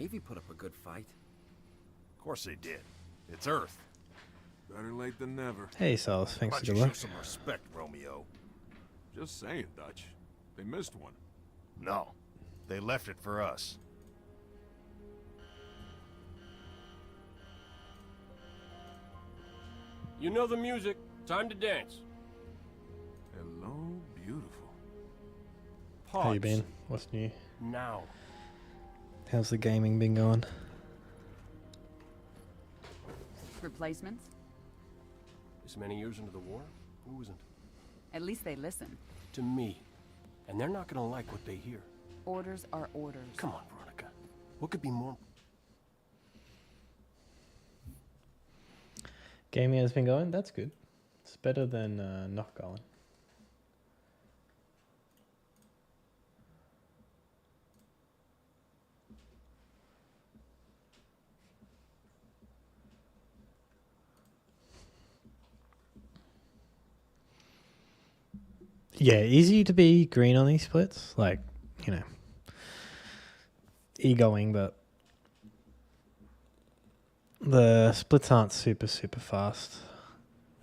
Navy put up a good fight. Of course they did. It's Earth. Better late than never. Hey, Salas, thanks Why for don't the you show look. some respect, Romeo? Just saying, Dutch. They missed one. No. They left it for us. You know the music. Time to dance. Hello, beautiful. Pause. How you been? What's new? Now. How's the gaming been going? Replacements? This many years into the war? Who isn't? At least they listen. To me. And they're not gonna like what they hear. Orders are orders. Come on, Veronica. What could be more... Gaming has been going? That's good. It's better than not going. Yeah, easy to be green on these splits. Like, you know, egoing, but the splits aren't super fast.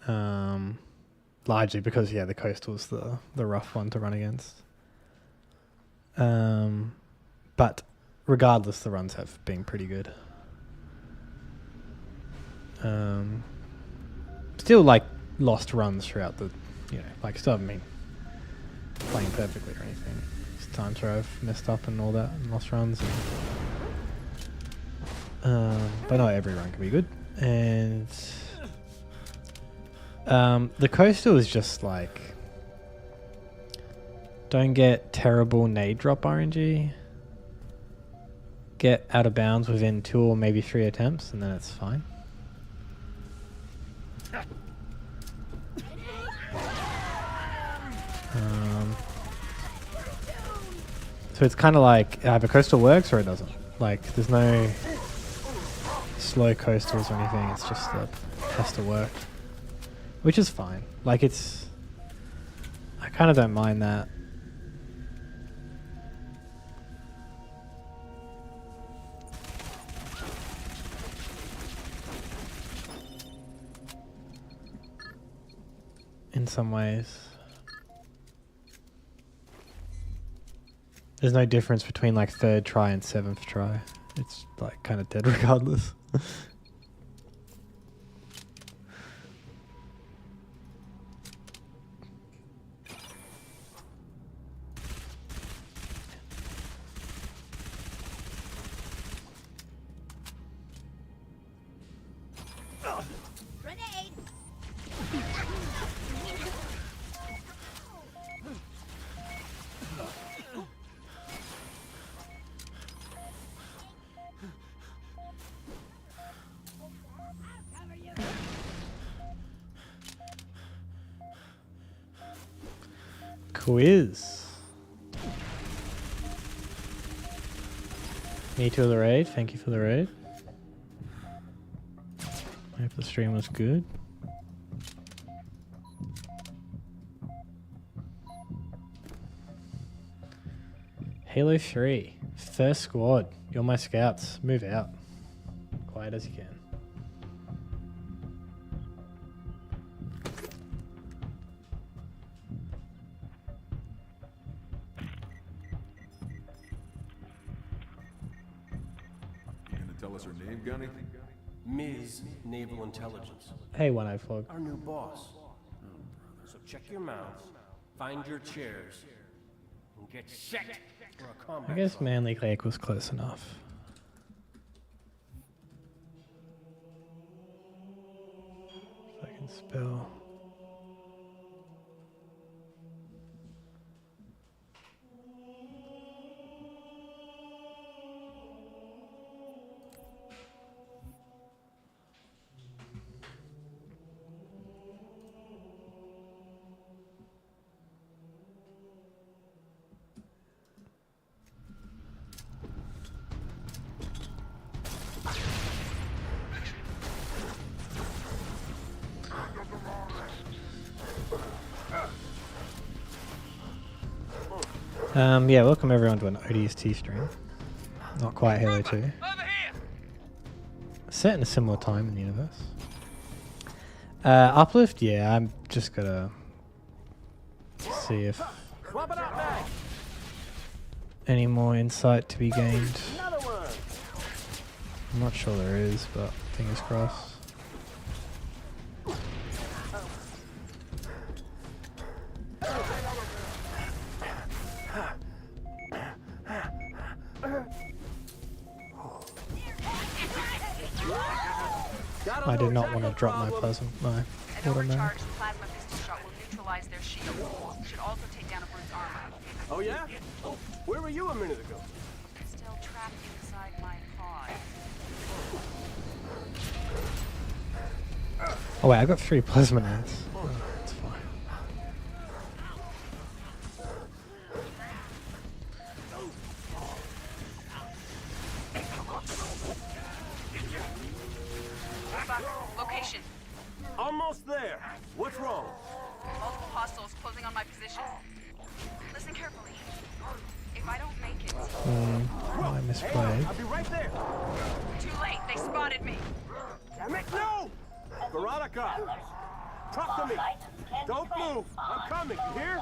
Largely because, yeah, the coastal's the rough one to run against. But regardless, the runs have been pretty good. Still, like, lost runs throughout the, you know, like, still haven't been playing perfectly or anything. There's times where I've messed up and all that and lost runs. But not every run can be good. And the coastal is just like, don't get terrible nade drop RNG. Get out of bounds within 2 or maybe 3 attempts, and then it's fine. So it's kind of like either coastal works or it doesn't. Like, there's no slow coastals or anything. It's just that it has to work, which is fine. Like, it's, I kind of don't mind that. In some ways. There's no difference between like 3rd try and 7th try. It's like kind of dead regardless. Quiz. Me too, the raid. Thank you for the raid. I hope the stream was good. Halo 3. First squad. You're my scouts. Move out. Quiet as you can. Tell us her name, Gunny? Ms. Naval Intelligence. Hey, One-Eyed Vlog. Our new boss. So check your mouths, find your chairs, and get set for a combat. I guess fight. Manly Lake was close enough. If I can spell. Yeah, welcome everyone to an ODST stream. Not quite Halo 2. Set in a similar time in the universe. Uplift, yeah, I'm just gonna see if any more insight to be gained. I'm not sure there is, but fingers crossed. I did not want to drop my plasma. My An watermelon. overcharged plasma pistol shot will neutralize their shield. Should also take down a brute's armor. Oh yeah? Where were you a minute ago? Still trapped inside my pod. Oh wait, I got 3 plasma nades. Oh, that's fine. Location. Almost there. What's wrong? Multiple hostiles closing on my position. Listen carefully. If I don't make it... I misplayed. I'll be right there. Too late. They spotted me. Damn it, no! Veronica! Talk to me! Don't move! I'm coming, you hear?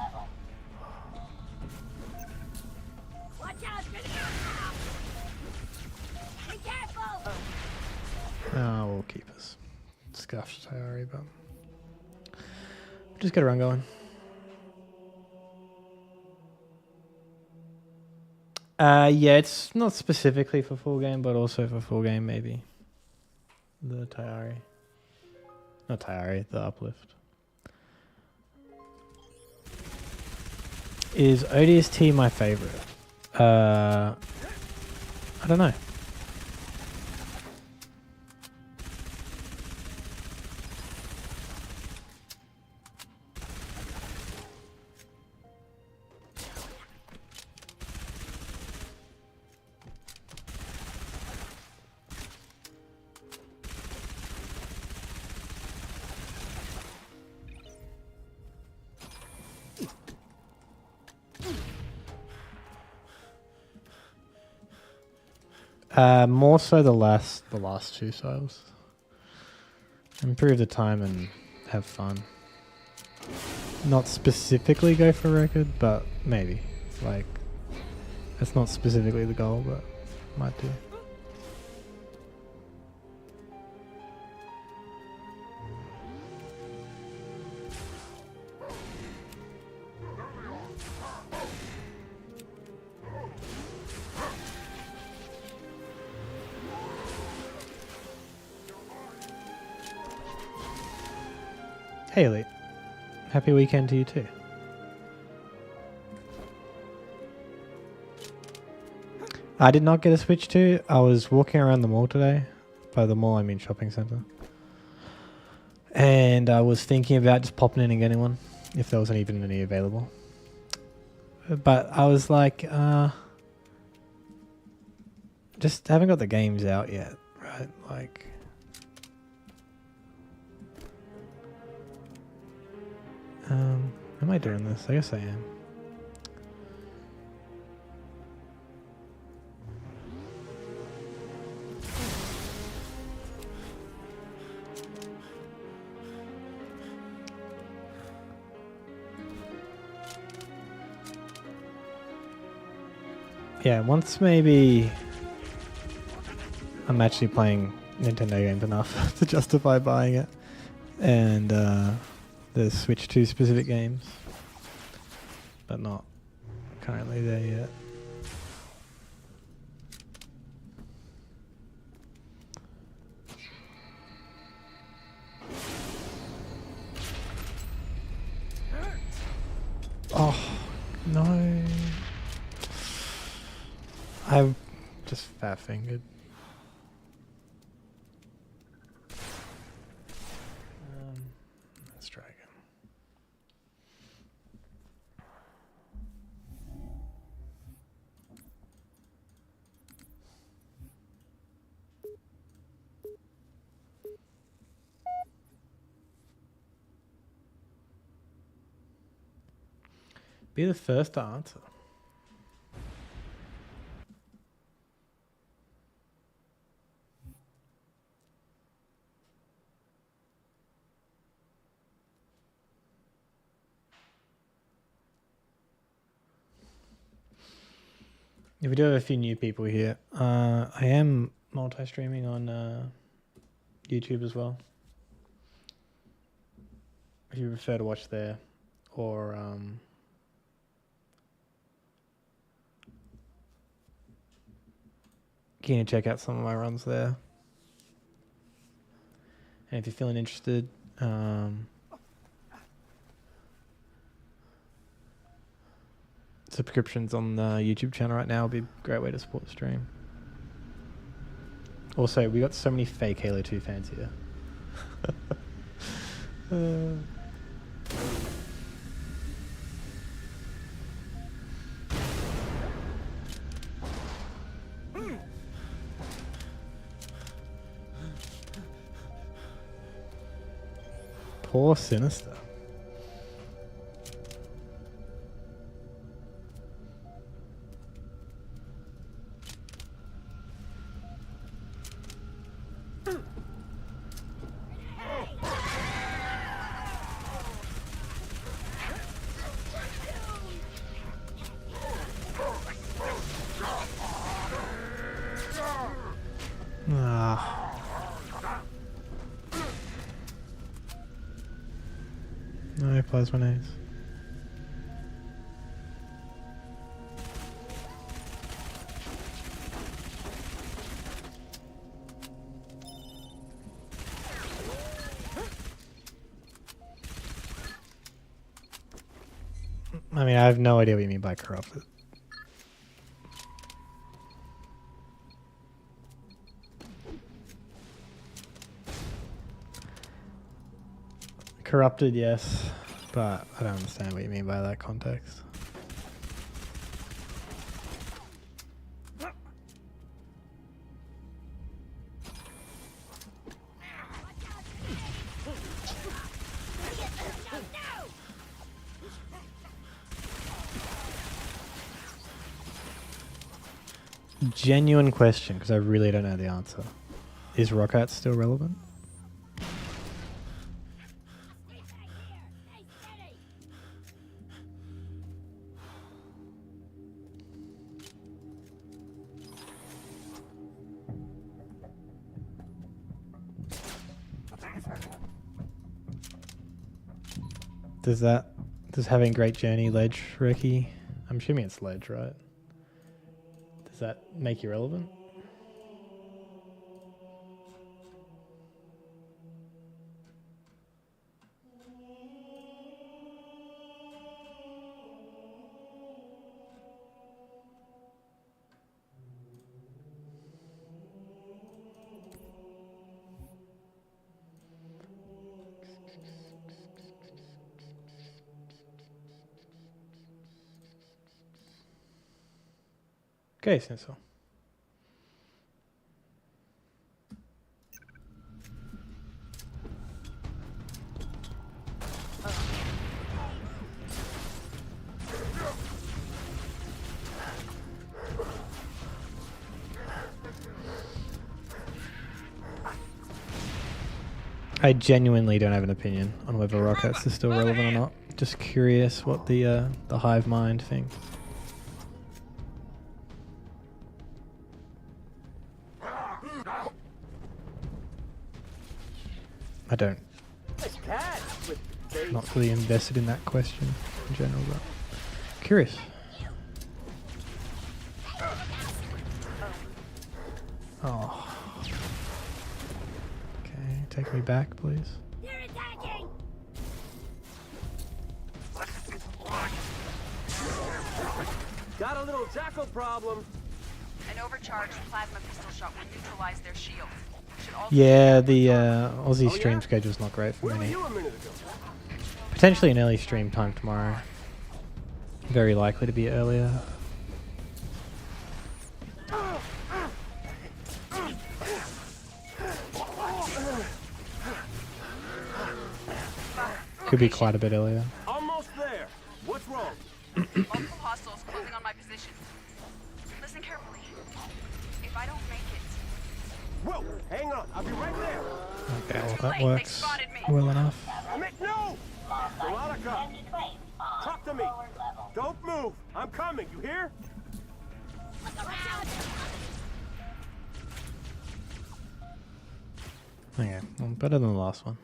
Watch out! Be careful! We'll keep us scuffed, I already, but just get a run going. Yeah, it's not specifically for full game, but also for full game, maybe. The Tayari. Not Tayari, the Uplift. Is ODST my favorite? I don't know. More so the last 2 styles. Improve the time and have fun. Not specifically go for record, but maybe. Like, that's not specifically the goal, but might do. Hey Elite, happy weekend to you too. I did not get a Switch 2. I was walking around the mall today. By the mall I mean shopping centre. And I was thinking about just popping in and getting one, if there wasn't even any available. But I was like, just haven't got the games out yet, right? Like... am I doing this? I guess I am. Yeah, once maybe I'm actually playing Nintendo games enough to justify buying it. And, the Switch 2 specific games, but not currently there yet. Oh, no. I've just fat fingered. Let's try again. Be the first to answer. If we do have a few new people here, I am multi-streaming on YouTube as well. If you prefer to watch there, or keen to check out some of my runs there. And if you're feeling interested, subscriptions on the YouTube channel right now will be a great way to support the stream. Also, we got so many fake Halo 2 fans here. Poor Sinister. No plasma nades. I mean, I have no idea what you mean by corrupted. Corrupted, yes, but I don't understand what you mean by that context. Genuine question, because I really don't know the answer. Is Rockat still relevant? Stay back here. Stay steady. Does having Great Journey ledge, Ricky? I'm assuming it's ledge, right? Does that make you relevant? Okay, Sensor. I genuinely don't have an opinion on whether Rockets is still relevant or not. Just curious what the hive mind thinks. I don't. Not really invested in that question in general, but curious. Oh. Okay, take me back, please. They're attacking. Got a little jackal problem. An overcharged plasma pistol shot will neutralize their shield. Should also Yeah, the Aussie stream schedule's not great for Where were me. you a minute ago? Potentially an early stream time tomorrow. Very likely to be earlier. Could be quite a bit earlier. Almost there. What's wrong? multiple hostiles closing on my position. Listen carefully. If I don't make it, Whoa! Hang on. I'll be right there. Okay, well too that late. They works spotted me. well enough. No! Veronica! Talk to me. Don't move. I'm coming. You hear? What the Okay, well, better than the last one.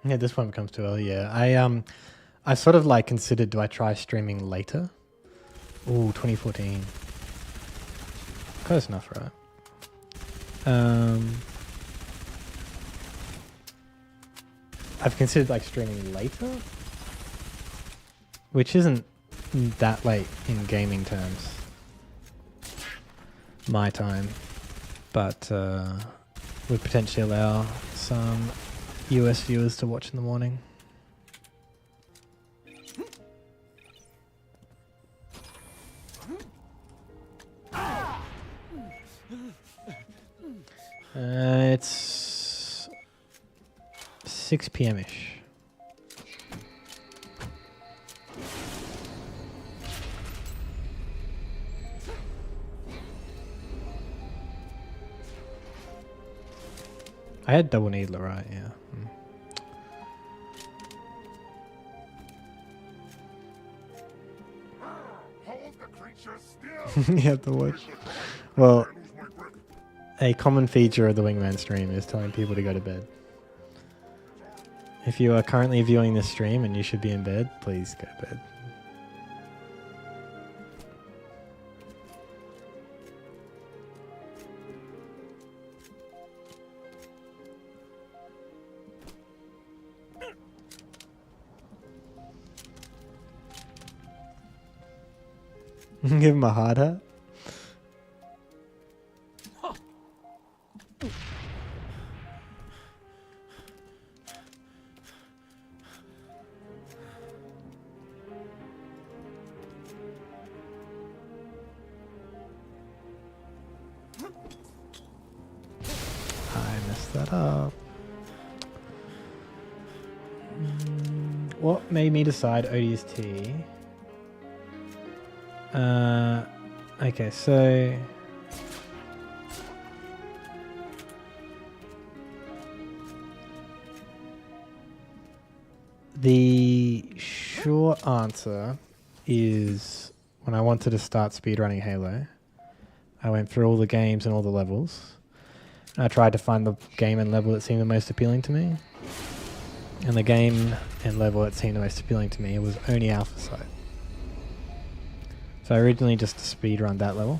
Yeah, this one becomes too early. Yeah, I sort of like considered, do I try streaming later? Ooh, 2014. Close enough, right? I've considered like streaming later, which isn't that late in gaming terms. My time, but would potentially allow some US viewers to watch in the morning. It's 6 p.m.-ish. I had double needler, right? Yeah. Hold the creature still. You have to watch. Well, a common feature of the Wingman stream is telling people to go to bed. If you are currently viewing this stream and you should be in bed, please go to bed. Give him a hard hat. I messed that up. What made me decide ODST? Okay, so the short answer is when I wanted to start speedrunning Halo, I went through all the games and all the levels. I tried to find the game and level that seemed the most appealing to me. And the game and level that seemed the most appealing to me was only Alpha Site. So I originally just speedrun that level.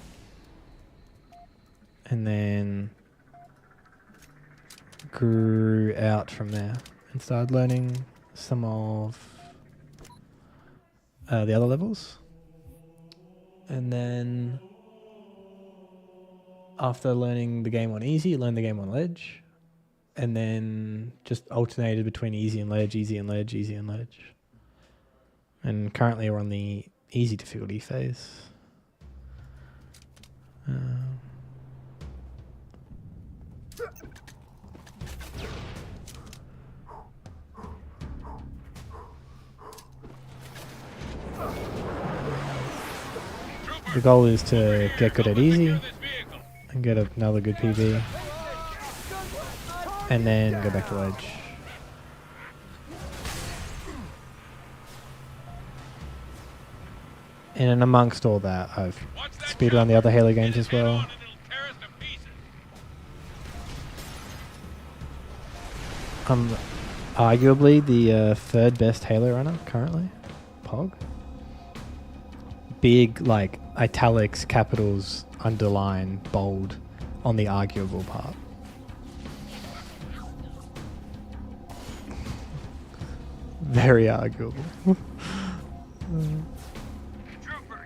And then grew out from there and started learning some of the other levels. And then after learning the game on easy, learned the game on ledge. And then just alternated between easy and ledge, easy and ledge, easy and ledge. And currently we're on the easy difficulty phase. The goal is to get good at easy and get another good PB. And then go back to ledge. And amongst all that, I've speedrun the other Halo games as well. I'm arguably the third best Halo runner currently. Pog. Big, like, italics, capitals, underline, bold on the arguable part. Very arguable. Trooper,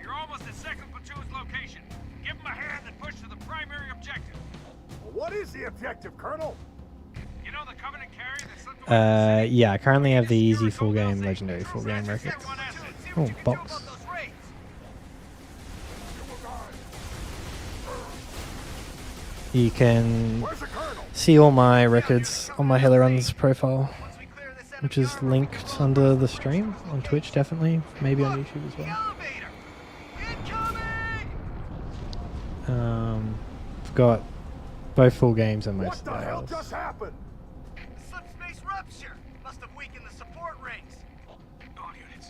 you're almost at second platoon's location. Give him a hand and push to the primary objective. What is the objective, Colonel? You know the Covenant carry that slipped away? Yeah, I currently have the easy full game, legendary full game record. Oh, box. You can see all my records on my Halo Runs profile, which is linked under the stream on Twitch, definitely, maybe on YouTube as well. I've got both full games and most What of the the hell hours. just happened? Subspace rupture! Must have weakened the support rings. All units.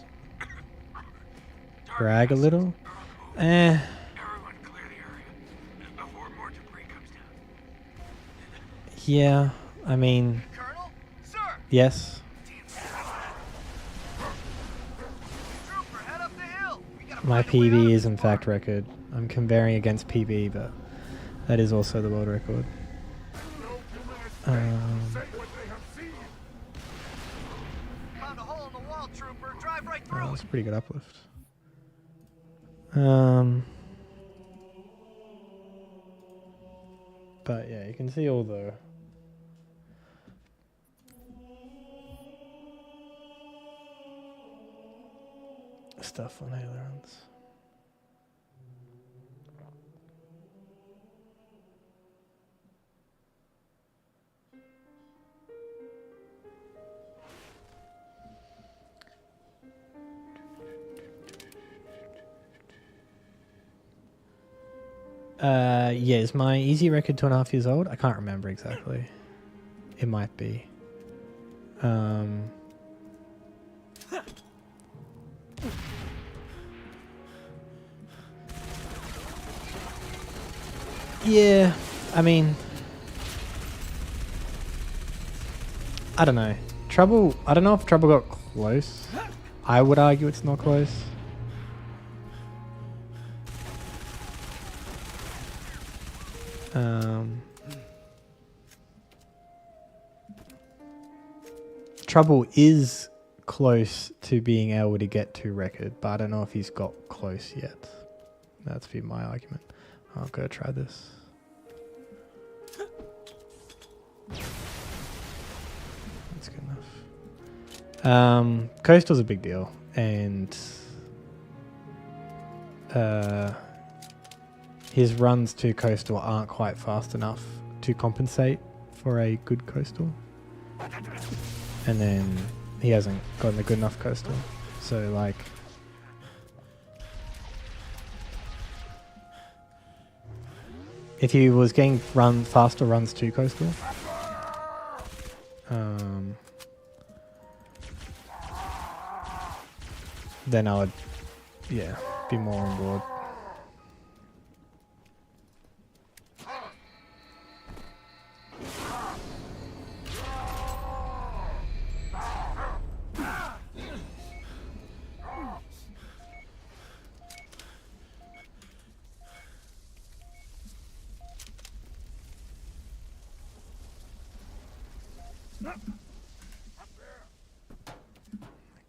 Brag a little. Eh. Everyone clear the area before more debris comes down. Yeah. I mean, Colonel? Sir! yes. Trooper, head up the hill! We gotta My find a way out PB of is this in fact record. I'm comparing against PB, but that is also the world record. Found a hole in the wall, Trooper. Drive right Oh, through that's it. a pretty good uplift. But yeah, you can see all the stuff on ailerons. Yeah, is my easy record 2.5 years old? I can't remember exactly. It might be. Yeah, I mean, I don't know. Trouble, I don't know if Trouble got close. I would argue it's not close. Trouble is close to being able to get to record, but I don't know if he's got close yet. That's been my argument. I'll go try this. That's good enough. Coastal's a big deal, and his runs to Coastal aren't quite fast enough to compensate for a good Coastal. And then he hasn't gotten a good enough Coastal. So like, if he was getting faster runs to Coastal, then I would, yeah, be more on board.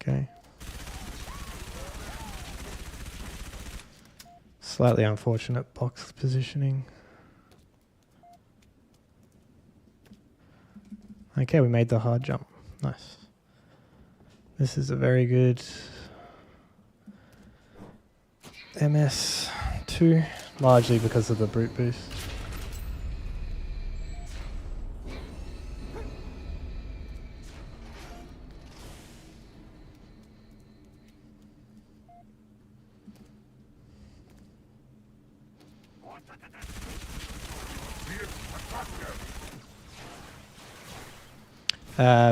Okay. Slightly unfortunate box positioning. Okay, we made the hard jump. Nice. This is a very good MS2, largely because of the brute boost.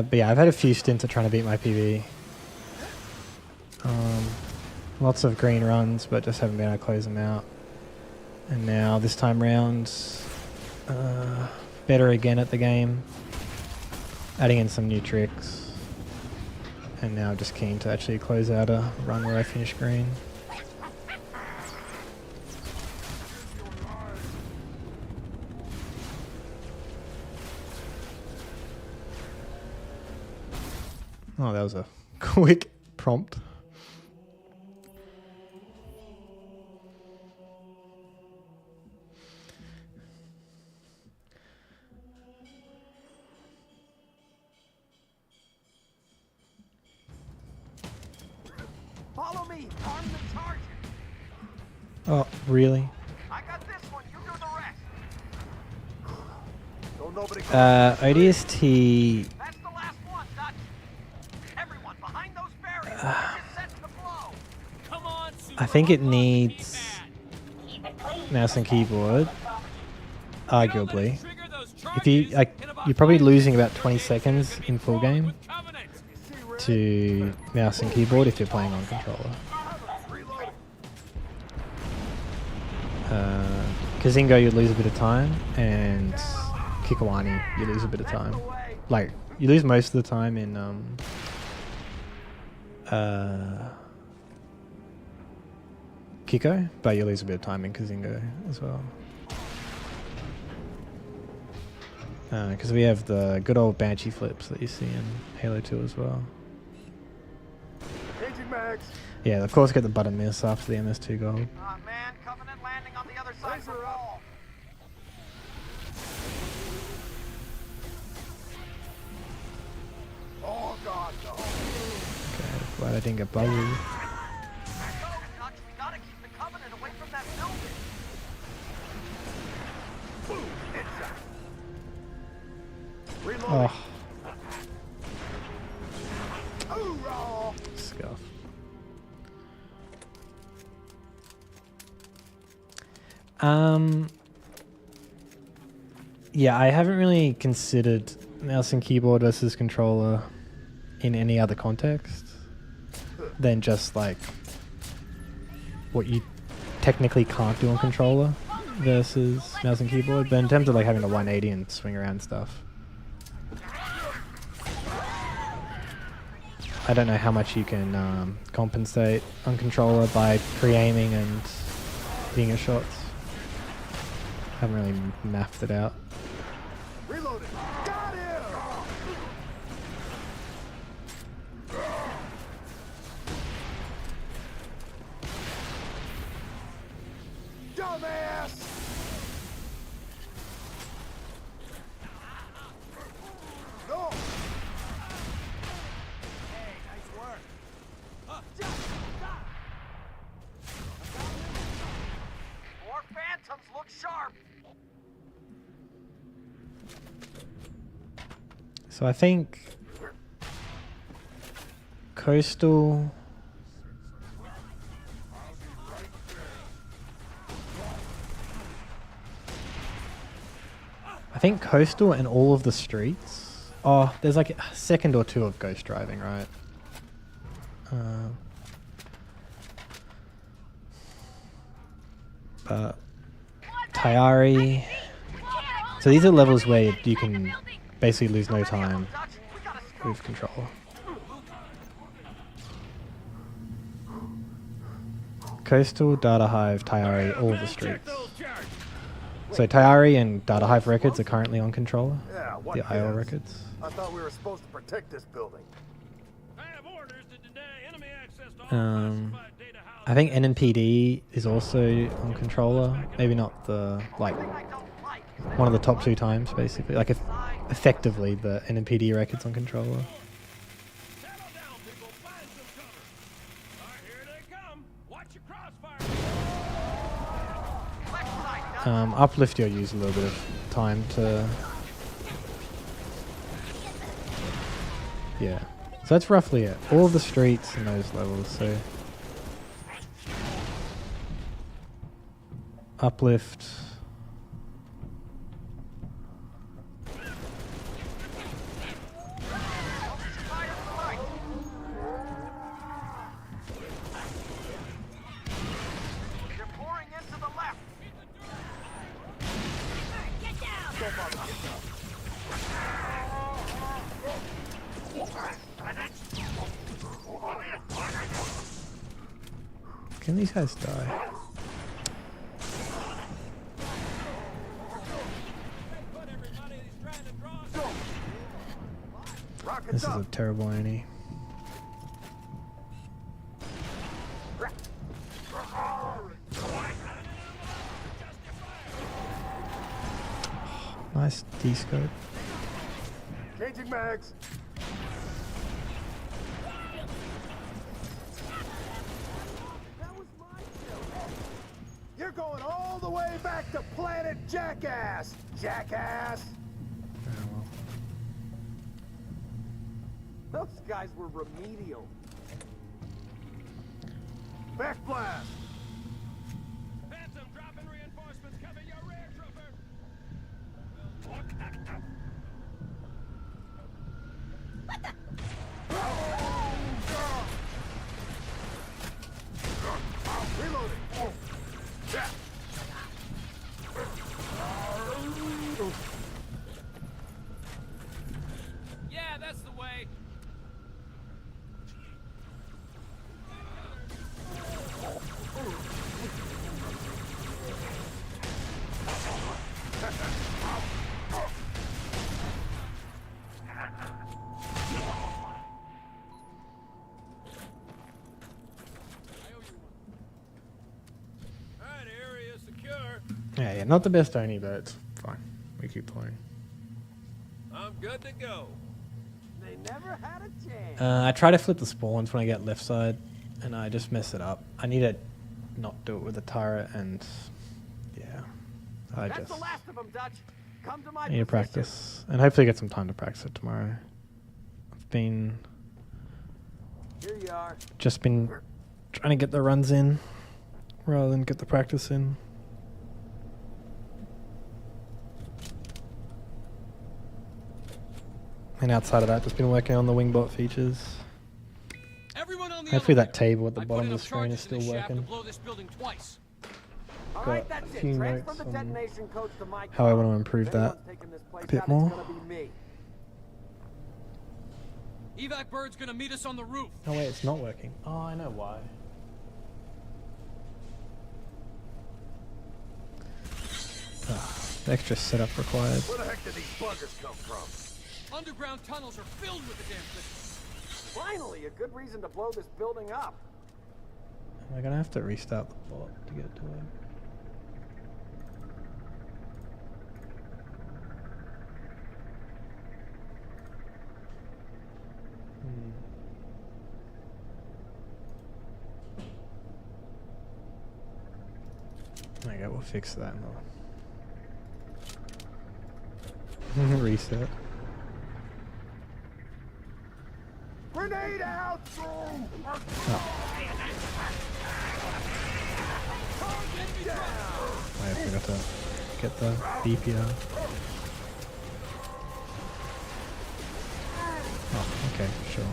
But yeah, I've had a few stints at trying to beat my PB. Lots of green runs, but just haven't been able to close them out. And now this time round, better again at the game. Adding in some new tricks. And now just keen to actually close out a run where I finish green. Oh, that was a quick prompt. Follow me. Arm the target. Oh, really? I got this one. You do the rest. Don't nobody ODST. That's the last one, Dutch. Everyone behind those barriers. Just sets the blow. Come on, I think it needs mouse and keyboard. arguably. If you like, you're probably losing about 20 seconds in full game to mouse and keyboard if you're playing on controller. Kazingo, you lose a bit of time, and Kikawani, you lose a bit of time. Like, you lose most of the time in Kiko, but you lose a bit of time in Kazingo as well. Because we have the good old Banshee flips that you see in Halo 2 as well. Changing mags. Yeah, of course get the button miss after the MS2 gold. Man, Covenant landing on the other side of the wall. Oh God, no. Okay, glad I didn't get bubbled. We gotta keep the Covenant away from that building. Boom, headshot. Reloading. Oh, Hoorah! scuff. Yeah, I haven't really considered mouse and keyboard versus controller in any other context than just like what you technically can't do on controller versus mouse and keyboard. But in terms of like having a 180 and swing around stuff, I don't know how much you can compensate on controller by pre-aiming and being at shots. Haven't really mapped it out. Reloading. Got him! Dumbass! No! Hey, nice work. More phantoms look sharp. So I think Coastal. I think Coastal and all of the streets. Oh, there's like a second or two of ghost driving, right? But Tayari. So these are levels where you can basically lose no time with controller. Coastal, Data Hive, Tayari, all of the streets. So Tayari and Data Hive records are currently on controller. Yeah, what The IO gives? records. I thought we were supposed to protect this building. I have orders to deny enemy access to all classified data houses. I think NMPD is also on controller. Maybe not the like one of the top 2 times, basically. Like if effectively the NMPD records on controller. Settle down, people. Find some cover. All right, here they come. Watch your crossfire. Uplift, you'll use a little bit of time to. Yeah. So that's roughly it. All of the streets in those levels. So Uplift. They're pouring into the left. Get down! Can these guys die? Rockets This is up. a terrible Annie. Nice D-scope. Changing mags. That was my kill. You're going all the way back to Planet Jackass, jackass. Those guys were remedial. Backblast. Phantom, dropping reinforcements. Cover your rear, trooper. Yeah, that's the way. Alright, area secure. Yeah, not the best Oni, but it's fine. We keep playing. I'm good to go. They never had a chance. I try to flip the spawns when I get left side, and I just mess it up. I need to not do it with the turret, and yeah, I That's just the last of them, Dutch. Come to my need to position. practice, and hopefully get some time to practice it tomorrow. I've been Here you are. just been trying to get the runs in rather than get the practice in. And outside of that, just been working on the wingbot features. Everyone on the Hopefully that elevator. table at the I put bottom of the enough screen is charges in still this shaft to working. blow this building twice. All Got right, that's a it. few Transfer notes the on detonation codes to my how I car. want to improve If that anyone's taking this place a bit out, more. It's gonna be me. Evac bird's gonna meet us on the roof. Oh wait, it's not working. Oh, I know why. Extra setup required. Where the heck did these buggers come from? Underground tunnels are filled with the damn things. Finally, a good reason to blow this building up. Am I gonna have to restart the bot to get to it? Okay, we'll fix that now. Reset. Grenade out! I forgot to get the DPR. Oh, okay, sure.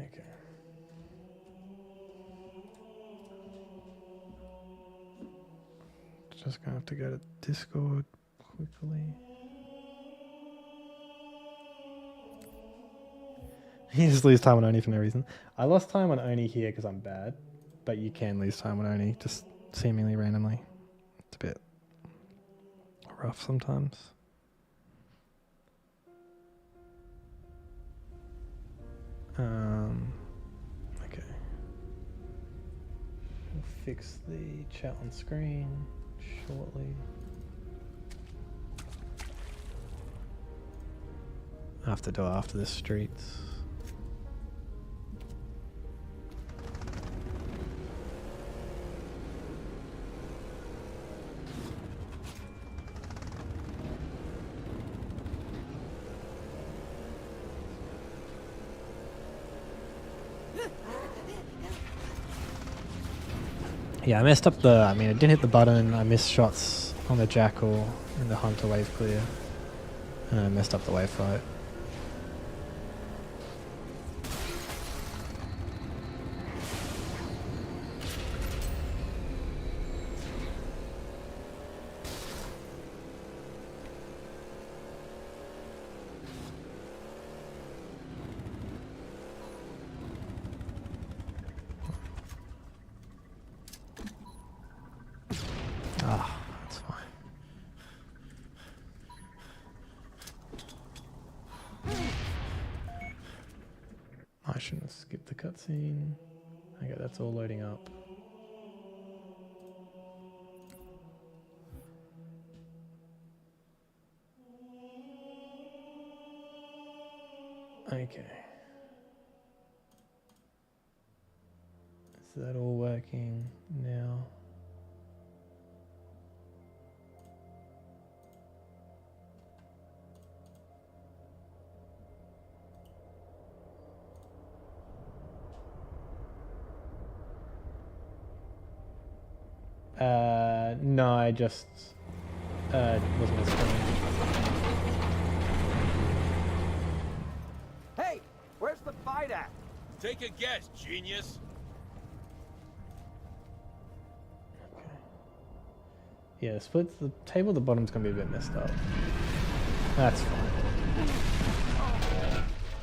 Okay. Just gonna have to go to Discord quickly. You just lose time on Oni for no reason. I lost time on Oni here because I'm bad, but you can lose time on Oni just seemingly randomly. It's a bit rough sometimes. Okay. We'll fix the chat on screen shortly. I have to do it after the streets. Yeah, I messed up I mean, I didn't hit the button, I missed shots on the Jackal and the Hunter wave clear, and I messed up the wave fight. Ah, that's fine. I shouldn't have skipped the cutscene. Okay, that's all loading up. Okay. Is that all working now? No, I just wasn't as funny. Hey, where's the fight at? Take a guess, genius. Yeah, the table at the bottom's gonna be a bit messed up. That's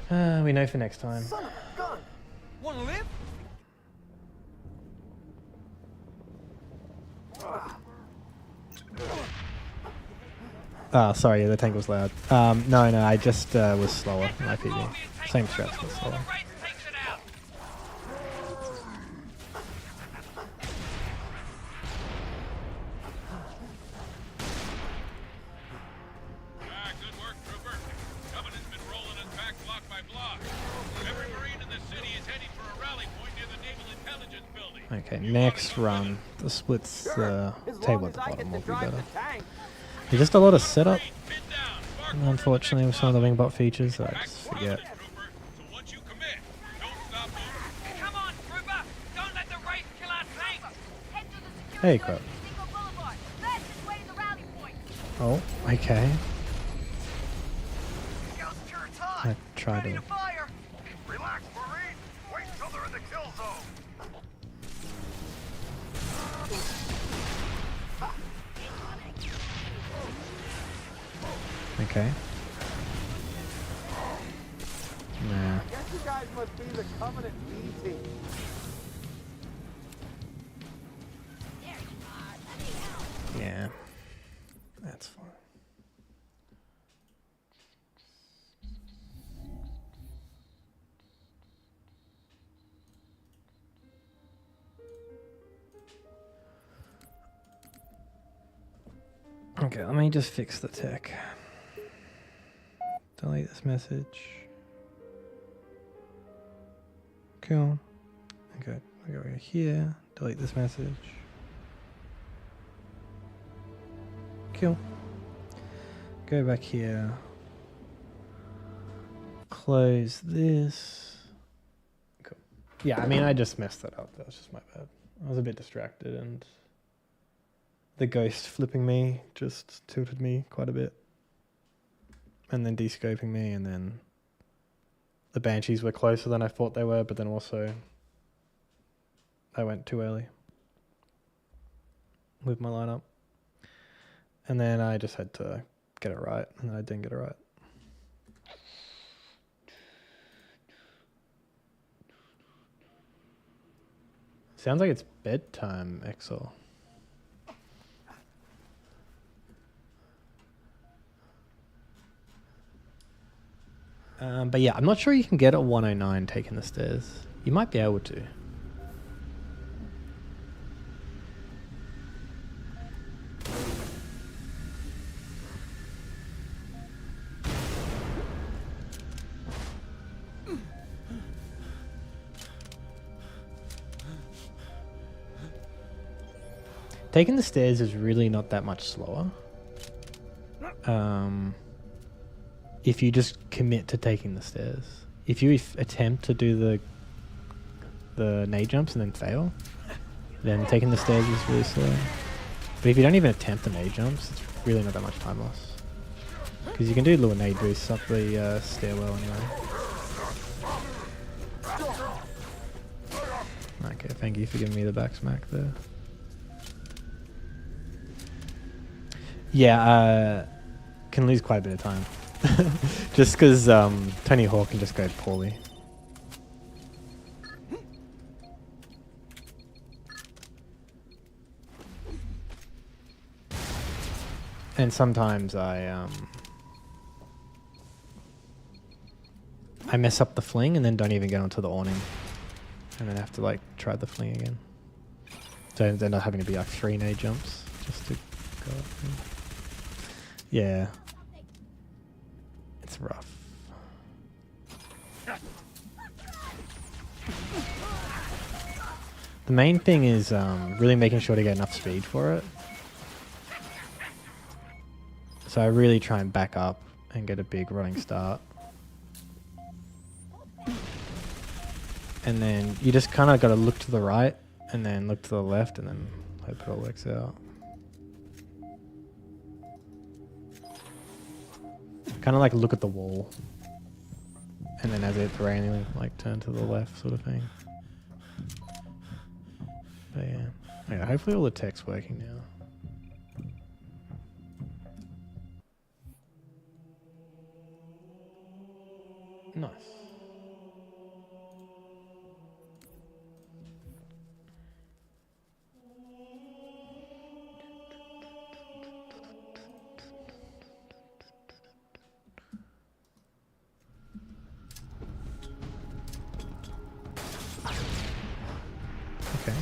fine. We know for next time. Son of a gun! Wanna live? Ah, sorry, yeah, the tank was loud. No, I just was slower in my PB. Same strats, but slower. Good work, trooper. Covenant's been rolling us back block by block. Every Marine in the city is heading for a rally point near the Naval Intelligence Building. Okay, next run. The splits the As table long at the as I bottom get will to be drive better. the tank. There's just a lot of setup, Pin down. Spark and unfortunately, with some of the wingbot features that I back just to forget. Covenant, trooper. So once you commit, don't stop moving. Come on, trooper. Don't let the race kill our tank. Head to the security Hey, guard crap. at Single Boulevard. Fastest way to the rally point. Oh, okay. Now's your time. I tried to. Fire. Relax, Marine. Wait till they're in the kill zone. Okay. Nah. Guess you guys must be the Covenant B team. Yeah. That's fine. Okay, let me just fix the tech. Delete this message. Cool. Okay, I go over here. Delete this message. Cool. Go back here. Close this. Cool. Yeah, I mean, I just messed that up. That was just my bad. I was a bit distracted, and the ghost flipping me just tilted me quite a bit. And then descoping me, and then the banshees were closer than I thought they were, but then also I went too early with my lineup. And then I just had to get it right, and then I didn't get it right. Sounds like it's bedtime, Exor. But yeah, I'm not sure you can get a 109 taking the stairs. You might be able to. Taking the stairs is really not that much slower. If you just commit to taking the stairs. If you attempt to do the nade jumps and then fail, then taking the stairs is really slow. But if you don't even attempt the nade jumps, it's really not that much time loss. Because you can do little nade boosts up the stairwell anyway. Okay, thank you for giving me the back smack there. Yeah, can lose quite a bit of time. Just because Tony Hawk can just go poorly. And sometimes I mess up the fling and then don't even get onto the awning. And then have to like try the fling again. So it ends up having to be like 3 nade jumps just to go up there. Yeah. It's rough. The main thing is really making sure to get enough speed for it. So I really try and back up and get a big running start. And then you just kind of got to look to the right and then look to the left and then Hope it all works out. Kind of like look at the wall, and then as it's raining, like turn to the left, sort of thing. But yeah, hopefully all the tech's working now. Nice. Okay.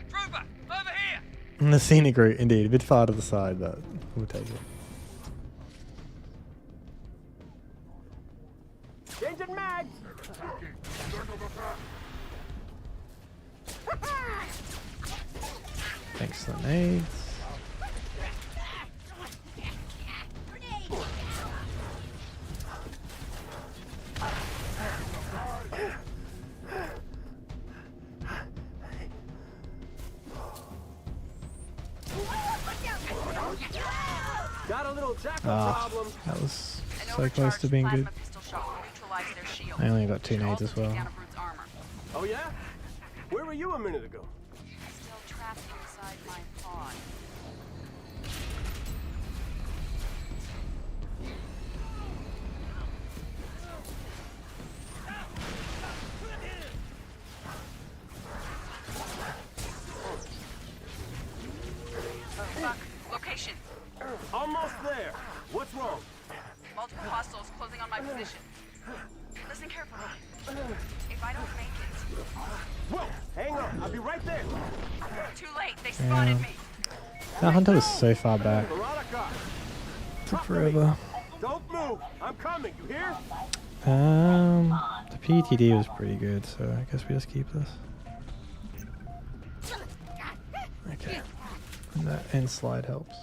Trooper, over here! And the scenic route, indeed, a bit far to the side, but we'll take it. Changing mags. Thanks for the nades. Got a little jackal Ah, problem. that was An so close to overcharged being good. plasma pistol shot will neutralize their shield. I only got 2 Should nades also as take well. down a brute's armor. Oh yeah? Where were you a minute ago? Still trapped inside my pod. Fuck. Location. Almost there. What's wrong? Multiple hostiles closing on my position. Listen carefully. If I don't make it... Whoa, hang on. I'll be right there. Too late. They spotted me. That hunter was so far back. Veronica, Took forever. don't move. I'm coming. You hear? The PTD was pretty good, so I guess we just keep this. Okay. And that end slide helps.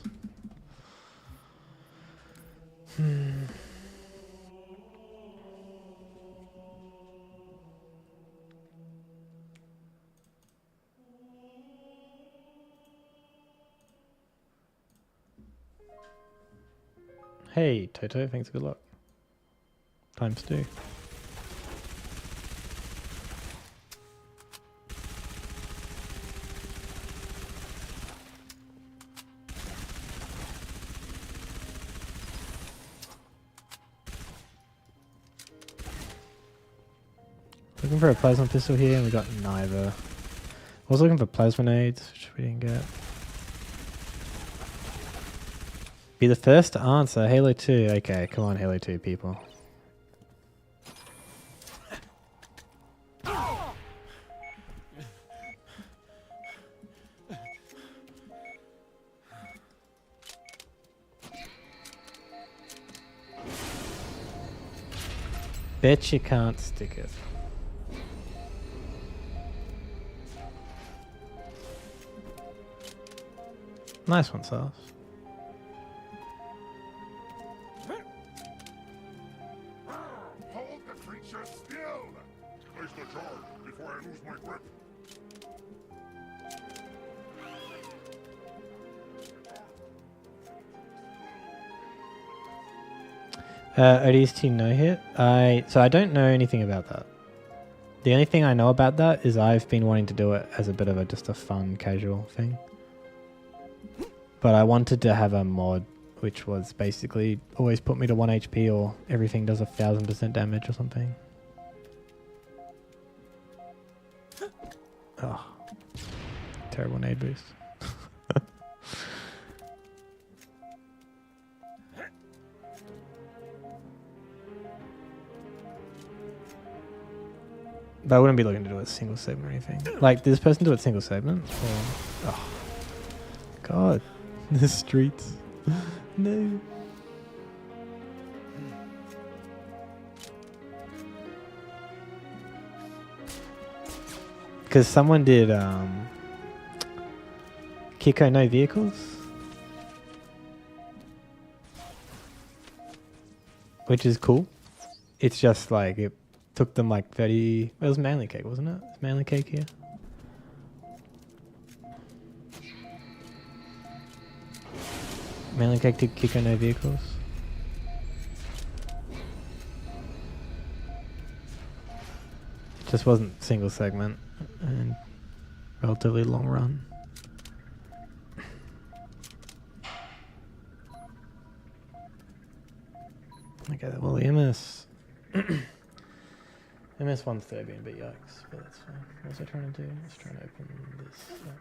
Hey, Toto, thanks, good luck. Times 2. Looking for a plasma pistol here, and we got neither. I was looking for plasma nades, which we didn't get. Be the first to answer. Halo 2. Okay, come on, Halo 2 people. Bet you can't stick it. Nice one, Sars. Hold the creature still! Place the charge before I lose my grip. ODST no hit. So I don't know anything about that. The only thing I know about that is I've been wanting to do it as a bit of just a fun, casual thing. But I wanted to have a mod which was basically always put me to 1 HP or everything does 1000% damage or something. Oh, terrible nade boost. But I wouldn't be looking to do a single segment or anything. Like, did this person do it single segment? Or, oh, God, the streets. No. Because someone did Kiko no vehicles. which is cool. It's just like it took them like 30. It was Manly Cake, wasn't it? Is Manly Cake here? Manly Cake did kick on no vehicles. It just wasn't single segment and relatively long run. Okay, well the MS MS 1's 30 but yikes, but that's fine. What was I trying to do? I was trying to open this up.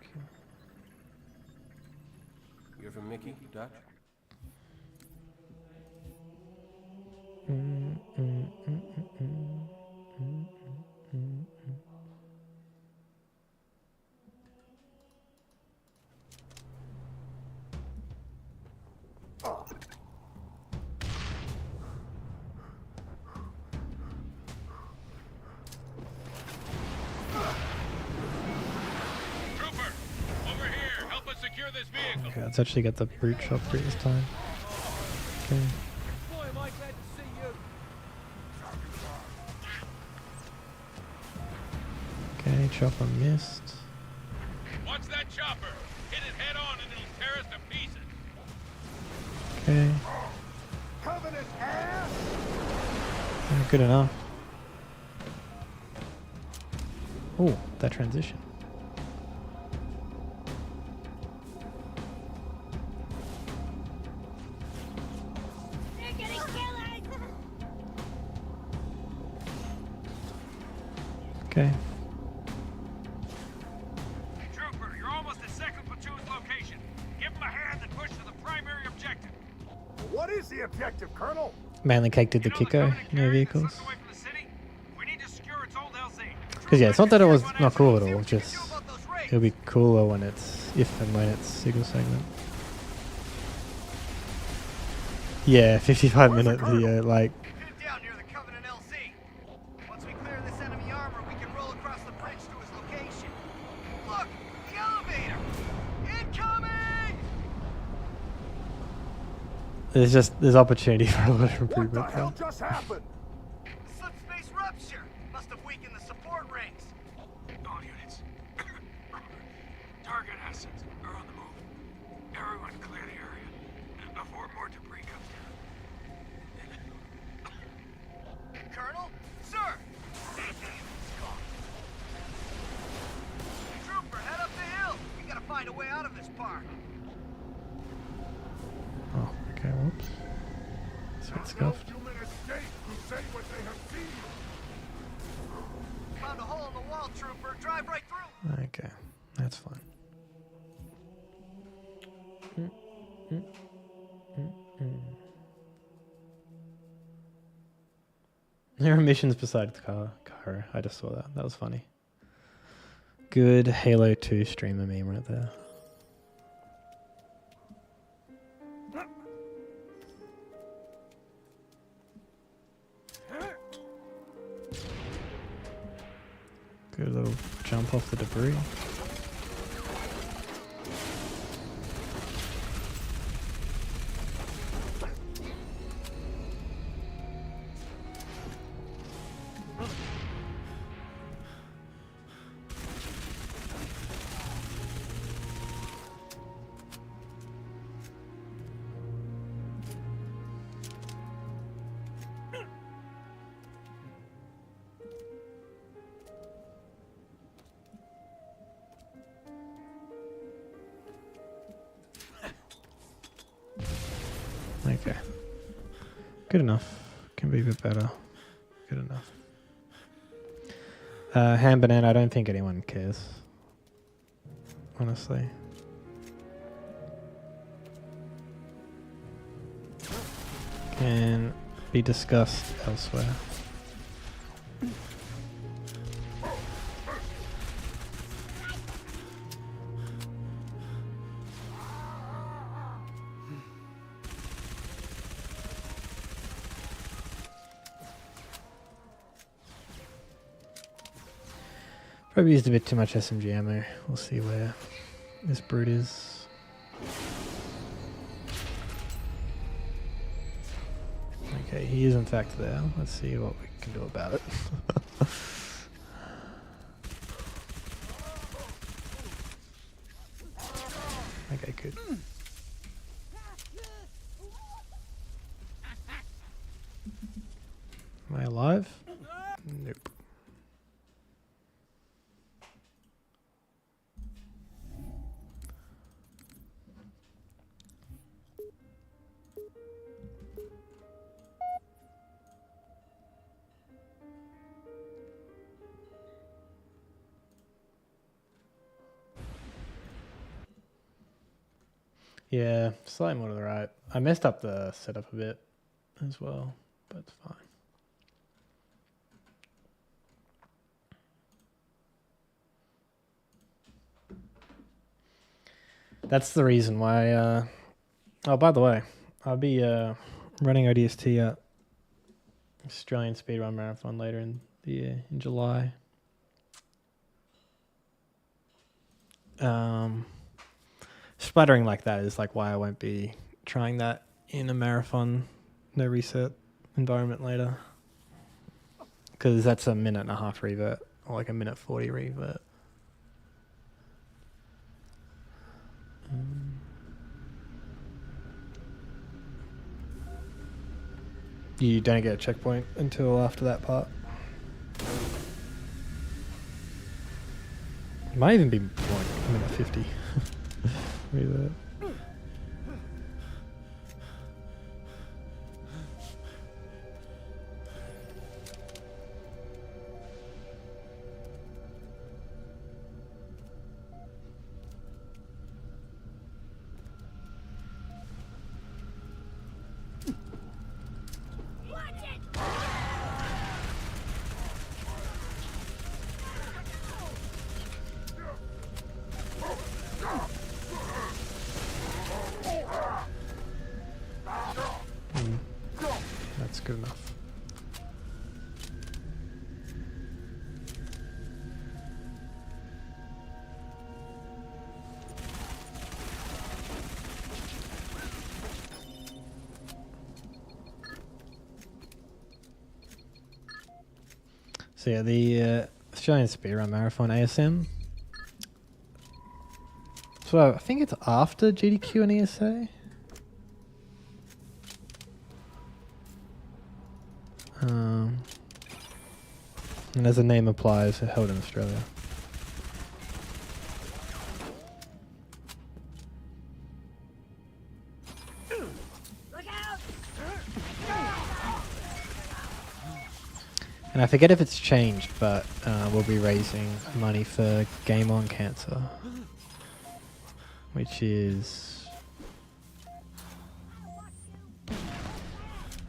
Okay. You're from Mickey, Dutch? Trooper, over here. Help us secure this vehicle. Okay, let's actually get the brute shot free this time. Okay. Boy, am I glad to see you. Okay, chopper missed. Watch that chopper. Hit it head on and it'll tear us to pieces. Okay. Covenant ass! Good enough. Oh, that transition. They're getting killed! Okay. Trooper, you're almost at second platoon's location. Give them a hand and push to the primary objective. What is the objective, Colonel? Manly Cake did the You know Kiko, Covenant no carrier vehicles. that's slipped away from the city? We need to secure its old LZ. Because yeah, it's not that it was not cool at See all, what you can just do about those raids. it'll be cooler when it's, if and when it's single segment. Yeah, 55-minute video, like, Head down near the Covenant LZ. Once we clear this enemy armor, we can roll across the bridge to his location. Look, the elevator! Incoming! there's opportunity for a lot of What the improvement. hell just happened? Slip space rupture. Must have weakened the support rings. All units. Target assets are on the move. Everyone clear the area before more debris comes down. Colonel? Sir! Trooper, head up the hill. We gotta find a way out of this park. Oh, okay, whoops. So it's scuffed. Human escape to say what they have seen. Found a hole in the wall, Trooper. Drive right through. Okay, that's fine. There are missions beside the car. I just saw that. That was funny. Good Halo 2 streamer meme right there. Good little jump off the debris. Okay. Good enough. Can be a bit better. Good enough. Ham banana, I don't think anyone cares. Honestly. Can be discussed elsewhere. Probably used a bit too much SMG ammo. We'll see where this brute is. Okay, he is in fact there. Let's see what we can do about it. Okay, good. Am I alive? Nope. Yeah, slightly more to the right. I messed up the setup a bit as well, but it's fine. That's the reason why. Oh, by the way, I'll be running ODST at Australian Speedrun Marathon later in the year, in July. Splattering like that is like why I won't be trying that in a marathon no reset environment later, because that's a 1.5 revert or like a 1:40 revert. You don't get a checkpoint until after that part. It might even be like 1:50 revert. That's good enough. So yeah, the Australian Speedrun Marathon ASM. So I think it's after GDQ and ESA. And as the name implies, held in Australia. Look out! And I forget if it's changed, but we'll be raising money for Game On Cancer, which is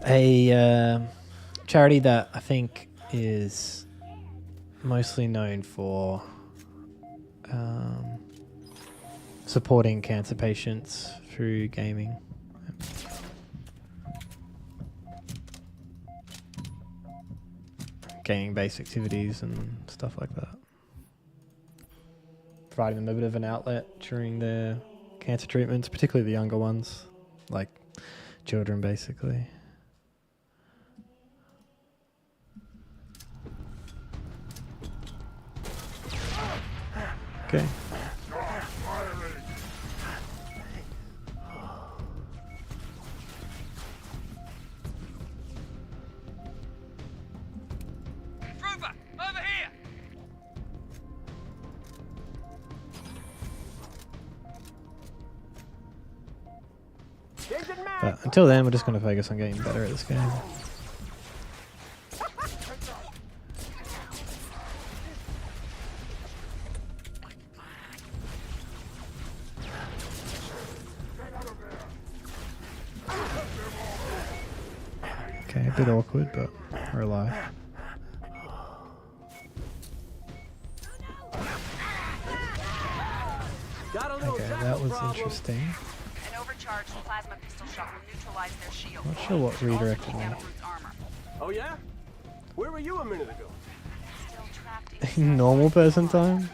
a charity that I think is mostly known for supporting cancer patients through gaming. Gaming-based activities and stuff like that. Providing them a bit of an outlet during their cancer treatments, particularly the younger ones, like children, basically. Okay. Trooper, over here! But until then, we're just going to focus on getting better at this game. Okay, a bit awkward, but we're alive. Okay, that was interesting. An overcharged plasma pistol shot will neutralize their shield. Not sure what redirected me. Oh yeah? Where were you a minute ago? Still trapped in Normal person time?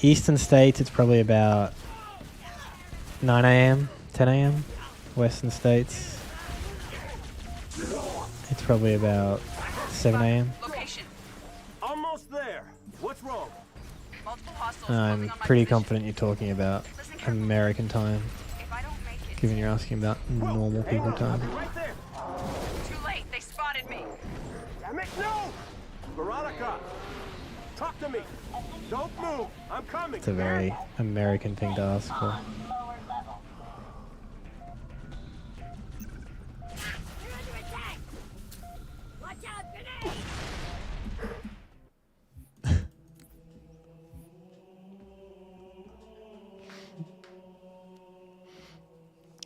Eastern states, it's probably about 9 a.m., 10 a.m. Western States. It's probably about 7 a.m. Location. Almost there. What's wrong? Multiple hostiles closing I'm on my pretty position. confident you're talking about American time, If I don't make it. given you're asking about normal people time. Right there. Too late. They spotted me. Damn it, no! Veronica, talk to me. Don't move. I'm coming. It's a very American thing to ask for. You're under attack! Watch out, grenade!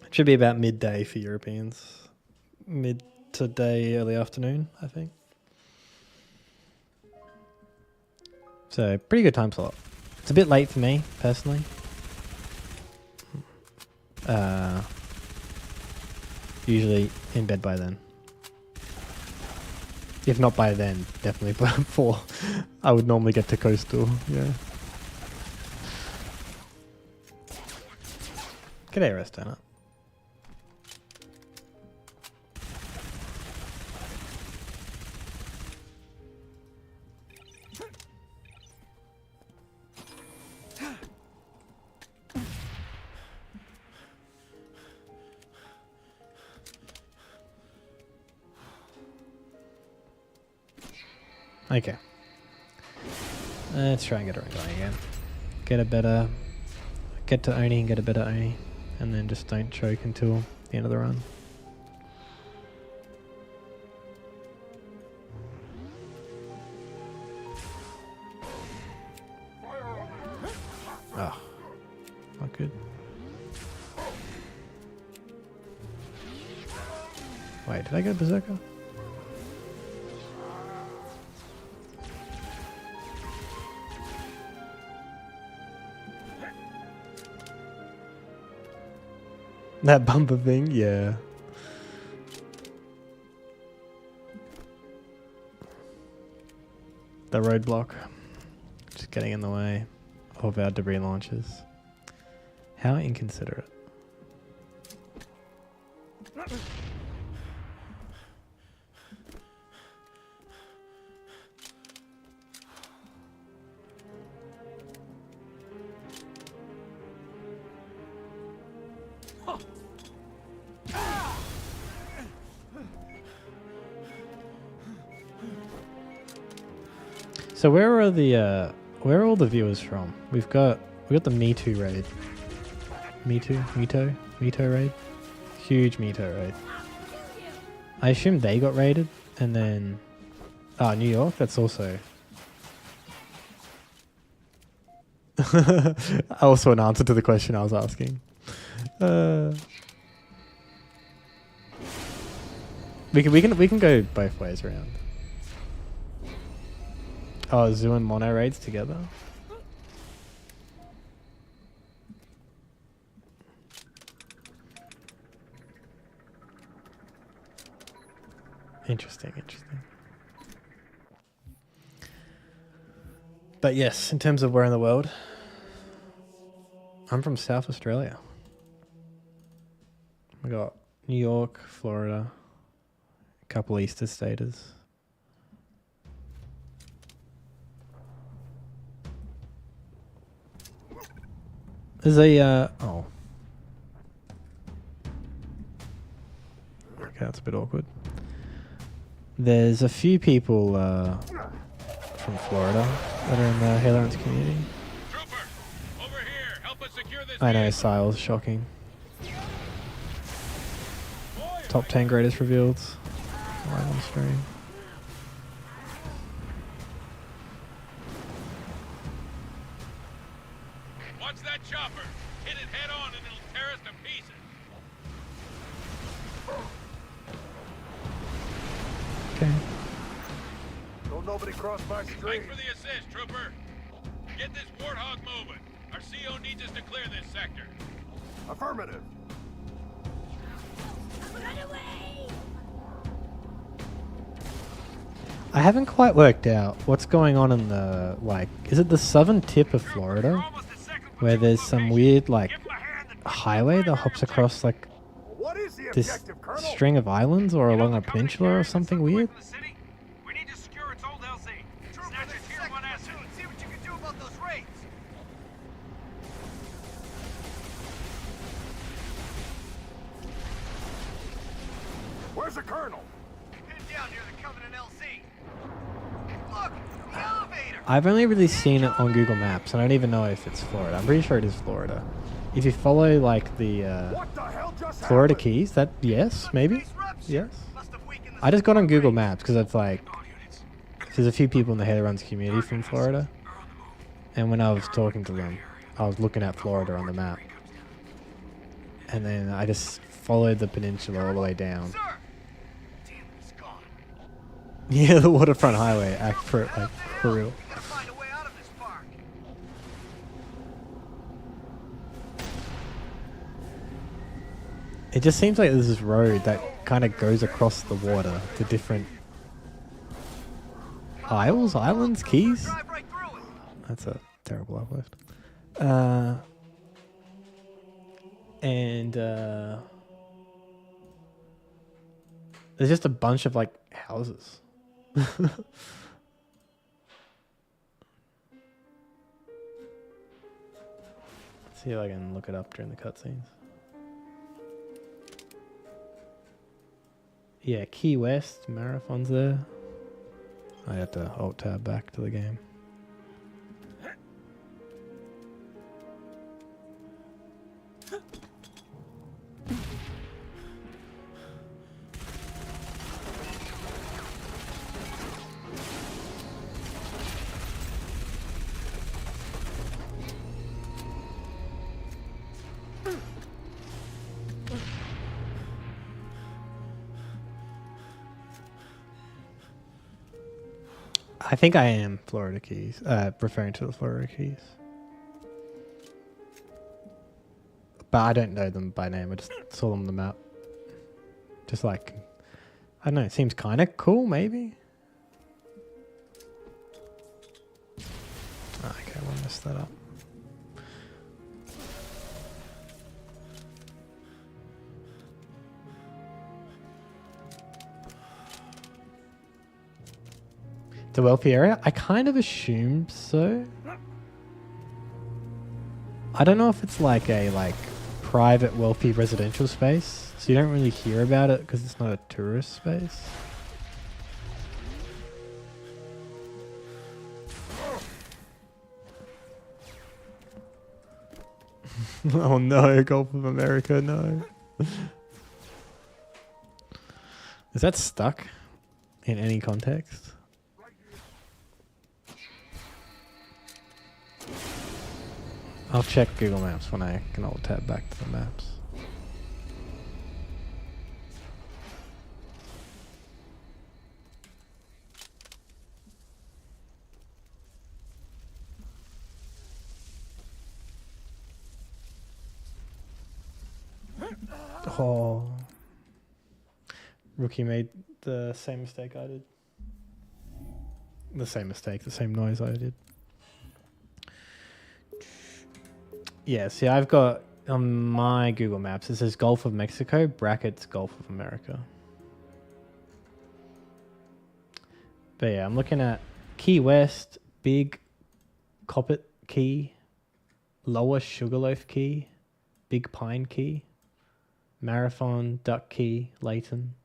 It should be about midday for Europeans. Mid to day, early afternoon, I think. So, pretty good time slot. It's a bit late for me, personally. Usually in bed by then. If not by then, definitely before. I would normally get to Coastal, yeah. G'day, Restana. Okay. Let's try and get a run going again. Get to Oni and get a better Oni. And then just don't choke until the end of the run. Oh, not good. Wait, did I go Berserker? That bumper thing, yeah. The roadblock. Just getting in the way of our debris launches. How inconsiderate. So where are where are all the viewers from? We got the Me Too raid. Mito raid. Huge Mito raid. I assume they got raided and then New York, that's also also an answer to the question I was asking. We can go both ways around. Oh, Zoo and Mono raids together? Interesting. But yes, in terms of where in the world, I'm from South Australia. We got New York, Florida, a couple Easter staters. There's a, oh. Okay, that's a bit awkward. There's a few people from Florida that are in the Halo Runs community. Trooper, over here. Help us secure this. I know, Sile's shocking. Top 10 greatest revealed live on stream. Watch that chopper. Hit it head on and it'll tear us to pieces. Okay. Don't nobody cross my Thanks street. for the assist, Trooper. Get this warthog moving. Our CO needs us to clear this sector. Affirmative. Run away! I haven't quite worked out what's going on in the, like, is it the southern tip of Florida? Where there's some weird, like, highway that hops across like What is the this objective, Colonel? string of islands or along a peninsula or something weird. We need to secure its old LZ. Snatch a tier 1 asset. See what you can do about those raids. Where's the Colonel? Pinned down near the Covenant LZ. Look, the elevator. I've only really seen it on Google Maps. I don't even know if it's Florida. I'm pretty sure it is Florida. If you follow like the What the hell just Florida happened? Keys, that yes, maybe, Base rupture. yes. Must have weakened the I just got on support Google raids. Maps because it's like there's a few people in the Hater Runs community from Florida, and when I was talking to them, I was looking at Florida on the map, and then I just followed the peninsula all the way down. Sir. Damn, he's gone. Yeah, the waterfront highway, like for real. Gotta find a way out of this park. It just seems like there's this road that kind of goes across the water to different islands, keys. Drive right through it. That's a terrible uplift. And there's just a bunch of like houses. See if I can look it up during the cutscenes. Yeah, Key West Marathon's there. I have to alt tab back to the game. I think I am Florida Keys, referring to the Florida Keys. But I don't know them by name, I just saw them on the map. Just like, I don't know, it seems kind of cool, maybe? Oh, okay, I messed that up. The wealthy area? I kind of assumed so. I don't know if it's like a private wealthy residential space, so you don't really hear about it because it's not a tourist space. Oh no, Gulf of America, no. Is that stuck in any context? I'll check Google Maps when I can alt tab back to the maps. Oh. Rookie made the same mistake I did. The same mistake, the same noise I did. Yeah, see, I've got on my Google Maps, it says Gulf of Mexico, brackets Gulf of America. But yeah, I'm looking at Key West, Big Coppet Key, Lower Sugarloaf Key, Big Pine Key, Marathon, Duck Key, Layton.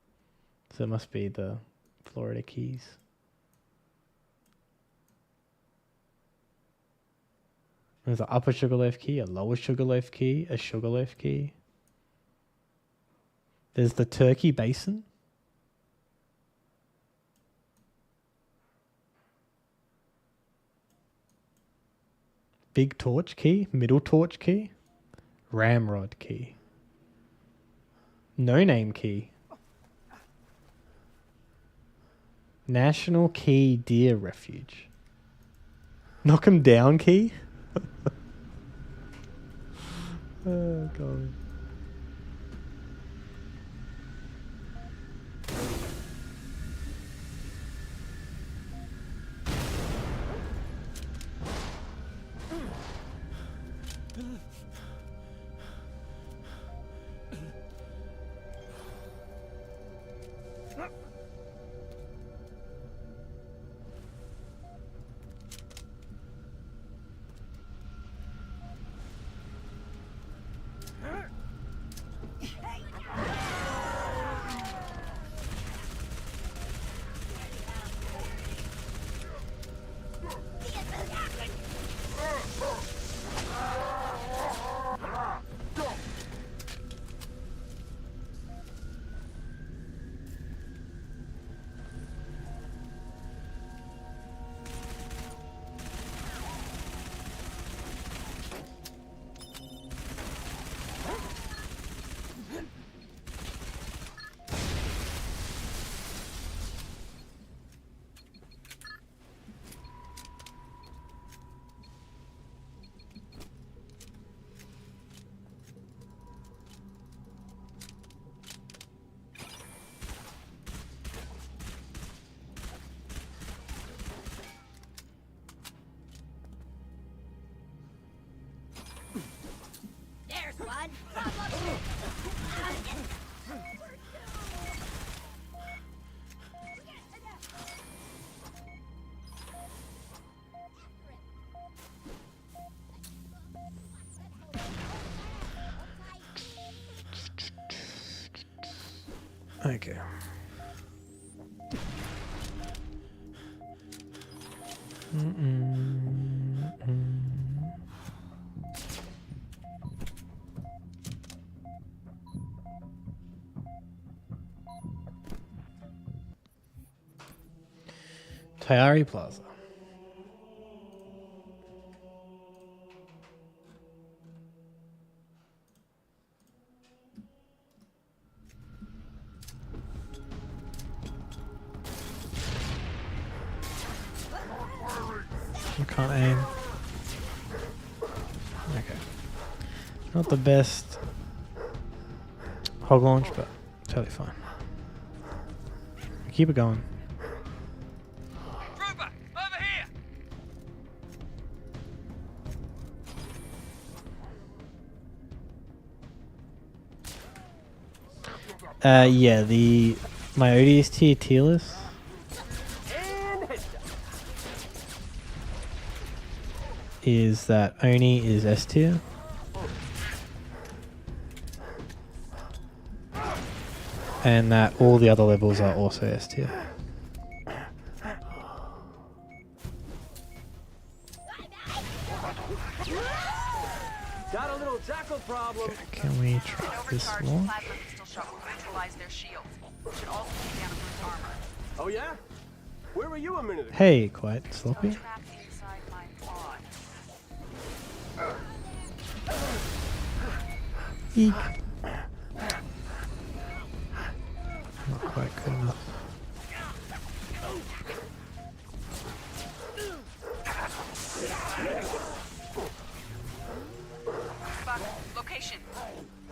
So it must be the Florida Keys. There's an upper Sugarloaf Key, a lower Sugarloaf Key, a Sugarloaf Key. There's the Turkey Basin. Big Torch Key, Middle Torch Key, Ramrod Key. No Name Key. National Key Deer Refuge. Knock 'em Down Key. Oh god. Okay. Tayari Plaza. I can't aim. Okay. Not the best hog launch, but totally fine. Keep it going. Trooper, over here! Yeah, my ODST tier list is that Oni is S tier. And that all the other levels are also S tier. Got a little jackal problem. Okay, can we try this launch? Pistol shot will neutralize their shields. Should also take down a armor. Oh yeah? Where were you a minute ago? Hey, quite sloppy. Trapped inside my pod. Eek. Not quite good enough. Buck, location.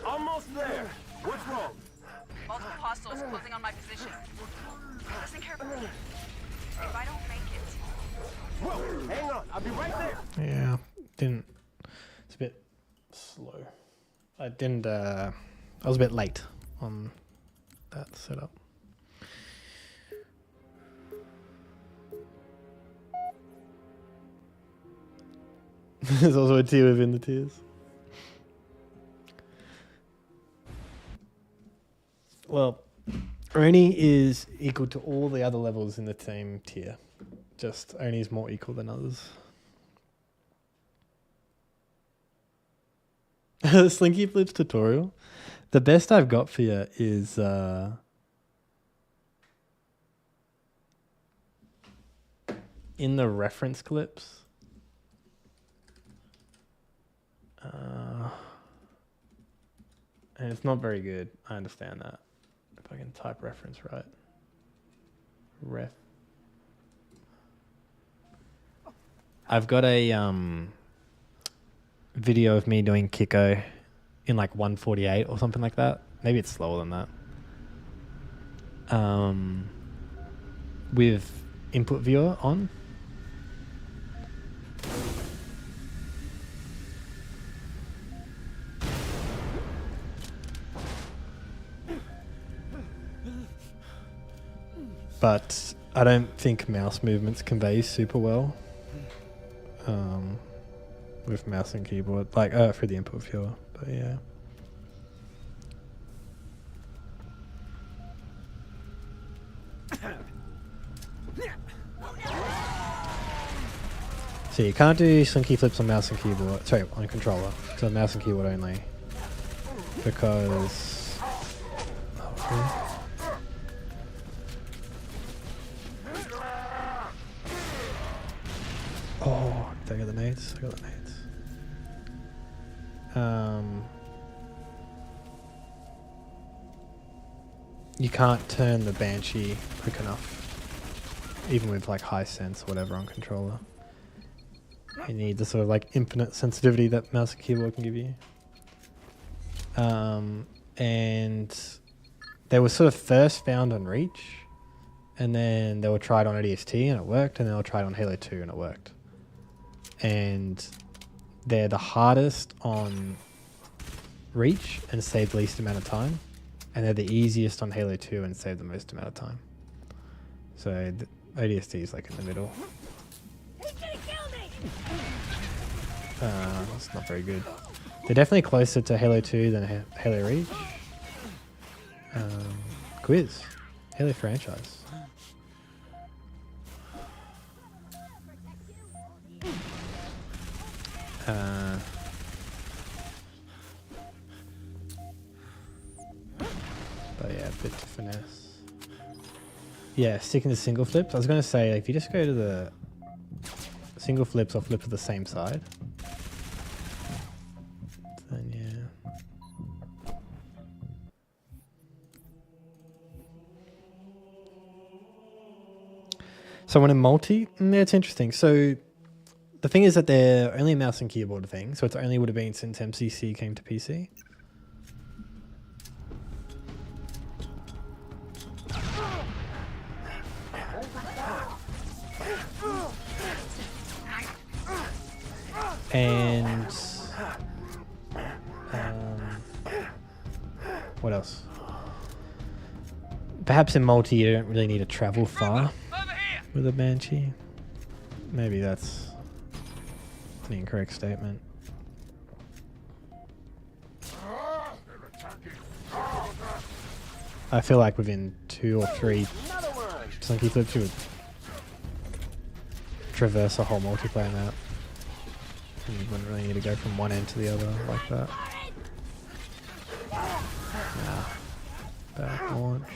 Almost there. What's wrong? Multiple hostiles closing on my position. Listen carefully. If I don't make it, Whoa, hang on. I'll be right there. Yeah, didn't. It's a bit slow. I didn't. I was a bit late on that setup. There's also a tier within the tiers. Well, Oni is equal to all the other levels in the same tier. Just Oni is more equal than others. Slinky Flips tutorial. The best I've got for you is in the reference clips. And it's not very good. I understand that. If I can type reference right. Ref. I've got a video of me doing Kiko in like 148 or something like that. Maybe it's slower than that. With input viewer on. But I don't think mouse movements convey super well with mouse and keyboard, like for the input viewer. But yeah. So you can't do slinky flips on mouse and keyboard. Sorry, on controller. So mouse and keyboard only, because. Oh, did I get the nades? I got the nades. You can't turn the Banshee quick enough, even with like high sense or whatever on controller. You need the sort of like infinite sensitivity that mouse and keyboard can give you. And they were sort of first found on Reach, and then they were tried on ODST and it worked, and then they were tried on Halo 2 and it worked. And they're the hardest on Reach and save the least amount of time, and they're the easiest on Halo 2 and save the most amount of time. So the ODST is like in the middle. He's gonna kill me! It's not very good. They're definitely closer to Halo 2 than Halo Reach. Quiz. Halo franchise. But yeah, a bit to finesse. Yeah, sticking to single flips. I was going to say, if you just go to the single flips or flip to the same side, then yeah. So when in multi, it's interesting. So the thing is that they're only a mouse and keyboard thing, so it's only would have been since MCC came to PC. And what else? Perhaps in multi you don't really need to travel far with a Banshee. Maybe that's the incorrect statement. I feel like within 2 or 3 slinky flips you would traverse a whole multiplayer map. And you wouldn't really need to go from one end to the other like that. Nah. Back launch.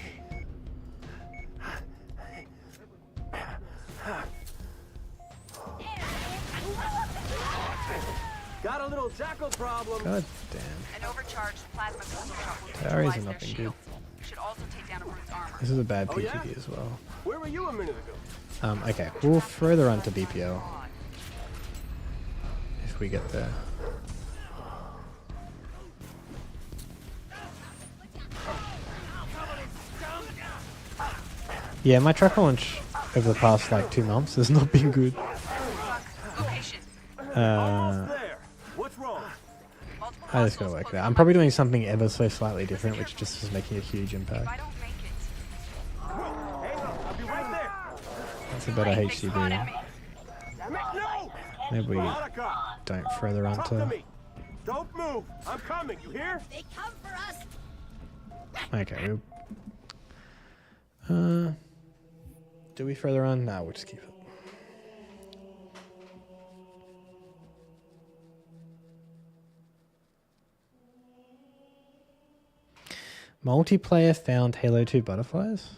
Got a little jackal problem. God damn. An overcharged plasma pistol shot will Barry's neutralize not their been shield. Should also take down a brute's armor. This is a bad Oh, PvP yeah? as well. Where were you a minute ago? Okay, we'll further on to BPL if we get there. Yeah, my track launch over the past like 2 months has not been good. Location. Almost there. What's wrong? Multiple I just gotta work there. I'm probably doing something ever so slightly different, which just is making a huge If impact. I don't make it, Hang on, I'll be right there. That's a better they spotted HCB. me. Damn it, no! Maybe we Veronica, don't further on talk to to... me. Don't move. I'm coming. You hear? They come for us. Okay, do we further on? No, we'll just keep it. Multiplayer found Halo 2 butterflies?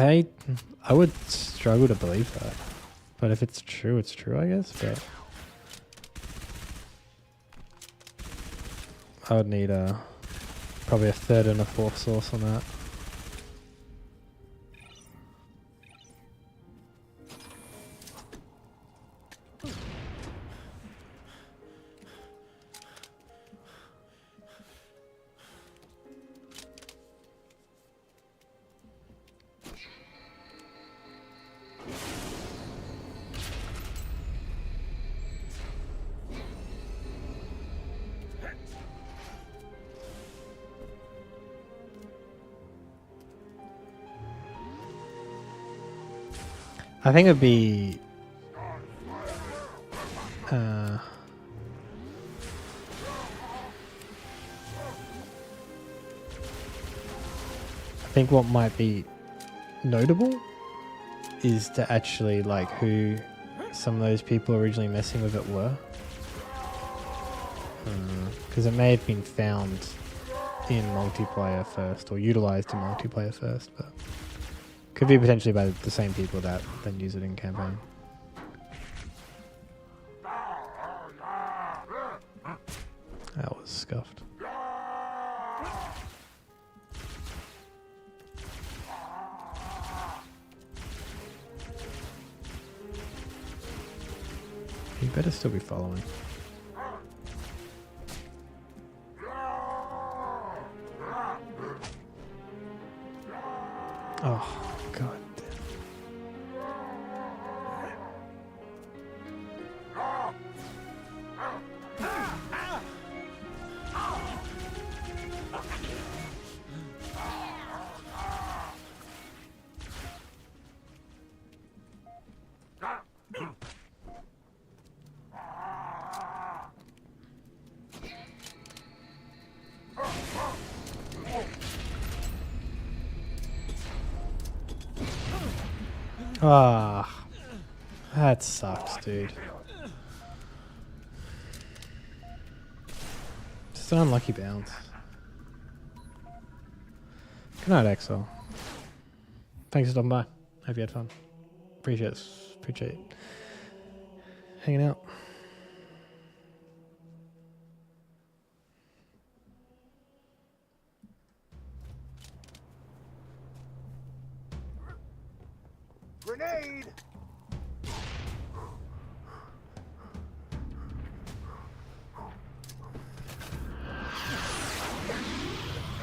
I would struggle to believe that. But if it's true, it's true, I guess. But I would need probably a 3rd and a 4th source on that. I think it'd be I think what might be notable is to actually like who some of those people originally messing with it were, because it may have been found in multiplayer first or utilized in multiplayer first, but could be potentially by the same people that then use it in campaign. That was scuffed. You better still be following. Oh, god damn. Ah, that sucks, dude. Just an unlucky bounce. Good night, Exo. Thanks for stopping by. Hope you had fun. Appreciate hanging out. Grenade!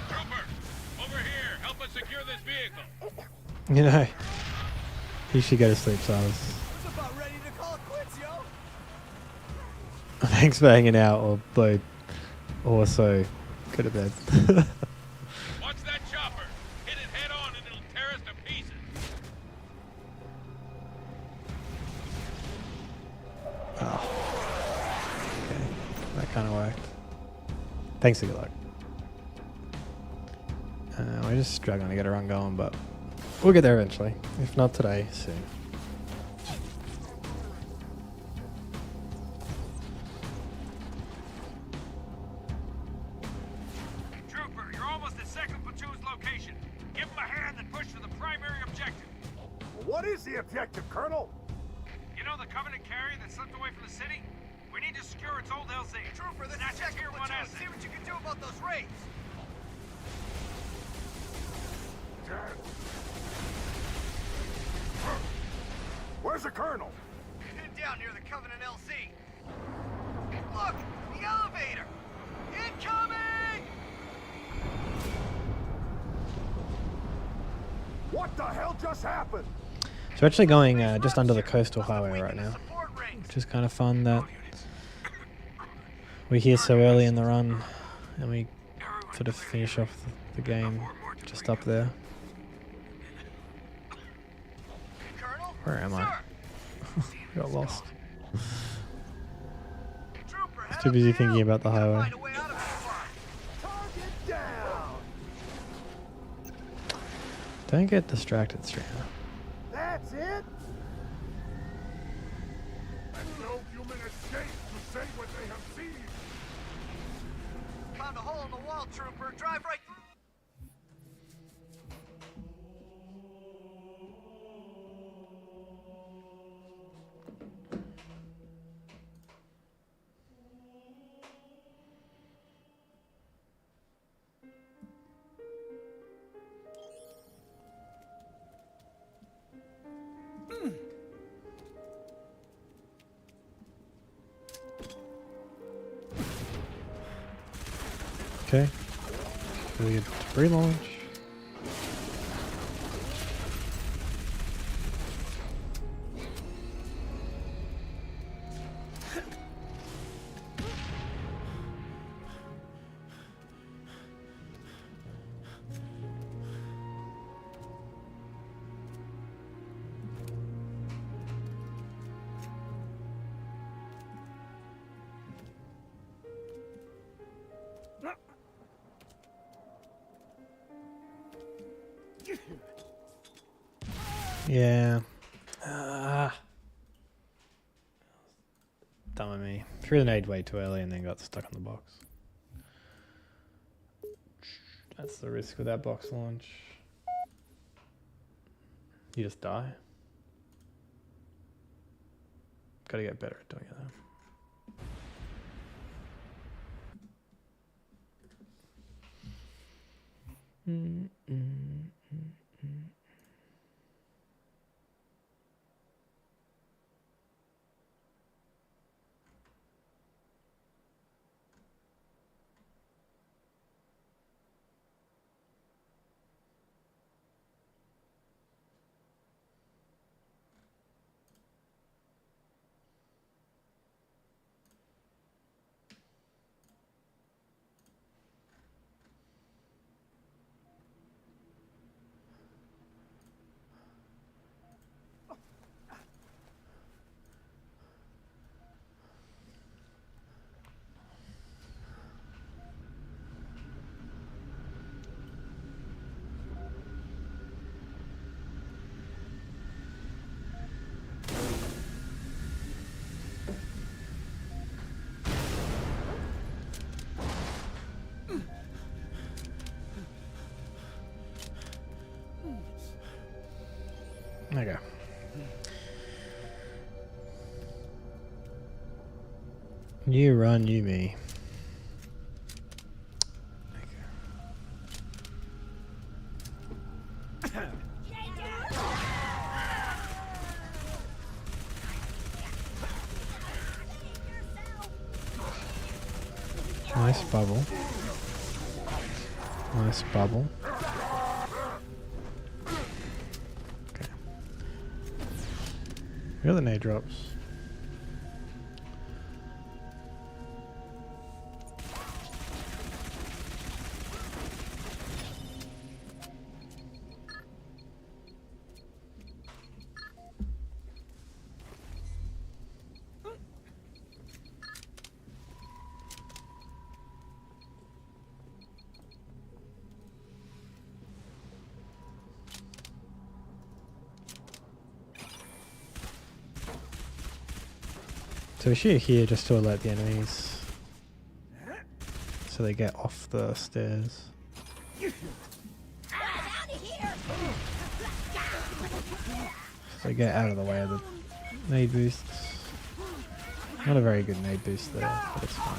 Trooper, over here. Help us secure this vehicle. You know, you should go to sleep, Silas. Was about ready to call it quits, yo. Thanks for hanging out, although also go to bed. Watch that chopper. Hit it head on and it'll tear us to pieces. Oh. Okay, that kind of worked. Thanks for your luck. We're just struggling to get a run going, but we'll get there eventually. If not today, soon. Trooper, you're almost at second platoon's location. Give them a hand and push for the primary objective. What is the objective, Colonel? You know the Covenant carrier that slipped away from the city? We need to secure its old LZ. Trooper, this Snatch is a second tier 1 platoon. asset. See what you can do about those raids. Where's the Colonel? Pinned down near the Covenant LC. Look, the elevator. Incoming! What the hell just happened? So we're actually going just under the coastal highway right now, which is kind of fun that we're here so early in the run and we sort of finish off the game just up there. Colonel? Where am I? Sir. Got lost. Trooper, head Too up busy the thinking hill. about the highway. Find a way out of this spot. Target down! Don't get distracted, Strana. That's it? And no human escape to say what they have seen. Found a hole in the wall, Trooper. Drive right through. Okay. We get debris launch. Yeah. Dumb of me. Threw the nade way too early and then got stuck on the box. That's the risk with that box launch. You just die. Gotta get better at doing it though. Okay. You run, you me. Nice bubble. Nice bubble. Okay. Where are the nade drops? So we shoot here just to alert the enemies so they get off the stairs. So they get out of the way of the nade boosts. Not a very good nade boost there, but it's fine.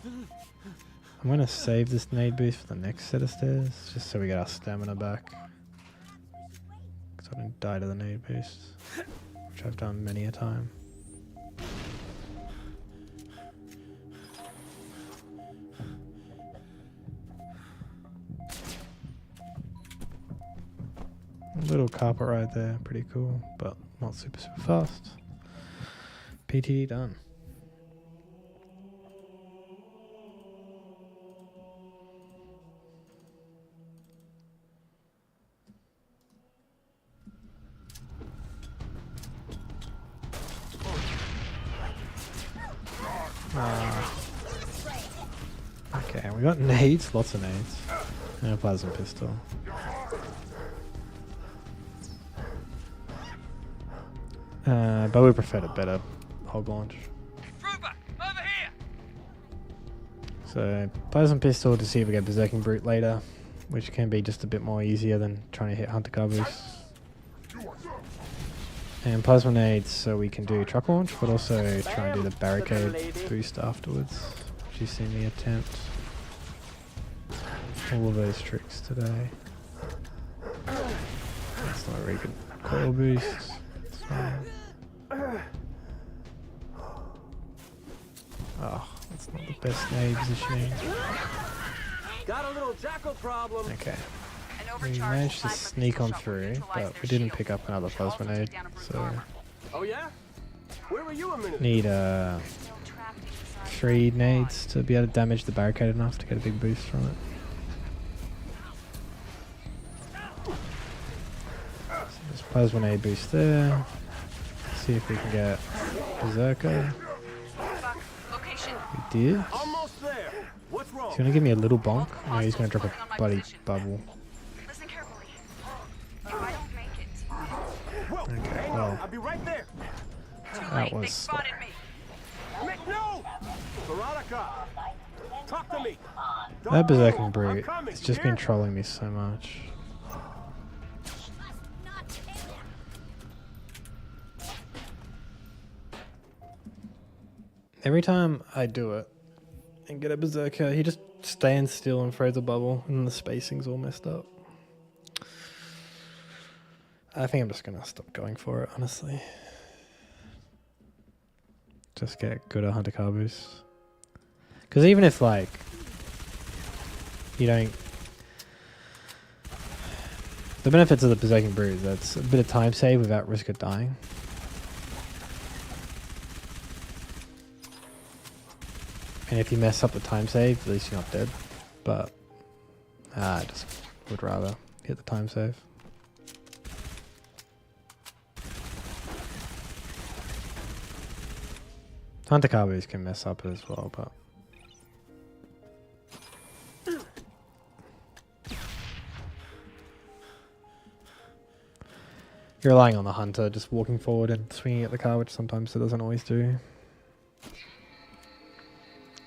I'm going to save this nade boost for the next set of stairs, just so we get our stamina back. Because I don't die to the nade boost, which I've done many a time. Little carpet ride there, pretty cool, but not super fast. PTD done. Okay, we got nades, lots of nades, and a plasma pistol. But we preferred a better hog launch. Trooper, over here! So, plasma pistol to see if we get berserking brute later, which can be just a bit more easier than trying to hit hunter car boosts. And plasma nades so we can do truck launch, but also try and do the barricade boost afterwards, which you've seen me attempt. All of those tricks today. That's not a very good coil boost. It's fine. Oh, that's not the best nade positioning. Got a little jackal problem. Okay. An We overcharged managed to plasma sneak pistol on shot will through, neutralize but their we didn't shield, pick up another which also plasma took nade, down a brute so armor. Oh yeah? Where were you a minute? need They're still trapped inside 3 the nades to be able to damage the barricade enough to get a big boost from it. So there's plasma nade boost there. See if we can get berserker. Fuck. Location. We did. Almost there. What's wrong? He's gonna give me a little bonk. Multiple No, he's gonna drop hostiles closing on a my bloody position. bubble. Listen carefully. If I don't make it, Whoa, Okay, hang well. on. I'll be right there. too That late. They was spotted me. No! Veronica! Talk to me! That berserking I'm brute coming, has just here? been trolling me so much. Every time I do it and get a berserker, he just stands still and throws a bubble, and the spacing's all messed up. I think I'm just gonna stop going for it, honestly. Just get good at hunter car boosts. Because even if, like, you don't... The benefits of the berserking brute, that's a bit of time save without risk of dying. And if you mess up the time save, at least you're not dead. But I just would rather hit the time save. Hunter carbos can mess up as well, but you're relying on the hunter just walking forward and swinging at the car, which sometimes it doesn't always do.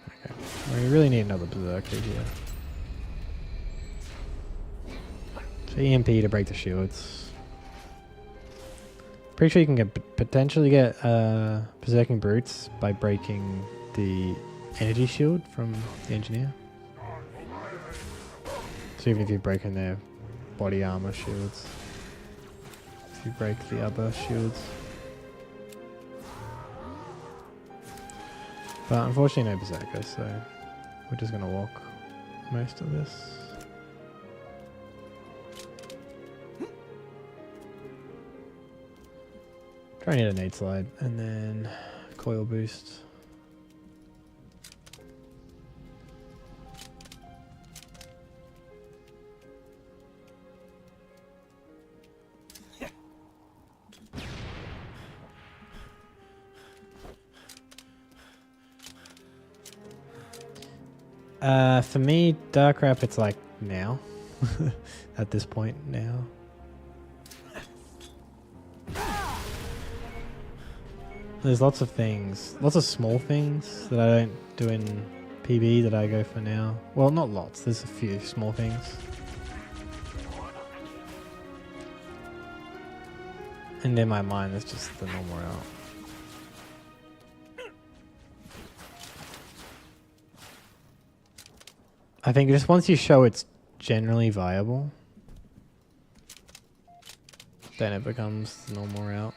Okay, well, we really need another berserker here. So EMP to break the shields. Pretty sure you can potentially get Berserking Brutes by breaking the energy shield from the engineer. So even if you break in their body armor shields, if you break the other shields. But unfortunately no Berserker, so we're just gonna walk most of this. Try and hit a nade slide and then coil boost. For me, Dark Wrap, it's like now. At this point now. There's lots of things, lots of small things that I don't do in PB that I go for now. Well, not lots, there's a few small things. And in my mind, it's just the normal route. I think just once you show it's generally viable, then it becomes the normal route.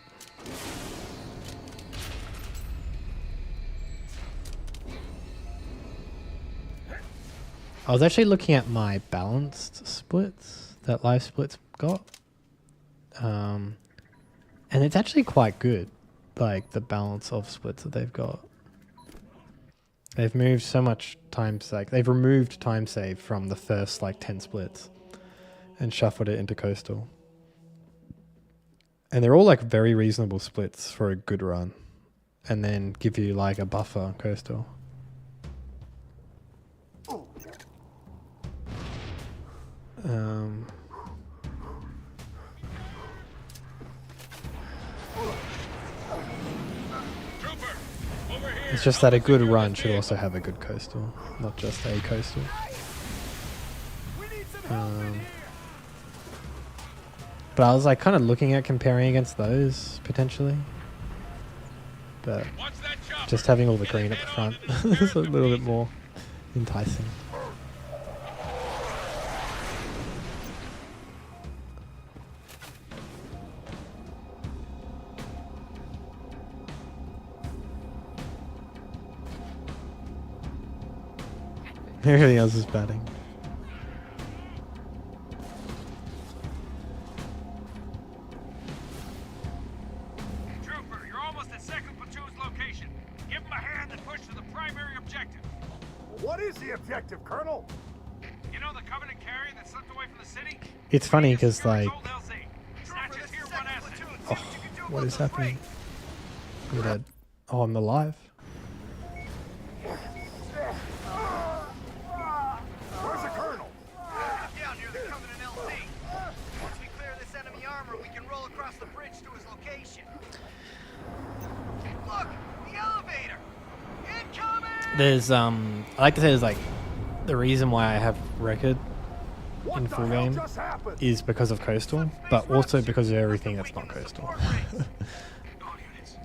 I was actually looking at my balanced splits that Live Splits got. And it's actually quite good, like the balance of splits that they've got. They've moved so much time save. They've removed time save from the first like 10 splits and shuffled it into coastal. And they're all like very reasonable splits for a good run. And then give you like a buffer on coastal. It's just that a good run should also have a good coastal, not just a coastal. But I was like kind of looking at comparing against those potentially. But just having all the green at the front is a little bit more enticing. Everything else is batting. Trooper, you're almost at second platoon's location. Give them a hand and push to the primary objective. What is the objective, Colonel? You know the Covenant carrier that slipped away from the city? It's funny because like, Old LZ. Snatches here one asset. oh, what is happening? I'm dead. Oh, I'm alive. Where's the Colonel? Down near the Covenant LZ. Once we clear this enemy armor, we can roll across the bridge to his location. Look, the elevator. Incoming! There's I like to say there's like the reason why I have record in full game Just happened? is because of coastal, but also because of everything that's not coastal. All units.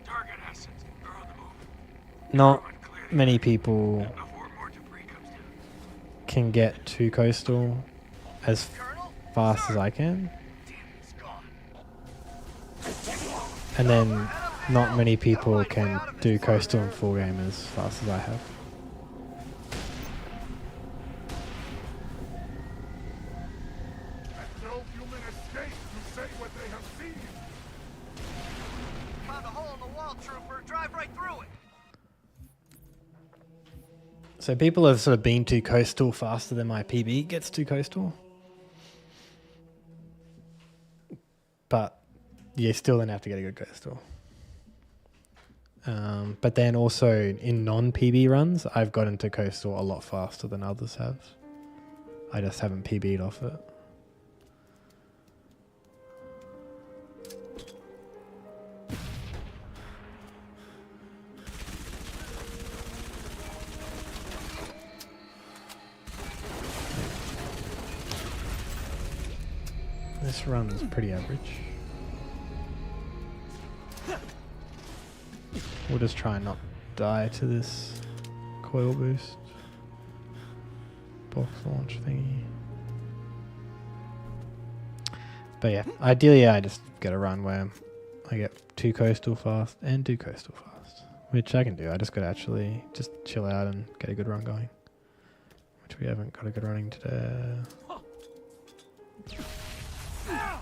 Target assets are on the move. Not many people Before more debris comes down. can get to coastal as fast as I can. And then not many people can do coastal in full game as fast as I have. And no human escape to say what they have seen. Found a hole in the wall, Trooper. Drive right through it. So people have sort of been to coastal faster than my PB gets to coastal. But you still don't have to get a good coastal. But then also in non-PB runs, I've gotten to coastal a lot faster than others have. I just haven't PB'd off it. This run is pretty average. We'll just try and not die to this coil boost. Box launch thingy. But yeah, ideally I just get a run where I get 2 coastal fast and 2 coastal fast. Which I can do. I just gotta actually just chill out and get a good run going. Which we haven't got a good running today. I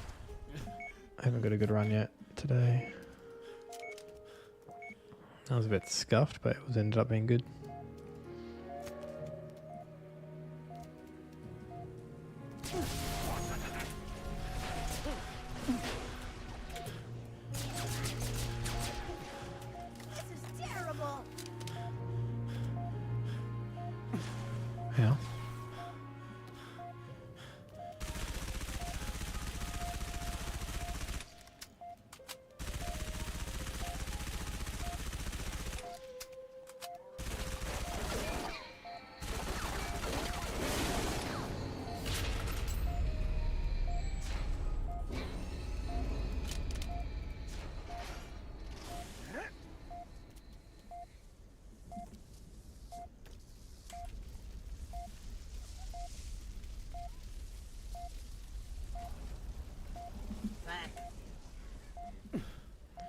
haven't got a good run yet today. That was a bit scuffed, but it was ended up being good. This is terrible. Yeah.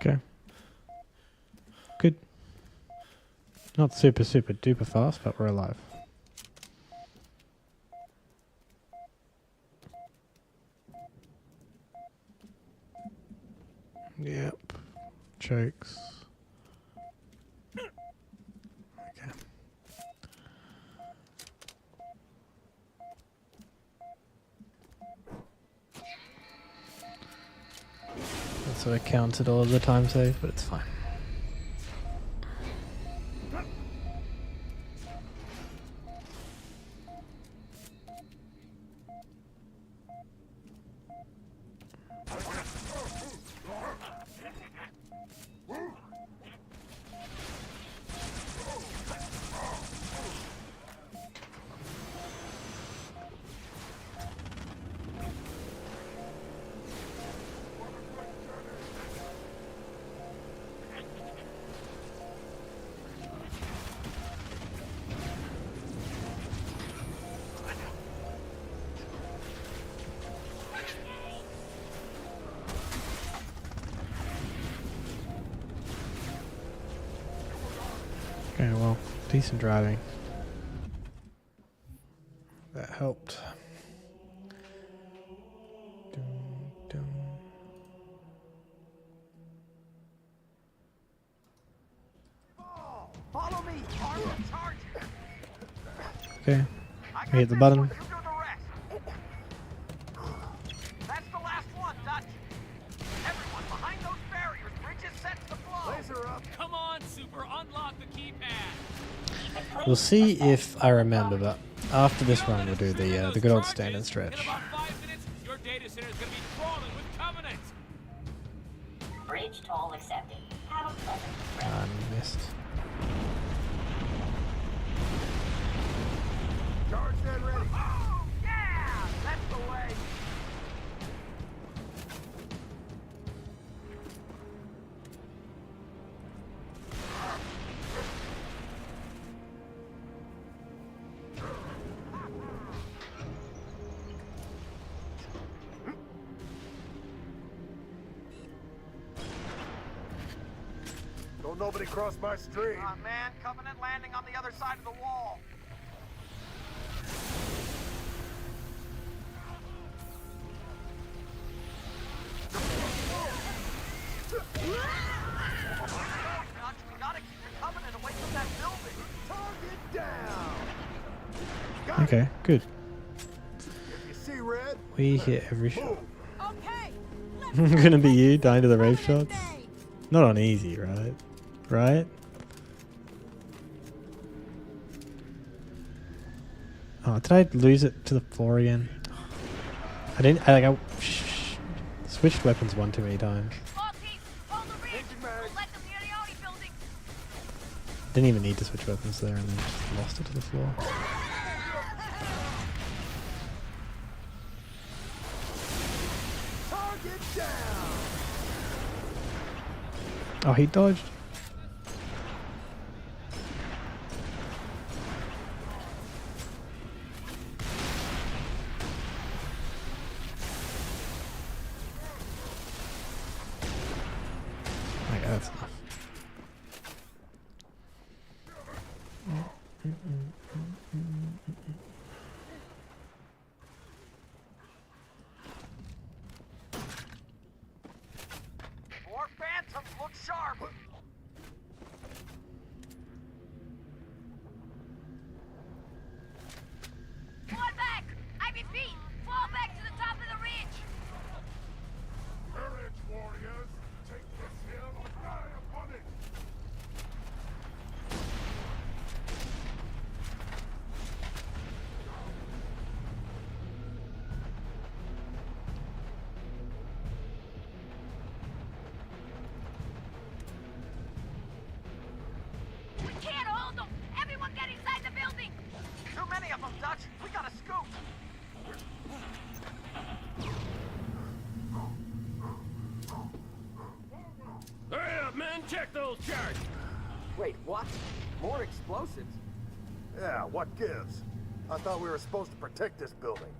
Okay. Good. Not super duper fast, but we're alive. Yep. Chokes. Okay. That's what I counted all of the time save, but it's fine. Okay, well, decent driving. That helped. Dum, dum. Follow me. Arm and charge. Okay, we hit the button. You do the rest. That's the last one, Dutch. Everyone behind those barriers. Bridges sets the flow. Laser up. Come on, Super, unlock the keypad. We'll see if I remember, but after this run we'll do the good old standard In stretch. about 5 minutes, your data center is going to be crawling with Covenant. Bridge toll accepted. Have a pleasant trip. I missed. Charge dead ready. Oh, yeah! That's the way. Don't nobody cross my stream. Man, Covenant landing on the other side of the wall. Dutch, we gotta keep the Covenant away from that building. Target down. Okay, good. If you see red, We hit every shot. move. Okay. Gonna be you dying to the rave shots? Not on easy, right? Right? Oh, did I lose it to the floor again? I didn't. I switched weapons one too many times. All teams, hold the ridge. We'll let them near the Audi building. Didn't even need to switch weapons there, and then just lost it to the floor. Target down. Oh, he dodged. Okay, that's enough. More phantoms look sharp. Fall back! I repeat, fall back to the top of the ridge! Courage, warriors! Take this hill or die upon it! We can't hold them! Everyone get inside the building! Too many of them, Dutch. We gotta scoot. Hurry up, men! Check those charges! Wait, what? More explosives? Yeah, what gives? I thought we were supposed to protect this building.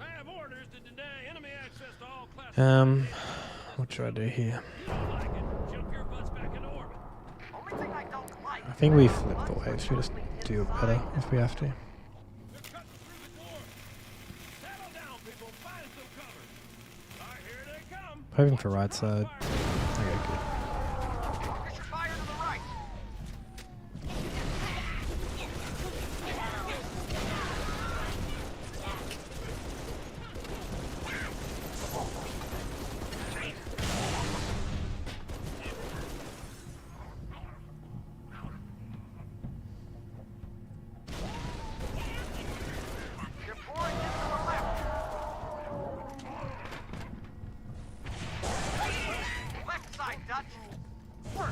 I have orders to deny enemy access to all classes. What should I do here? You don't like it, jump your butts back into orbit. Only thing I don't like. I think we flip the waves. We just do it better if we have to. They're cutting through the door. Settle down, people. Find some cover. All right, here they come. Hoping for right side. Okay, good. Focus your fire to the right. You're pouring into the left. Left side, Dutch. Work.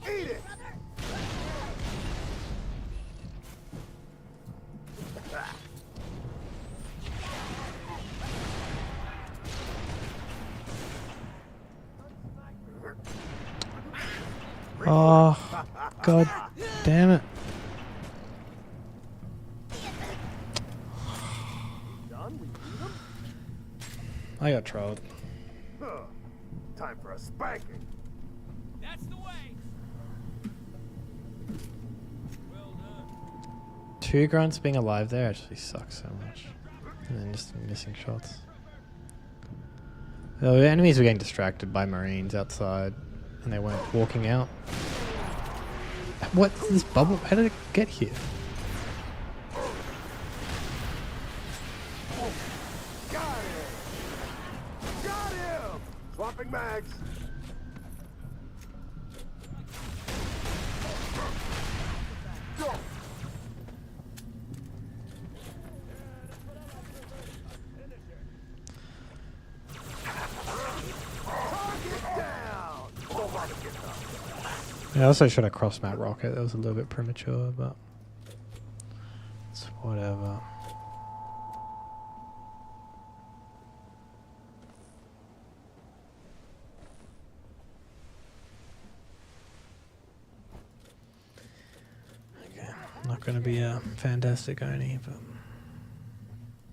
Eat it! Oh, god damn it. Done? We beat them? I got trolled. Huh. Time for a spanking. That's the way. Well done. 2 grunts being alive there actually sucks so much. And then just missing shots. The enemies were getting distracted by Marines outside and they weren't walking out. What's this bubble? How did it get here? Got him! Got him! Swapping mags. Go! Target down! Don't let him get up. I also should have crossed Mount Rocket. That was a little bit premature, but it's whatever. Okay, not going to be a fantastic Oni,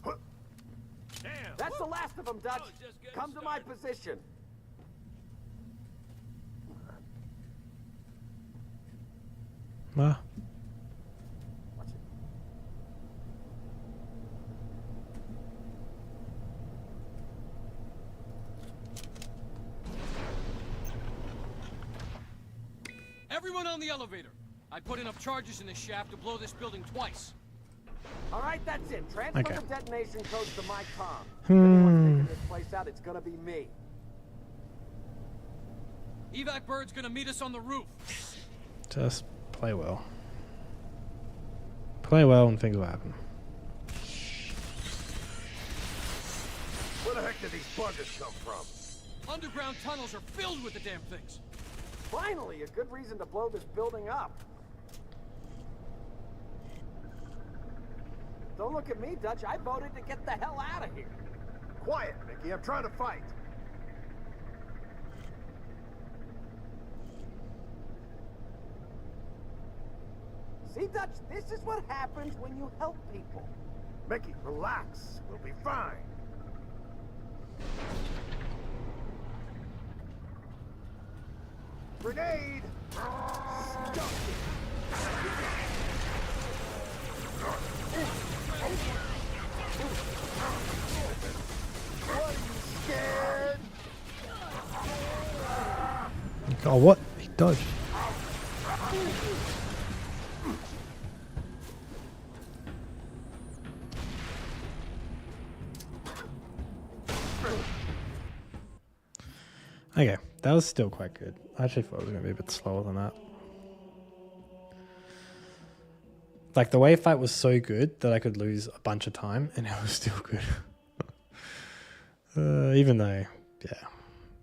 but That's the last of them, Dutch. Come to my position. well, Watch it. Everyone on the elevator! I put enough charges in this shaft to blow this building twice. All right, that's it. Transfer Okay. the detonation codes to my comm. If anyone's taking this place out, it's gonna be me. Evac Bird's gonna meet us on the roof. just play well. Play well and things will happen. Where the heck did these buggers come from? Underground tunnels are filled with the damn things. Finally, a good reason to blow this building up. Don't look at me, Dutch. I voted to get the hell out of here. Quiet, Mickey. I'm trying to fight. See, Dutch, this is what happens when you help people. Mickey, relax. We'll be fine. Grenade! Stuck What, are you scared? Oh, what? He dodged. Okay, that was still quite good. I actually thought it was going to be a bit slower than that. Like, the wave fight was so good that I could lose a bunch of time and it was still good. Even though, yeah.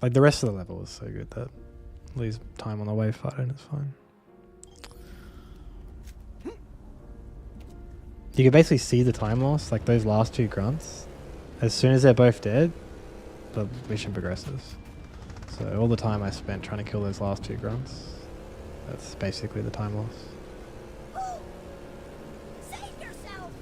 Like, the rest of the level was so good that I lose time on the wave fight and it's fine. You can basically see the time loss, like those last two grunts. As soon as they're both dead, the mission progresses. So all the time I spent trying to kill those last two grunts, that's basically the time loss. Save yourself!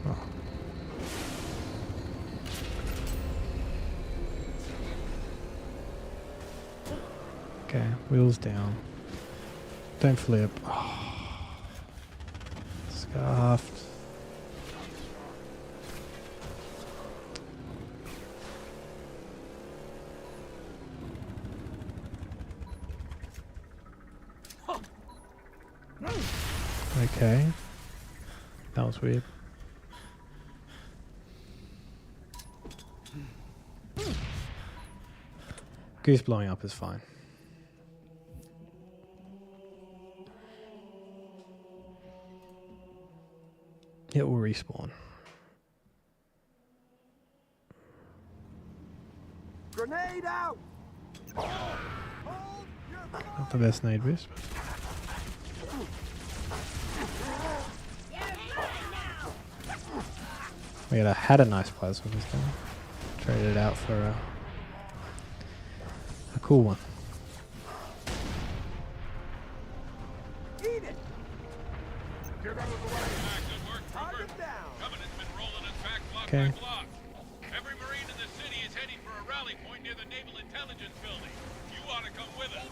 Oh. Okay, wheels down. Don't flip. Oh. Scuffed. Okay. That was weird. Goose blowing up is fine. It will respawn. Grenade out! Not the best nade wisp. We had a nice plasma this time. Traded it out for a cool one. Eat it! Get out of the way! Good work, Target Trooper. down! Covenant's been rolling us back block Okay. by block. Every Marine in the city is heading for a rally point near the Naval Intelligence Building. You ought to come with us.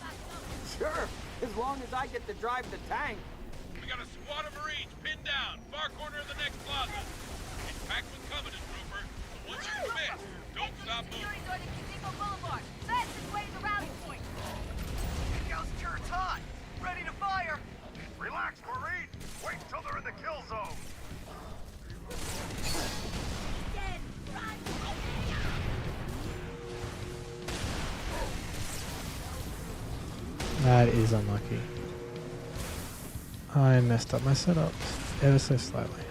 Sure, as long as I get to drive the tank. We got a squad of Marines pinned down, far corner of the next plaza. It's packed with Covenant, Trooper. So once you commit, don't stop moving. Security's on Depot Boulevard. Fastest way to the rally point. Ghost turret's hot. Ready to fire. Relax, Marine! Wait till they're in the kill zone! Dead. Run. That is unlucky. I messed up my setup ever so slightly.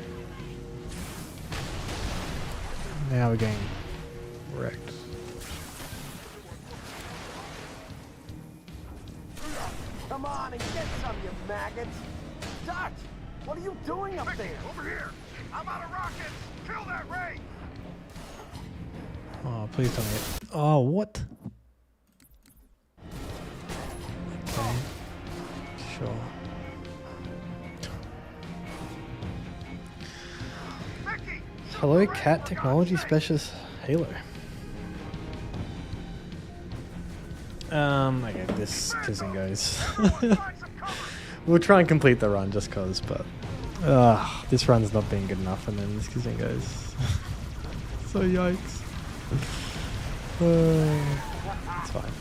Now we're getting wrecked. Come on and get some, you maggots! Dutch! What are you doing up there? Over here! I'm out of rockets! Kill that Ray! Oh, please tell me it. Oh, what? Okay. Sure. Mickey! Hello, Cat Technology Specialist Halo. Okay, this and goes. We'll try and complete the run just cause, but this run's not being good enough, and then this and goes. So yikes. It's fine.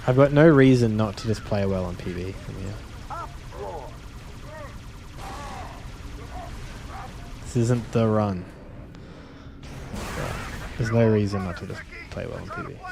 I've got no reason not to just play well on PB from here. This isn't the run. But there's no reason not to just play well on PB. So.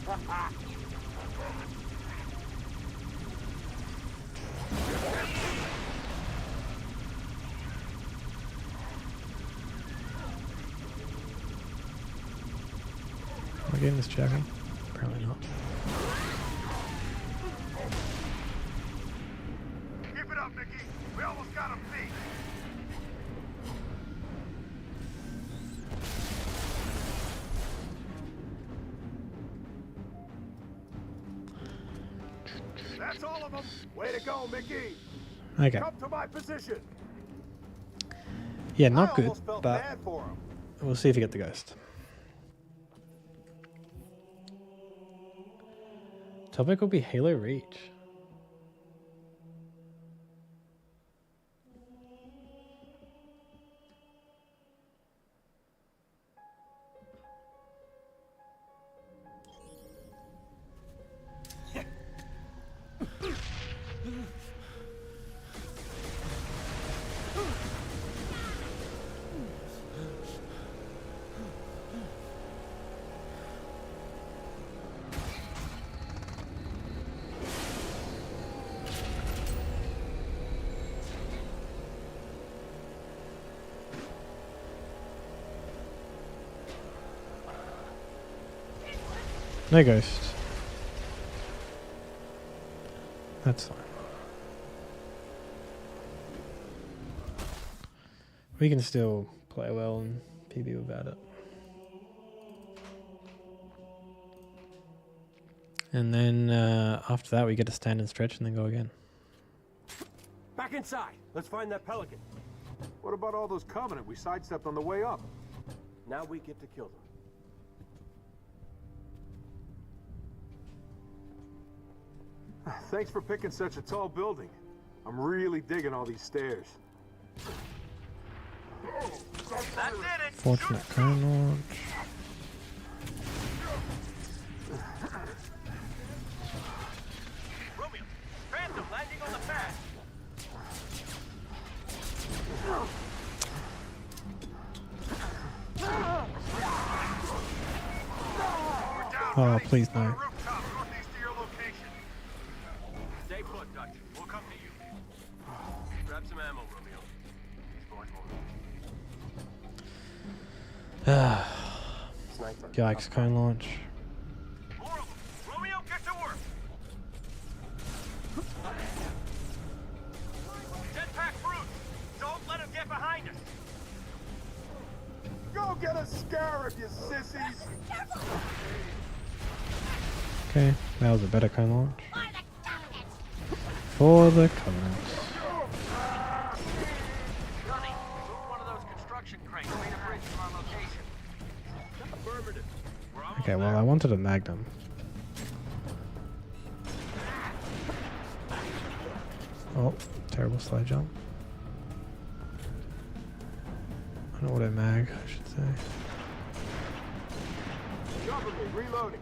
Am I getting this jacket? Apparently not. Keep it up, Mickey. We almost got him beat. That's all of them. Way to go, Mickey. Okay. Come to my position. Yeah, not I good, almost felt but bad for him. we'll see if we get the ghost. Topic will be Halo Reach. No ghost. That's fine. We can still play well and PB about it. And then after that we get to stand and stretch and then go again. Back inside. Let's find that pelican. What about all those Covenant we sidestepped on the way up? Now we get to kill them. Thanks for picking such a tall building. I'm really digging all these stairs. That did it. Fortunate cone launch. Romeo, Phantom landing on the pad. Oh, please no. Rooftop northeast of your location. Stay put, Dutch. We'll come to you. Grab some ammo, Romeo. These boys won't. Sniper. Yikes, cone launch. More of them. Romeo, get to work. Jetpack fruit. Don't let him get behind us. Go get a scarab, you sissies. Okay, that was a better cone launch. For the Covenant. Johnny, move one of those construction cranes. Made a bridge from our location. Affirmative. We're almost Okay, well I wanted a Magnum. Oh, terrible slow jump. An auto mag, I should say. Cover me, reloading.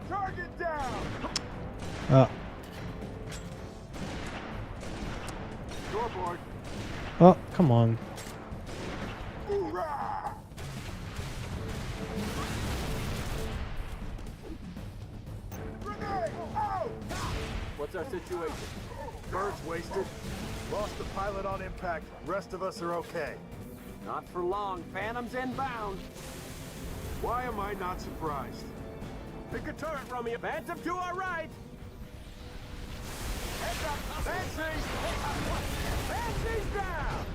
Target down. Scoreboard. Oh, come on. Hoorah! Grenade! Out! What's our situation? Bird's wasted. Lost the pilot on impact. Rest of us are okay. Not for long. Phantom's inbound. Why am I not surprised? Pick a turret, Romeo. Phantom to our right. Heads up! Fancy! Fancy's down.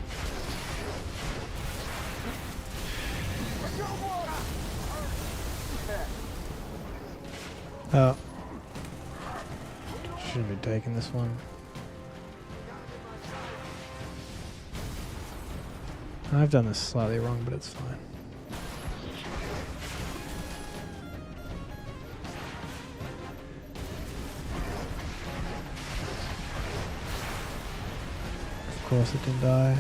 Go more! Oh. Shouldn't be taking this one. I've done this slightly wrong, but it's fine. Of course it didn't die.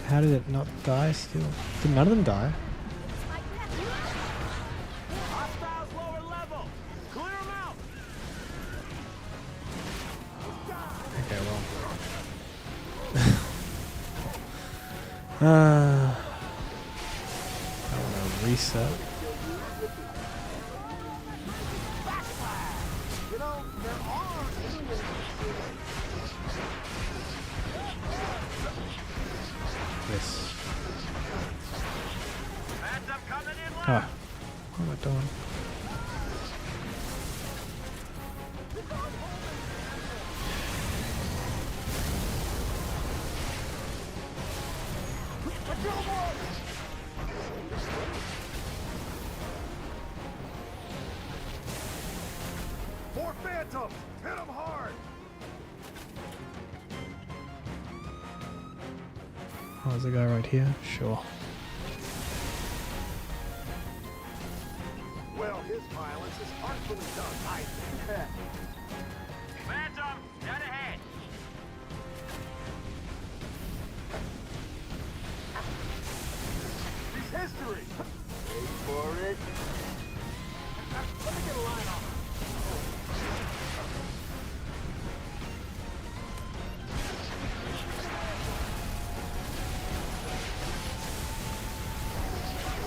How did it not die still? Did none of them die? Hostiles lower level. Clear them out. I want to reset. You know, there are Yes. Phantom coming in low. Ah. What am I doing? more phantoms. Hit them hard. Oh, there's a guy right here? Sure. Well, his violence is artfully done, I think. Phantom, dead ahead. He's history. Wait for it. Let me get a line on him.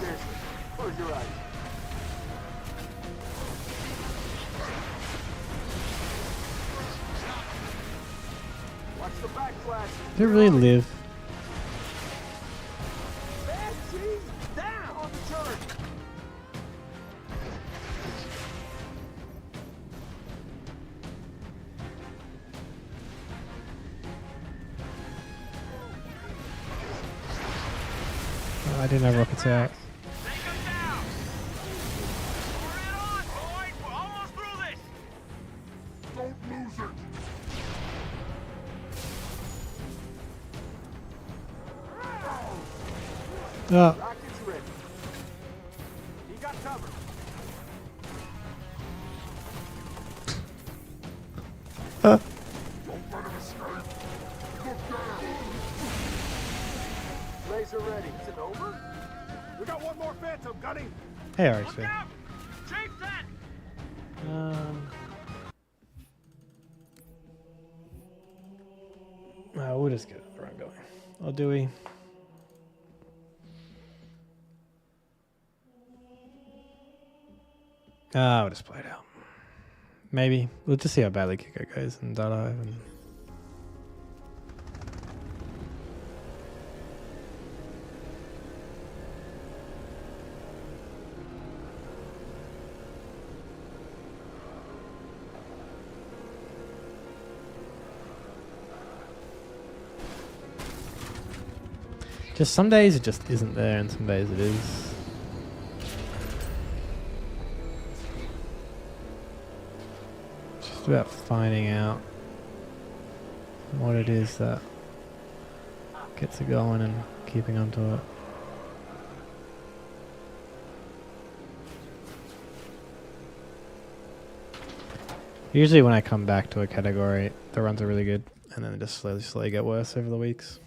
Seriously, close your eyes. Watch the backflash. Did it really live? Bad cheese down on the turn. Oh, I didn't have rockets out. Take him down. We're in on, boys. We're almost through this. Don't lose it! Ah. Rocket's ready. He got covered. Don't let him escape! Look down! Laser ready. Is it over? We got one more phantom, Gunny. Hey, Look RX. out. Chieftain. We'll just get the run going. Or do we? We'll just play it out. Maybe. We'll just see how badly Kiko goes and Dada and... Just some days it just isn't there and some days it is. Just about finding out what it is that gets it going and keeping onto it. Usually when I come back to a category, the runs are really good and then they just slowly get worse over the weeks.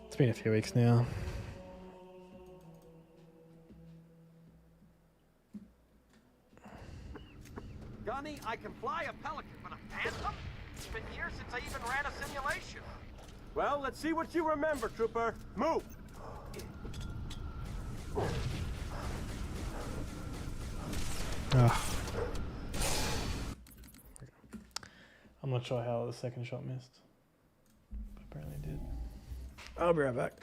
It's been a few weeks now. Gunny, I can fly a Pelican, but a Phantom? It's been years since I even ran a simulation. Well, let's see what you remember, Trooper. Move! Ugh. I'm not sure how the second shot missed, but apparently it did. I'll be right back.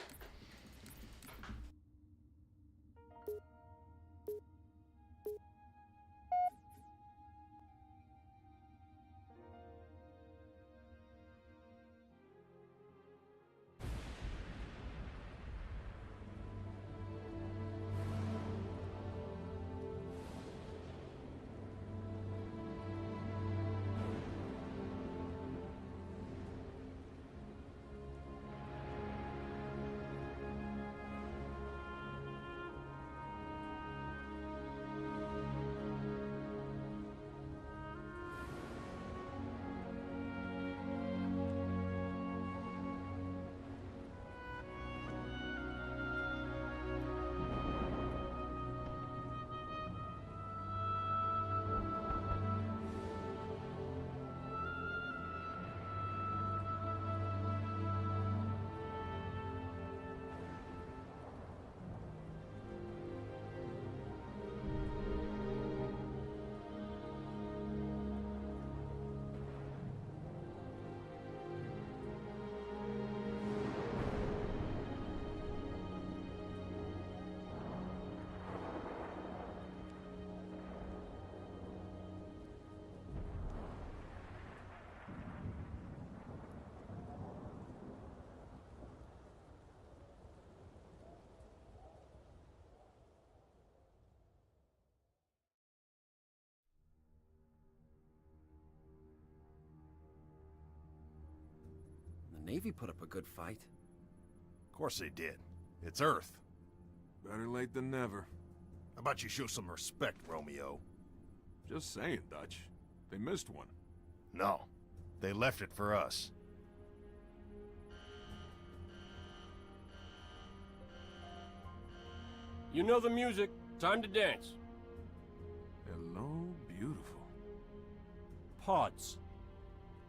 Navy put up a good fight. Of course they did. It's Earth. Better late than never. How about you show some respect, Romeo? Just saying, Dutch. They missed one. No. They left it for us. You know the music. Time to dance. Hello, beautiful. Pods.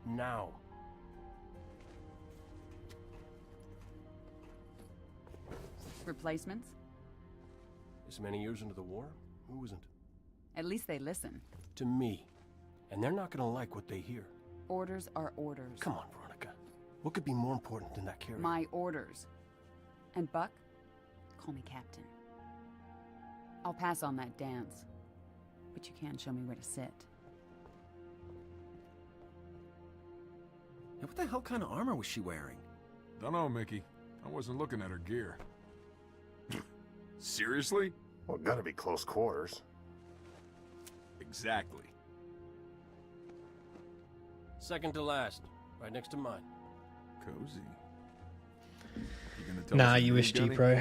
Now. Replacements? This many years into the war? Who isn't? At least they listen. To me. And they're not gonna like what they hear. Orders are orders. Come on, Veronica. What could be more important than that carrier? My orders. And Buck, call me Captain. I'll pass on that dance. But you can show me where to sit. Hey, what the hell kind of armor was she wearing? Dunno, Mickey. I wasn't looking at her gear. Seriously? Well, gotta be close quarters. Exactly. Second to last. Right next to mine. Cozy. You gonna tell Nah, us you wish, Gunny? G-Pro.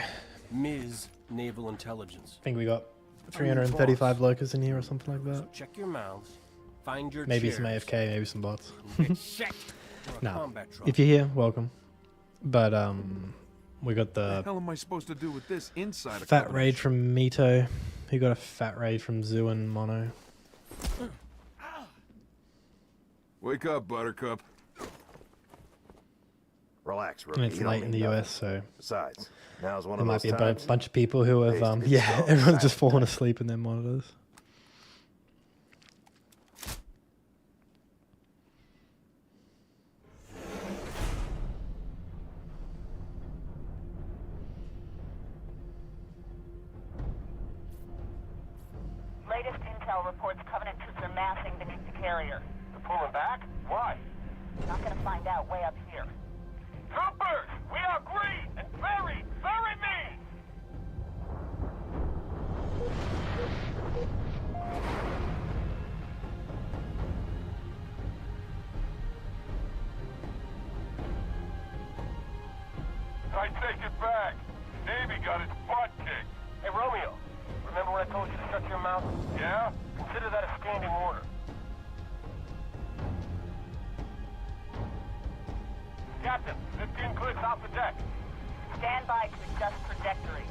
Ms. Naval Intelligence. I think we got 335 locals in here or something like that. So check your mouths. Find your Maybe chairs, some AFK, maybe some bots. and get set for a No. combat truck. If you're here, welcome. But we got What the the hell am I supposed to do with this inside a fat combination? raid from Mito. Who got a fat raid from Zoo and Mono. Wake up, Buttercup. Relax, And rookie. it's You don't late in need the nothing. US, so Besides, now's one there of might those be a times. bunch of people who have, Pays to get yeah, slow, everyone's just silent fallen death. asleep in their monitors. Latest intel reports Covenant troops are massing beneath the carrier. They're pulling back? Why? Not gonna find out way up here. Troopers! We are green and very, very mean! I take it back. Navy got its butt kicked. Hey, Romeo. Remember when I told you to shut your mouth? Yeah? Consider that a standing order. Captain, 15 clicks off the deck. Stand by to adjust trajectory.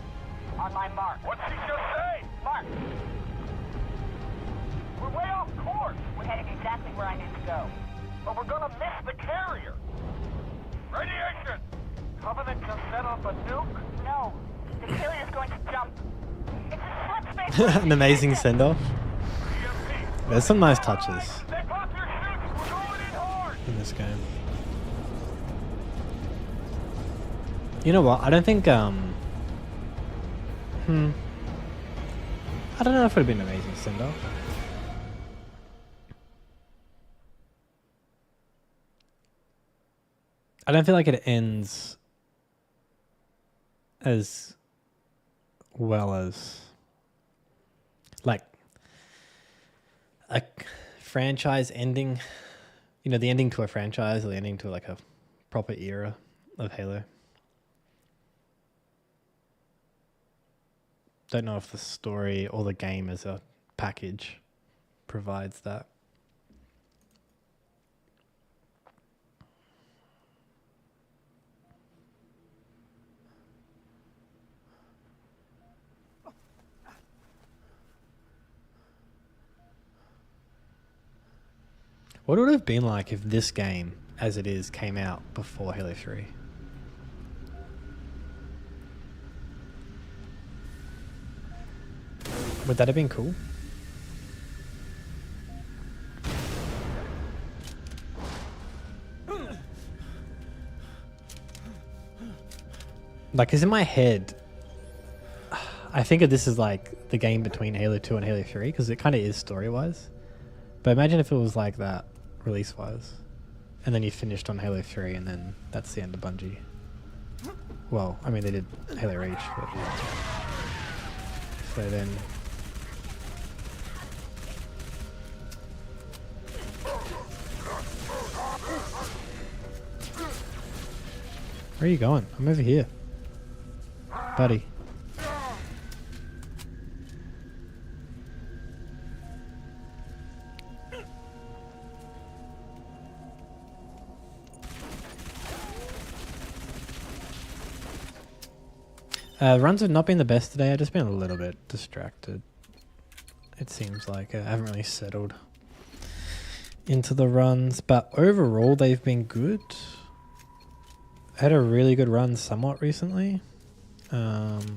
On my mark. What'd she just say? Mark! We're way off course. We're heading exactly where I need to go. But we're gonna miss the carrier. Radiation! Covenant just set off a nuke? No, the carrier's going to jump. It's a slip space. An amazing send-off. There's some nice touches They popped your chutes! We're going in hard! in this game. You know what? I don't think I don't know if it would have been an amazing send-off. I don't feel like it ends as well as like a franchise ending, you know, the ending to a franchise or the ending to like a proper era of Halo. Don't know if the story or the game as a package provides that. What would it have been like if this game, as it is, came out before Halo 3? Would that have been cool? Like, 'cause in my head, I think of this as like the game between Halo 2 and Halo 3, because it kind of is story-wise. But imagine if it was like that release-wise, and then you finished on Halo 3, and then that's the end of Bungie. Well, I mean, they did Halo Reach, but so then. Where are you going? I'm over here. Buddy. Runs have not been the best today. I've just been a little bit distracted. It seems like I haven't really settled into the runs, but overall they've been good. I had a really good run somewhat recently. And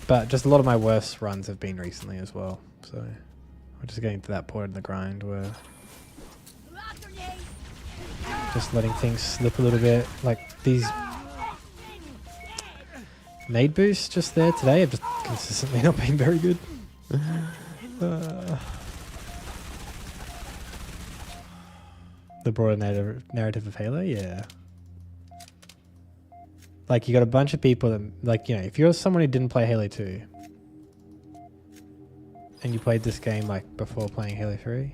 but just a lot of my worst runs have been recently as well. So we're just getting to that point in the grind where just letting things slip a little bit. Like these nade boosts just there today have just consistently not been very good. The broader narrative of Halo, yeah. Like you got a bunch of people that, like, you know, if you're someone who didn't play Halo 2 and you played this game like before playing Halo 3,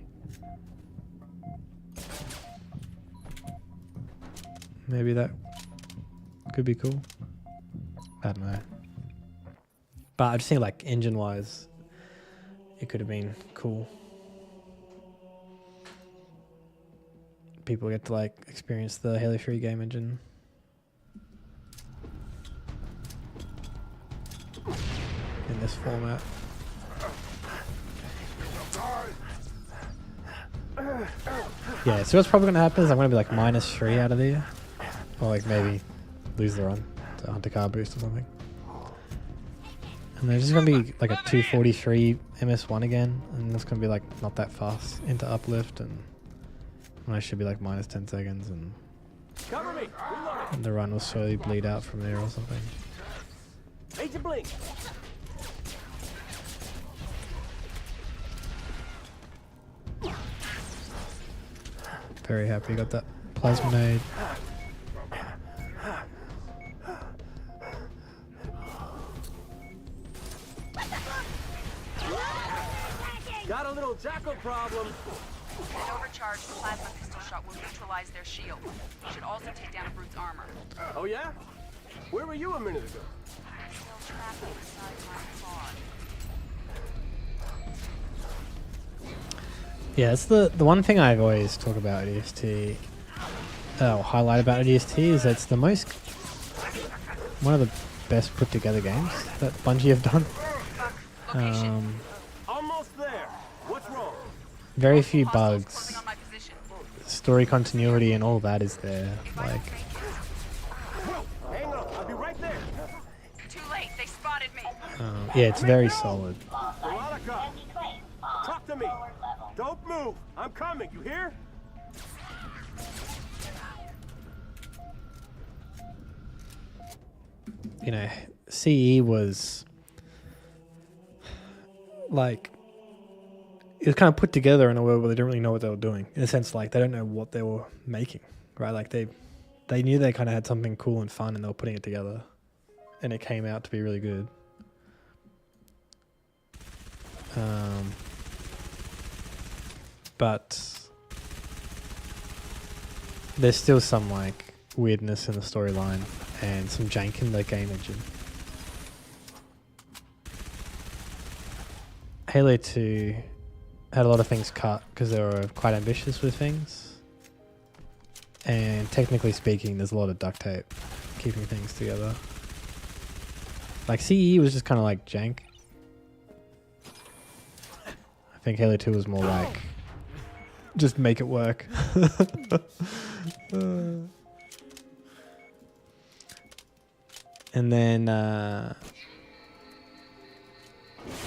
maybe that could be cool. I don't know. But I just think like engine wise, it could have been cool. People get to like experience the Halo 3 game engine. In this format. Yeah, so what's probably going to happen is I'm going to be like -3 out of there. Or like maybe lose the run to Hunter Car Boost or something. And there's just going to be like a 243 MS1 again. And it's going to be like not that fast into uplift. And I should be like -10 seconds. And the run will slowly bleed out from there or something. Agent Blink. Very happy got that plasma nade. Got a little jackal problem. An overcharged plasma pistol shot will neutralize their shield. Should also take down a brute's armor. Oh yeah? Where were you a minute ago? Still trapped inside my pod. Yeah, it's the one thing I've always talk about ODST, or highlight about ODST, is that it's the most, one of the best put together games that Bungie have done. Almost there. What's wrong? Very few bugs, story continuity and all that is there. Like, Hang on, I'll be right there. Too late, they spotted me. yeah, it's very solid. Veronica, talk to me. Don't move. I'm coming. You hear? You know, CE was like, it was kind of put together in a way where they didn't really know what they were doing. In a sense, like they don't know what they were making, right? Like they knew they kind of had something cool and fun and they were putting it together, and it came out to be really good. But there's still some like weirdness in the storyline and some jank in the game engine. Halo 2 had a lot of things cut because they were quite ambitious with things. And technically speaking, there's a lot of duct tape keeping things together. Like CE was just kind of like jank. I think Halo 2 was more like, just make it work. And then,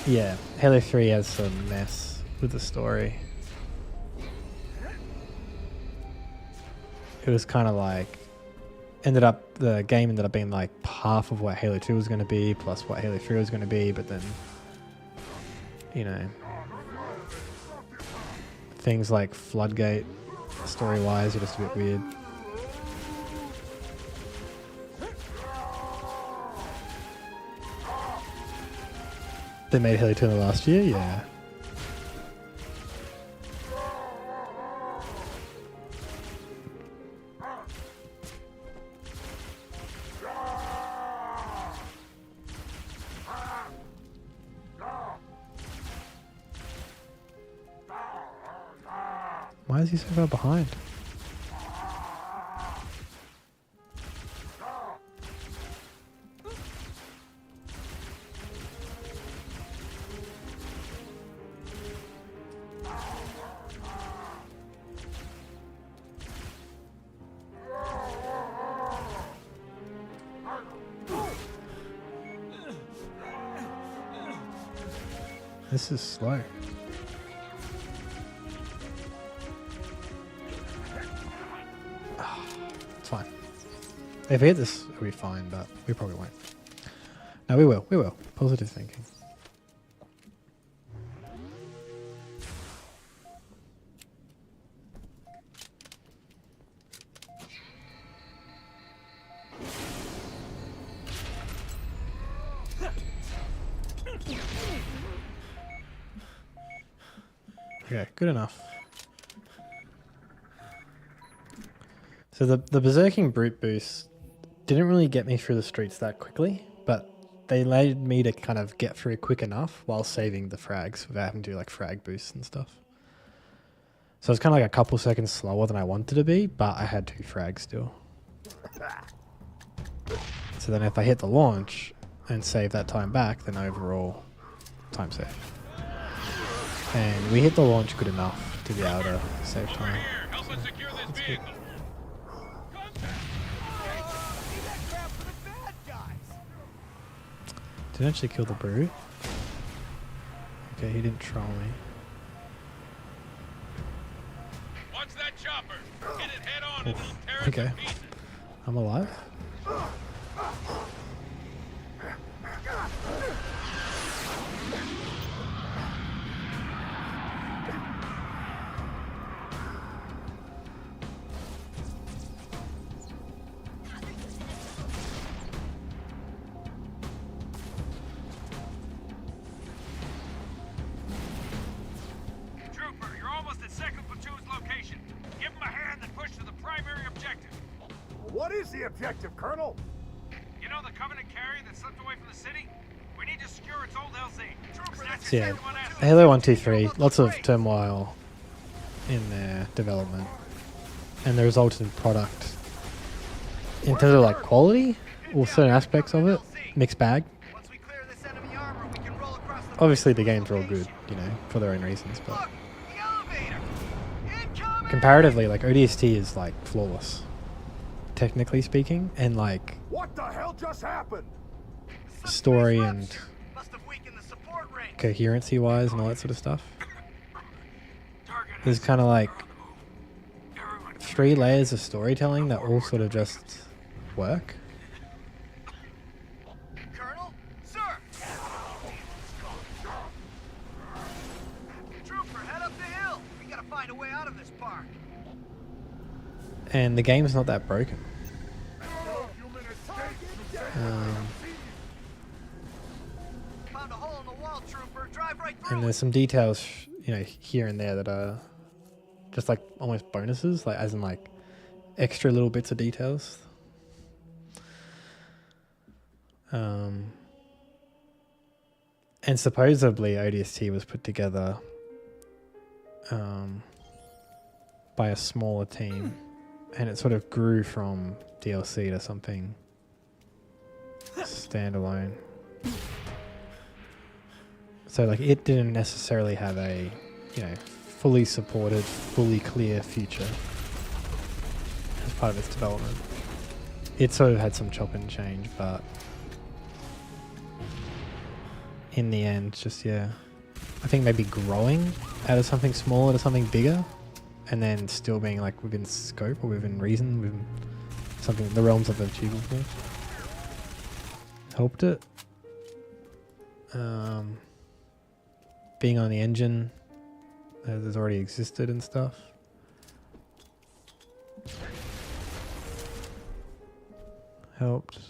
yeah, Halo 3 has some mess with the story. It was kind of like, the game ended up being like half of what Halo 2 was going to be, plus what Halo 3 was going to be, but then, you know, things like Floodgate, story-wise, are just a bit weird. They made Halo 2 in the last year, yeah. Why is he so far behind? This is slow. It's fine. If we hit this, it'll be fine, but we probably won't. No, we will. We will. Positive thinking. Okay, good enough. So the berserking brute boost didn't really get me through the streets that quickly, but they allowed me to kind of get through quick enough while saving the frags without having to do like frag boosts and stuff. So it's kind of like a couple seconds slower than I wanted to be, but I had 2 frags still. So then if I hit the launch and save that time back, then overall time save. And we hit the launch good enough to be able to save time. That's good. Didn't actually kill the brute. Okay, he didn't troll me. Watch that chopper. Hit it head on and it'll tear it Okay. to pieces. I'm alive. Trooper, you're almost at second platoon's location. Give him a hand and push to the primary objective. What is the objective, Colonel? You know the Covenant carrier that slipped away from the city? We need to secure its old LZ. Trooper, that's So your yeah, second one asset. Halo 1, 2, 3, lots of turmoil in their development. And the resultant product, in terms of like quality, or certain aspects of it, mixed bag. Once we clear this enemy armor, we can roll across the Obviously the games are all good, you know, for their own reasons, but Look, the elevator. Incoming! comparatively, like ODST is like flawless, technically speaking, and like What the hell just happened? story and Must have weakened the support ring. coherency wise and all that sort of stuff. There's kind of like 3 layers of storytelling that all sort of just work. Colonel? Sir! Trooper, head up the hill. We gotta find a way out of this park. And the game's not that broken. Found a hole in the wall, Trooper. Drive right through And there's some details, you know, here and there that are just like almost bonuses, like as in like extra little bits of details. And supposedly ODST was put together by a smaller team, and it sort of grew from DLC to something standalone. So like it didn't necessarily have a, you know, fully supported, fully clear future as part of its development. It sort of had some chop and change, but in the end, just, yeah, I think maybe growing out of something smaller to something bigger, and then still being like within scope or within reason, within something, the realms of achievable, helped it. Being on the engine as has already existed and stuff. Helped.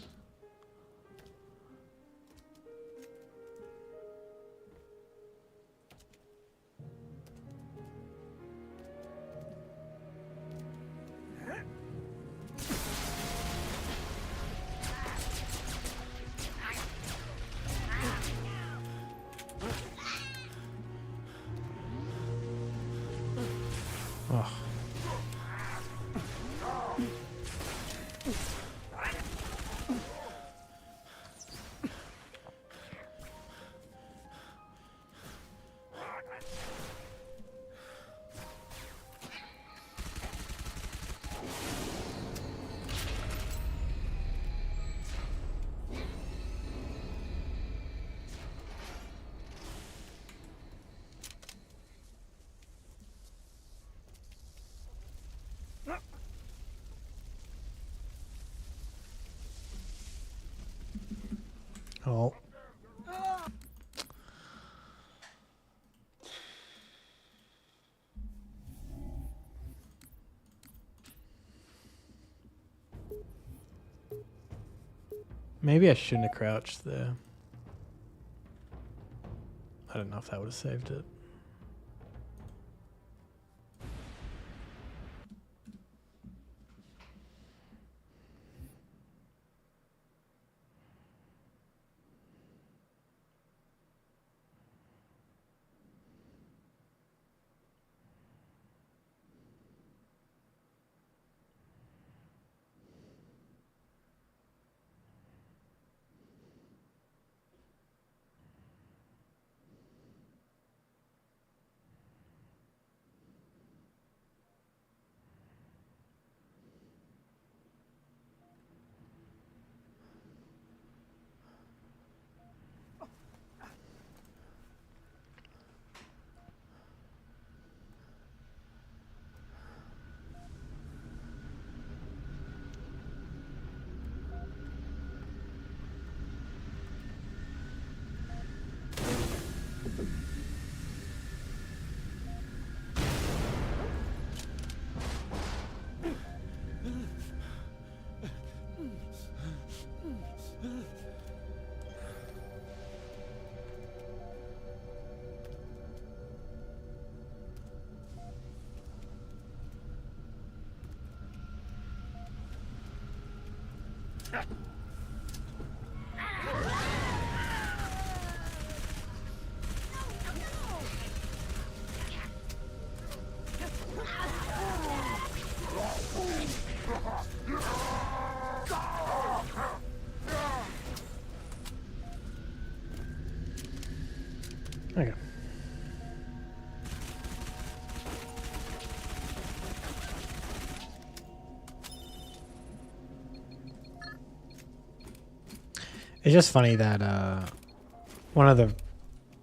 Oh. Maybe I shouldn't have crouched there. I don't know if that would have saved it. Okay. It's just funny that one of the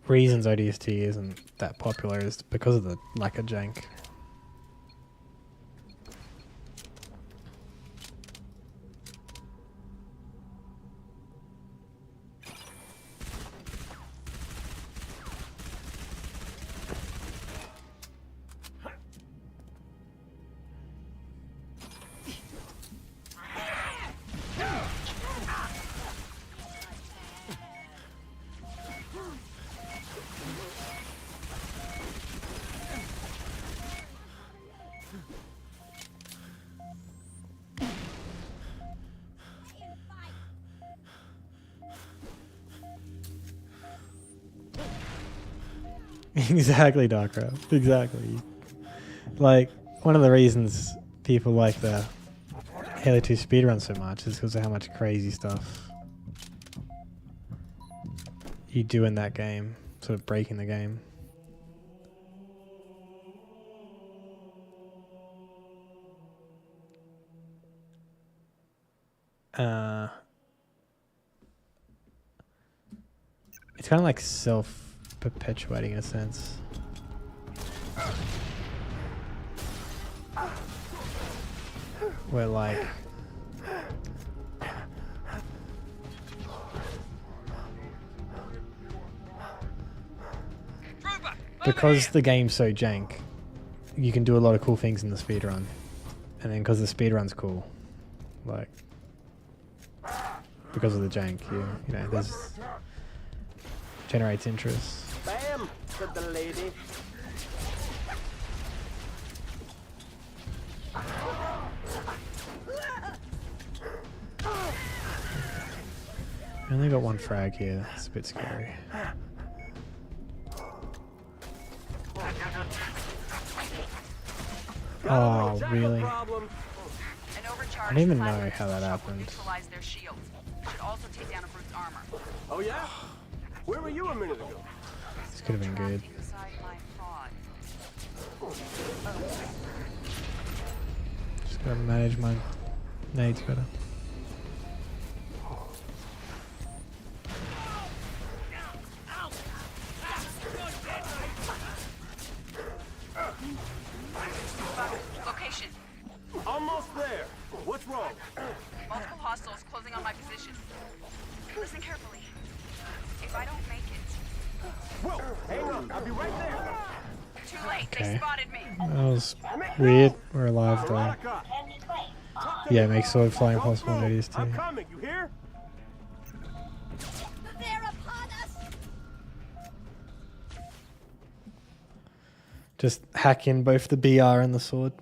reasons ODST isn't that popular is because of the lack of jank. Exactly, Darkra. Exactly. Like, one of the reasons people like the Halo 2 speedrun so much is because of how much crazy stuff you do in that game, sort of breaking the game. It's kind of like self-perpetuating in a sense. Where like because the game's so jank, you can do a lot of cool things in the speedrun. And then because the speedrun's cool, like because of the jank, you know, there's generates interest. Bam, said the lady. I only got one frag here. It's a bit scary. Oh, really? An overcharge I don't even know how that happened. Neutralize their shields. Should also take down a brute's armor. Oh yeah? Where were you a minute ago? This could have been good. Inside my pod. Just gotta manage my nades better. Location. Almost there. What's wrong? Multiple hostiles closing on my position. Listen carefully. If I don't make it... Whoa! Hang on. I'll be right there. Too late. Okay. They spotted me. That was weird. We're alive though. Veronica, Yeah, it makes sword flying don't possible in move. ODST. I'm coming. You hear? They're upon us! Just hack in both the BR and the sword.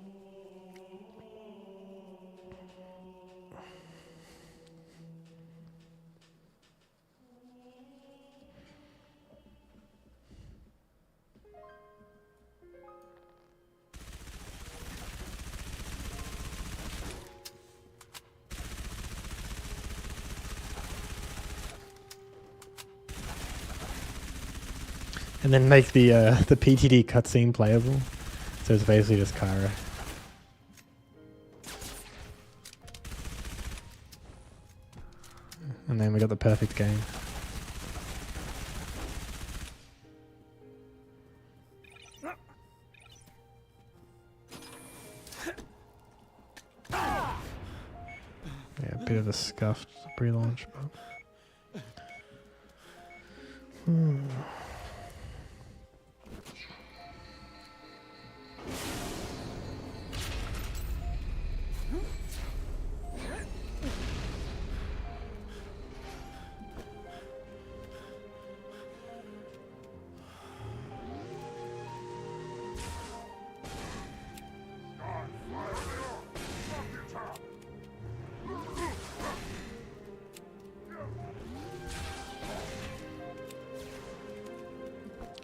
And then make the PTD cutscene playable. So it's basically just Kyra. And then we got the perfect game. Yeah, a bit of a scuffed pre-launch, but...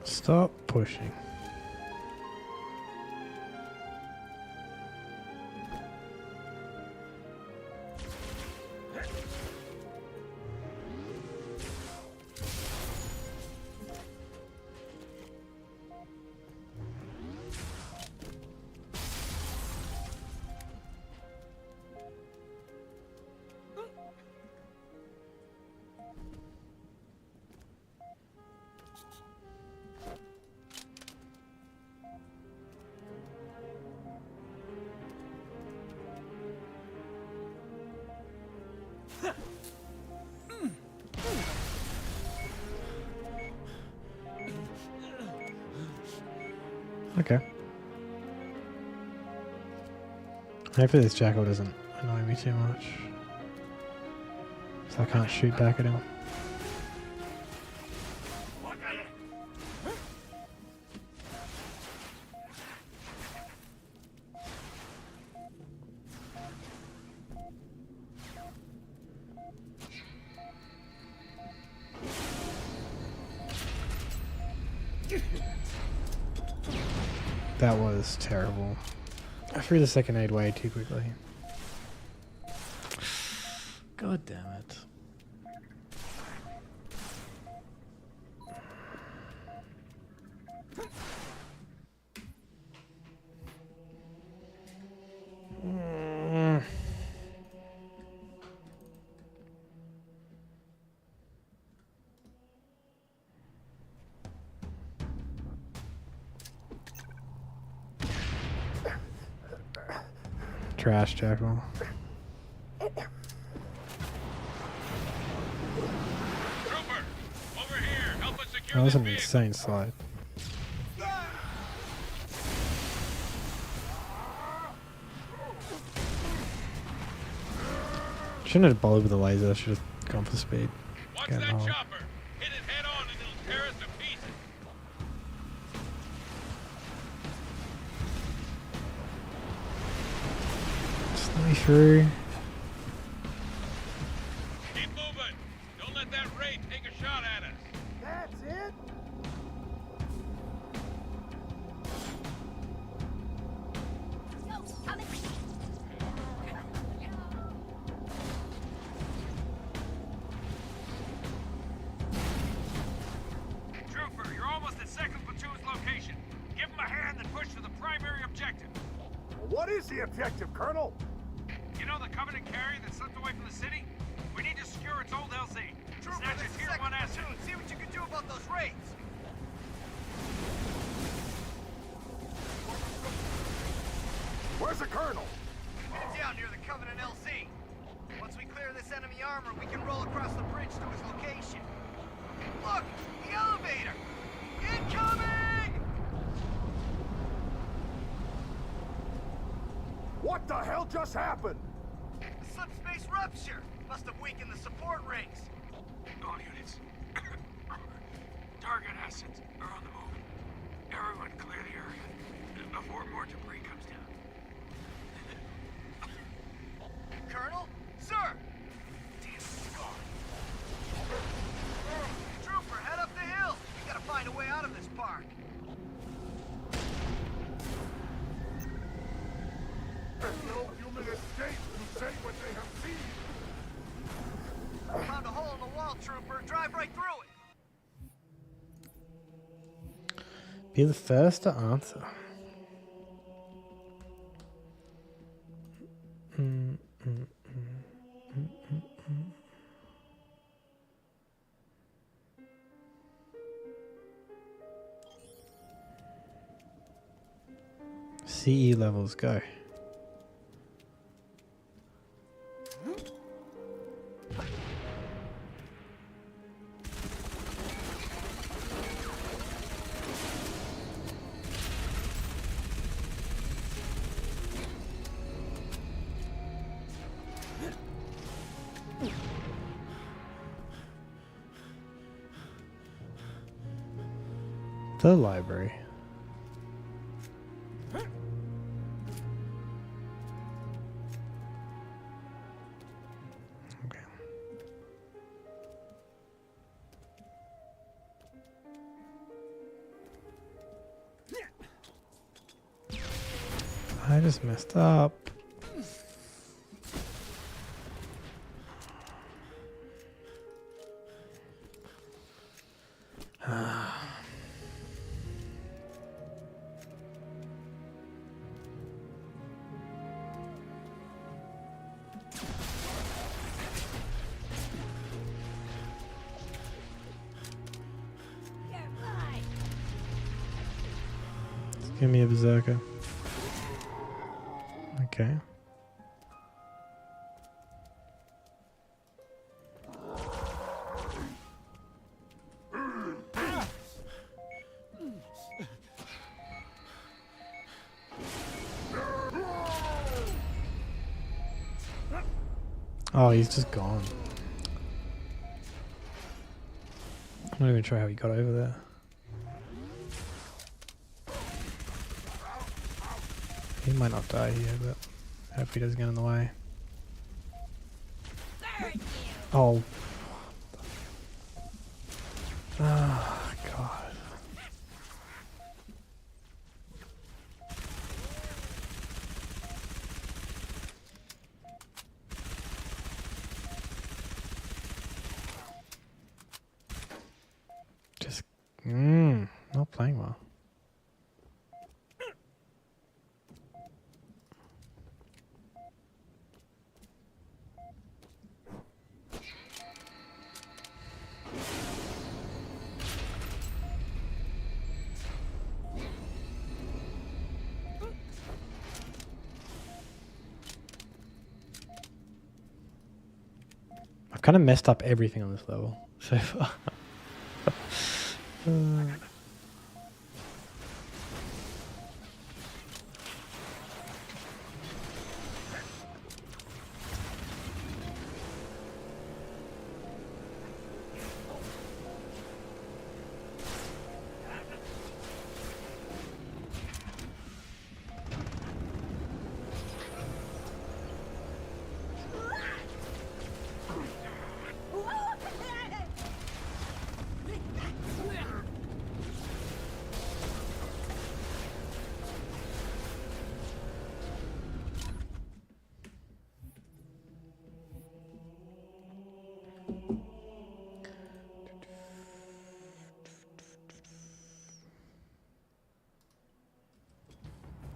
Stop pushing. Okay. Hopefully this jackal doesn't annoy me too much. So I can't shoot back at him. That was terrible. I threw the second aid way too quickly. God damn it. Trash jackal. Trooper, over here. Help us secure That was this an vehicle. insane slide. Shouldn't have bothered with the laser, should have gone for speed. Watch Get that involved. chopper. Hit it head on and it'll tear us to pieces. Just let me through. Keep moving. Don't let that raid take a shot at us. That's it? Go, I'm in. objective, Colonel? You know the Covenant carrier that slipped away from the city? We need to secure its old LZ. Trooper, Snatch this its is tier second 1 asset. platoon. See what you can do about those raids. Where's the Colonel? Headed down near the Covenant LZ. Once we clear this enemy armor, we can roll across the bridge to his location. Look! The elevator! Incoming! What the hell just happened? The subspace rupture! Must have weakened the support rings. All units. Target assets are on the move. Everyone clear the area before more debris comes down. Colonel? Sir! Damn, it's gone. Trooper, head up the hill! We gotta find a way out of this park. No human escape to say what they have seen. Found a hole in the wall, Trooper. Drive right through it. Be the first to answer. CE levels, go. The library. Okay. I just messed up. Give me a berserker. Okay. Oh, he's just gone. I'm not even sure how he got over there. He might not die here, but I hope he doesn't get in the way. Oh. Oh, God. Just, not playing well. I've kind of messed up everything on this level so far.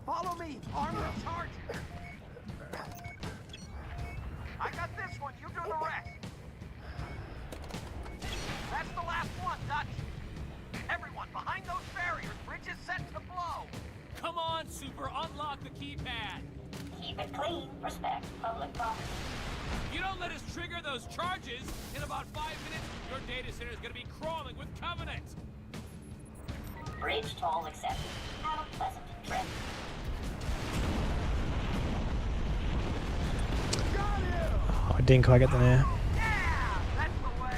Follow me! Armor charge! this one, you do the rest. That's the last one, Dutch. Everyone, behind those barriers. Bridge is set to blow. Come on, Super, unlock the keypad. Keep it clean. Respect public property. If you don't let us trigger those charges, in about 5 minutes, your data center is going to be crawling with Covenant. Bridge toll accepted. Have a pleasant trip. Oh, I didn't quite get the nair. Yeah, that's the way.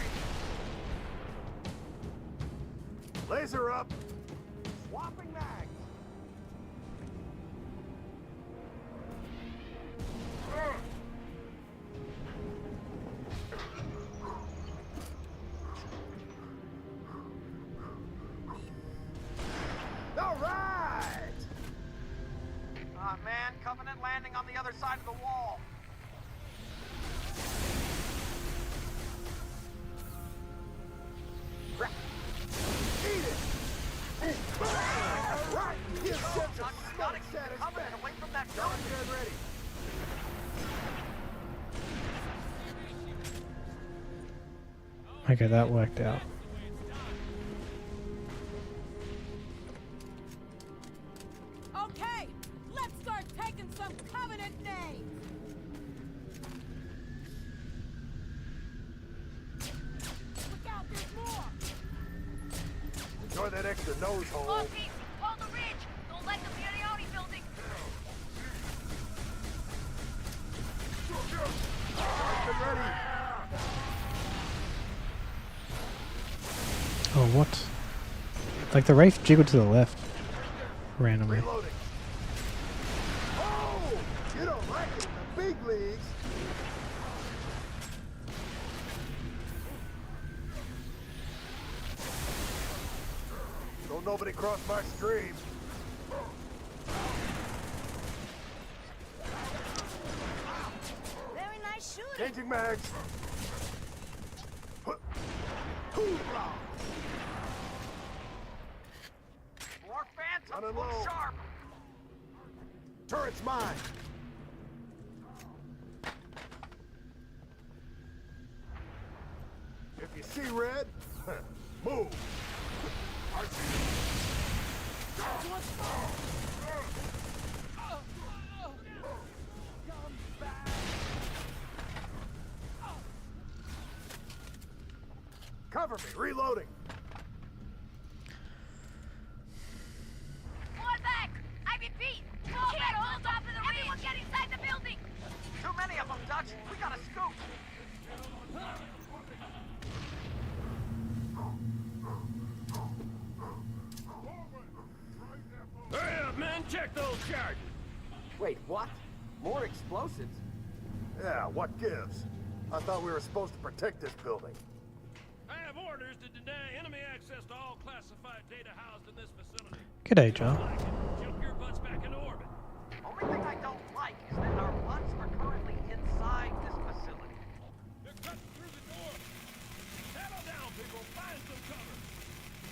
Laser up. Swapping mags. All right. Ah, man, Covenant landing on the other side of the wall. Eat it. Right. Give Go, Simpson Dutch, we gotta keep the Covenant away from that building. Get ready. Okay, that worked out. Okay, let's start taking some Covenant names. Look out, there's more. Enjoy that extra nose hole. Look, Pete, hold the ridge. Don't let them near the Audi building. Get ready. Oh, what? Like the Wraith jiggled to the left randomly. Reloading. Oh, you don't like it in the big leagues. Don't nobody cross my stream. Very nice shooting. Changing mags. Hoorah! More phantoms, Running look low. sharp. Turret's mine. If you see red, move. I see. Cover me, reloading. Fall back. IVP. Fall back to the top of the ridge. Everyone get inside the building. Too many of them, Dutch. We gotta scoop. Hurry up, man, check those charges. Wait, what? More explosives? Yeah, what gives? I thought we were supposed to protect this building. I have orders to deny enemy access to all classified data housed in this facility. G'day, John. Jump your butts back in orbit. Only thing I don't like is that our butts are currently inside this facility. They're cutting through the door. Settle down, people. Find some cover.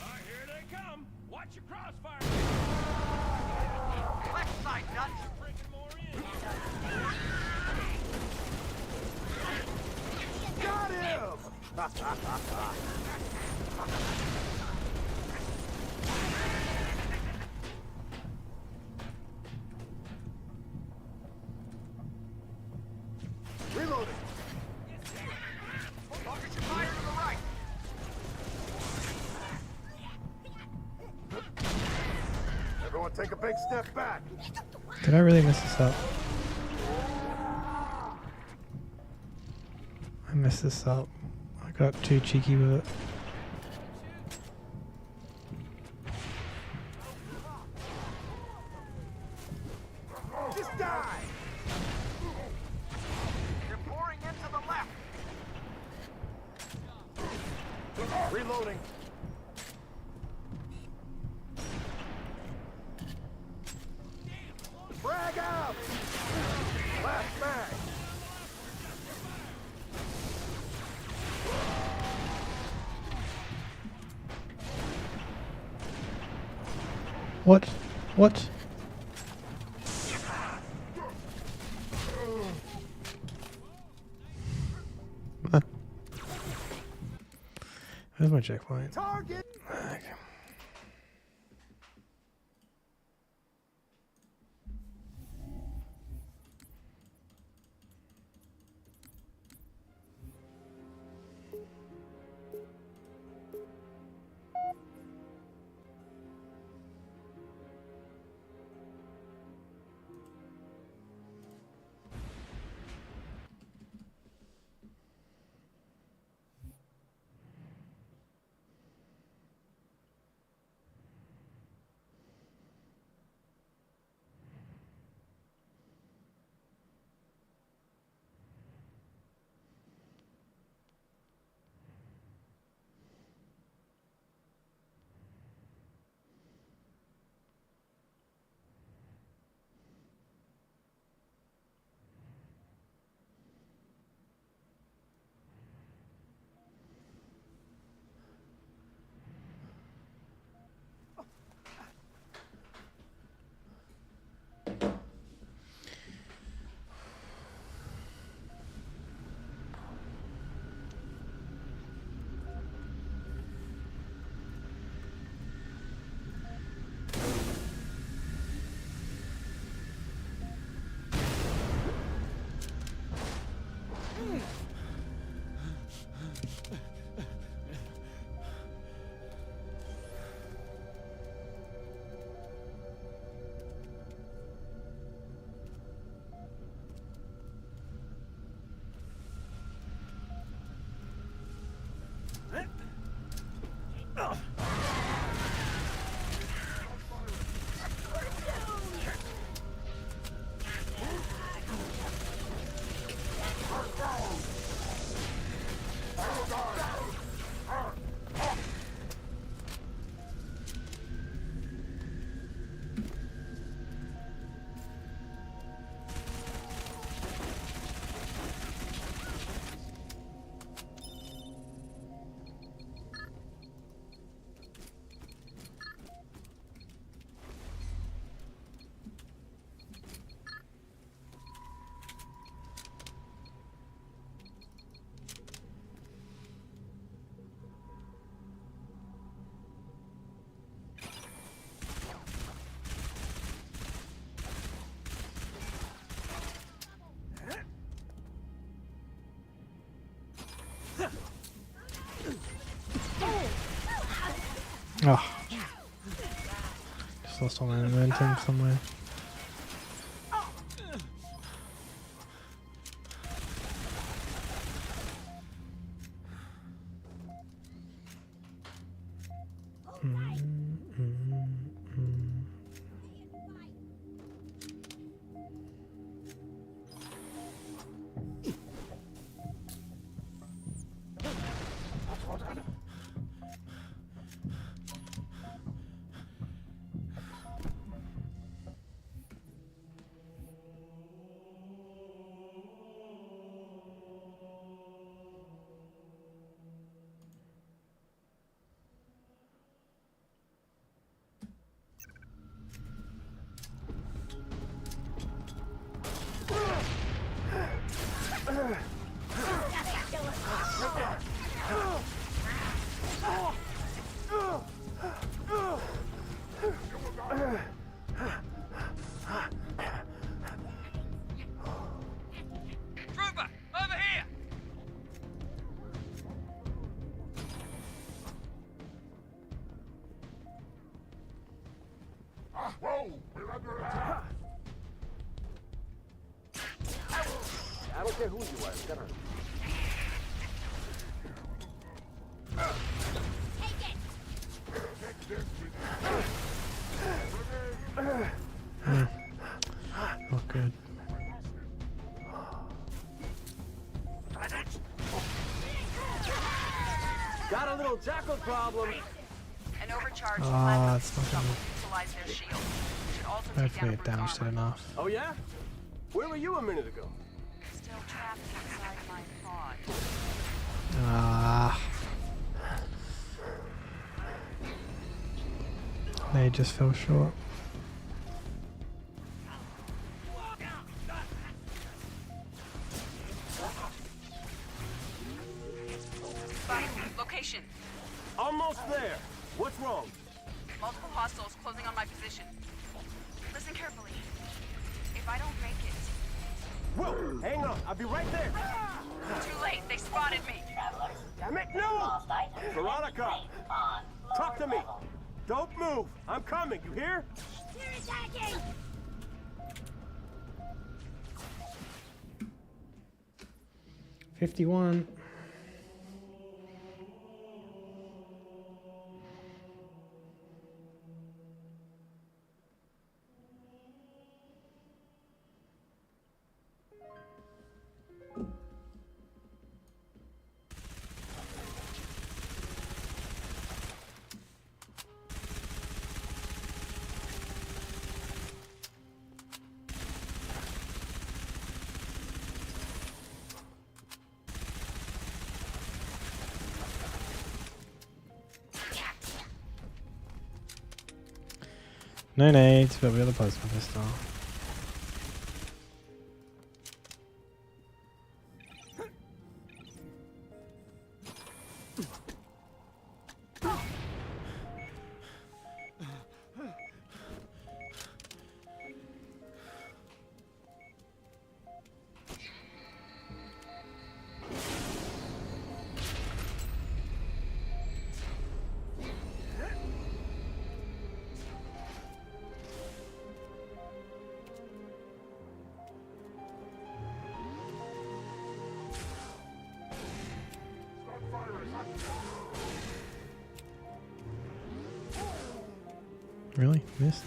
All right, here they come. Watch your crossfire. Left side, Dutch. Bringing more in. Got him! Reloading. Focus your fire to the right. Everyone take a big step back. Did I really mess this up? I messed this up. I got too cheeky with it. Just die! They're pouring into the left. Reloading. Frag out! Last mag. What? What? Where's my checkpoint? Target. Okay. Oh. Just lost all my momentum somewhere. Trooper, over here! Whoa! We're under attack! I don't care who you are. Get her. Take this with Not good. Got a little jackal problem. An overcharge It's not gonna. utilize their shield. Should also Hopefully it damaged it enough. Oh yeah? Where were you a minute ago? Still trapped inside my pod. Ah. They just fell short. Buck, location. Almost there. What's wrong? Multiple hostiles closing on my position. Listen carefully. If I don't make it... Whoa! Hang on, I'll be right there. Too late, they spotted me. Travelers, Damn it, no! lost items Veronica, on talk to me. level. Don't move. I'm coming, you hear? They're attacking! 51. No nades, but we have the plasma pistol. Really? Missed?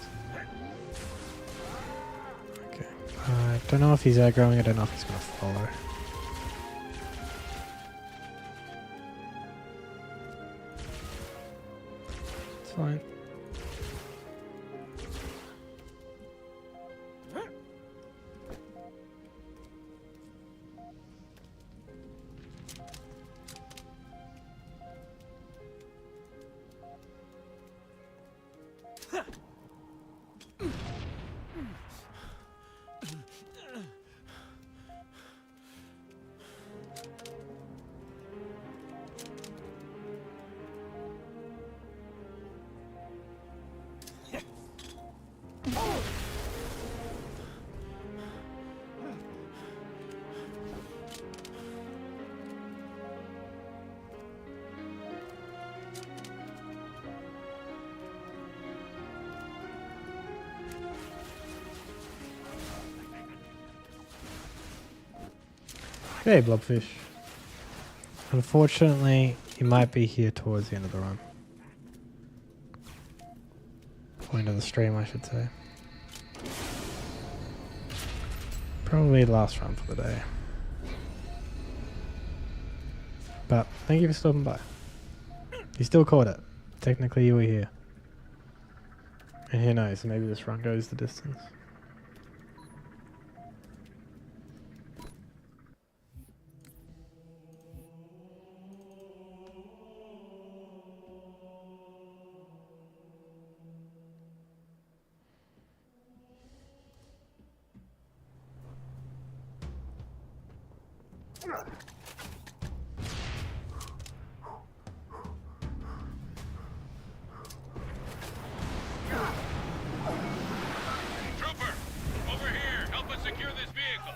Okay. I don't know if he's aggroing, I don't know if he's gonna follow. It's fine. Okay, Blobfish. Unfortunately, you might be here towards the end of the run. Or end of the stream, I should say. Probably the last run for the day. But thank you for stopping by. You still caught it. Technically you were here. And who knows, maybe this run goes the distance. Trooper, over here. Help us secure this vehicle.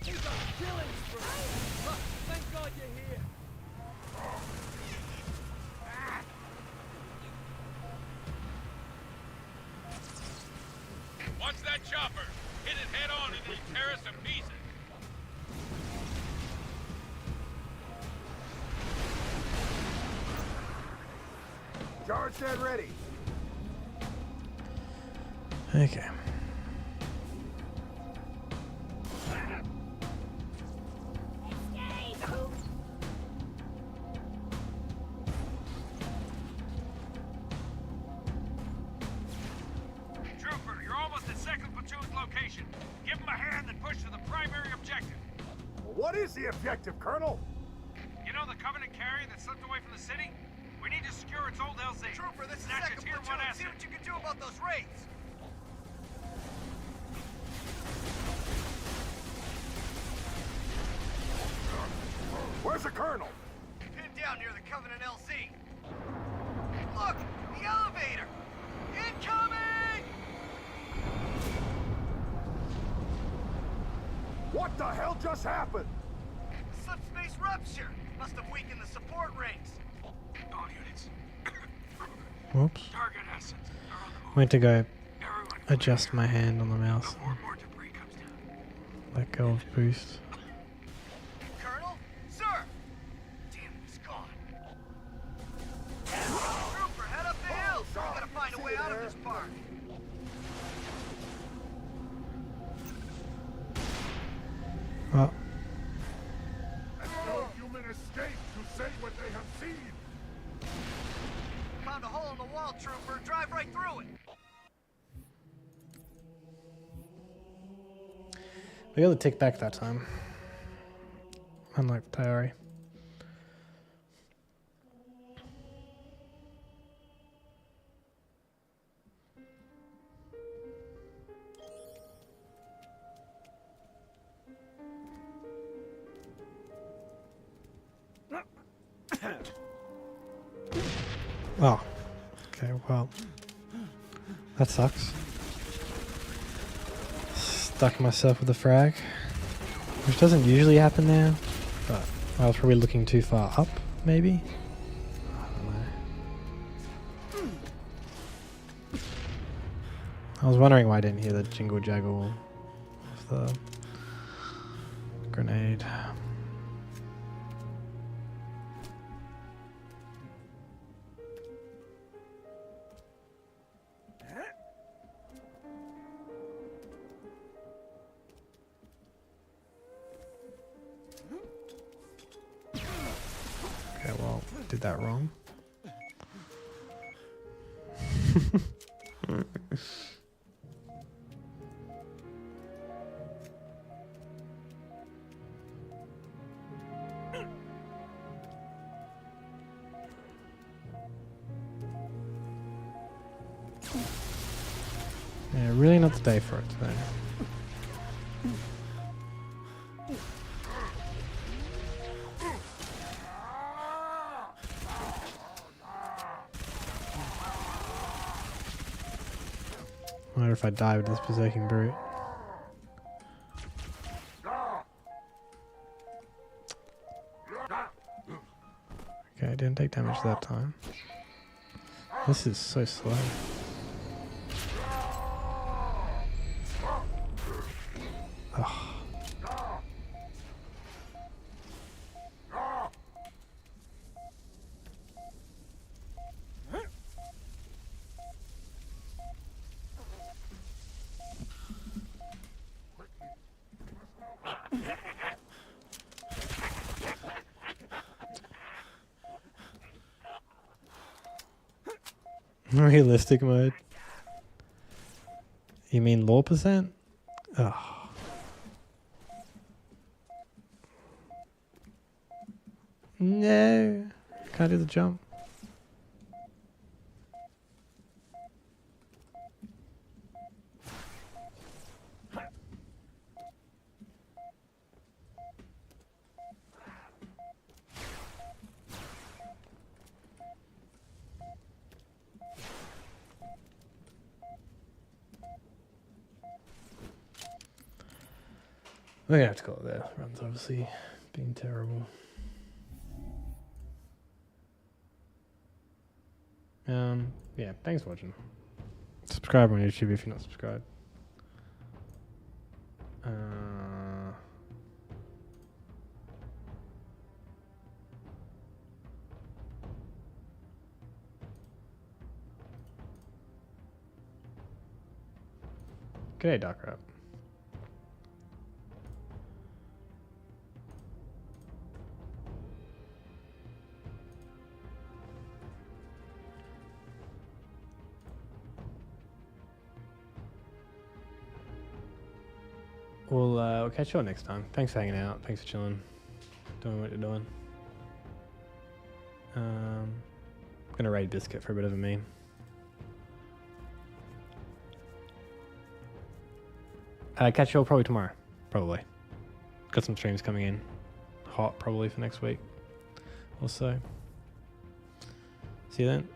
He's on a killing spree. Thank God you're here. Watch that chopper. Hit it head on and it'll tear us to pieces. Charge that ready. Okay. Trooper, you're almost at 2nd Platoon's location. Give them a hand and push to the primary objective. What is the objective, Colonel? You know the Covenant carrier that slipped away from the city? We need to secure its old LZ. Trooper, this is Snatch a 2nd tier 1 Platoon. asset. See what you can do about those raids. Where's the Colonel? Pinned Covenant LZ. Look, the elevator! Incoming! What the hell just happened? Subspace rupture. Must have weakened the support rings. All units. Whoops. Target assets are on the move. Went to go Everyone adjust my hand on the mouse. before more debris comes down. Let go of boost. Colonel? Sir! Damn, he's gone. Trooper, head up the hill. We gotta find a way out of this park. Oh, And no human escape to say what they have seen. Found a hole in the wall, Trooper. Drive right through it. we got the tick back that time. Unlike Tayori. Oh. Okay, well. That sucks. Stuck myself with a frag. Which doesn't usually happen now. But I was probably looking too far up, maybe? I don't know. I was wondering why I didn't hear the jingle jaggle of the grenade. Okay, well, did that wrong. Yeah, really not the day for it today. I wonder if I die with this berserking brute. Okay, I didn't take damage that time. This is so slow. Ugh. Realistic mode. You mean low percent? Oh. No. Can't do the jump. We're gonna have to call it there. Run's obviously been terrible. Yeah, thanks for watching. Subscribe on YouTube if you're not subscribed. G'day, Dark Rap. We'll catch you all next time. Thanks for hanging out. Thanks for chilling. Doing what you're doing. Gonna raid Biscuit for a bit of a meme. Catch you all probably tomorrow. Probably. Got some streams coming in. Hot probably for next week. Also. See you then.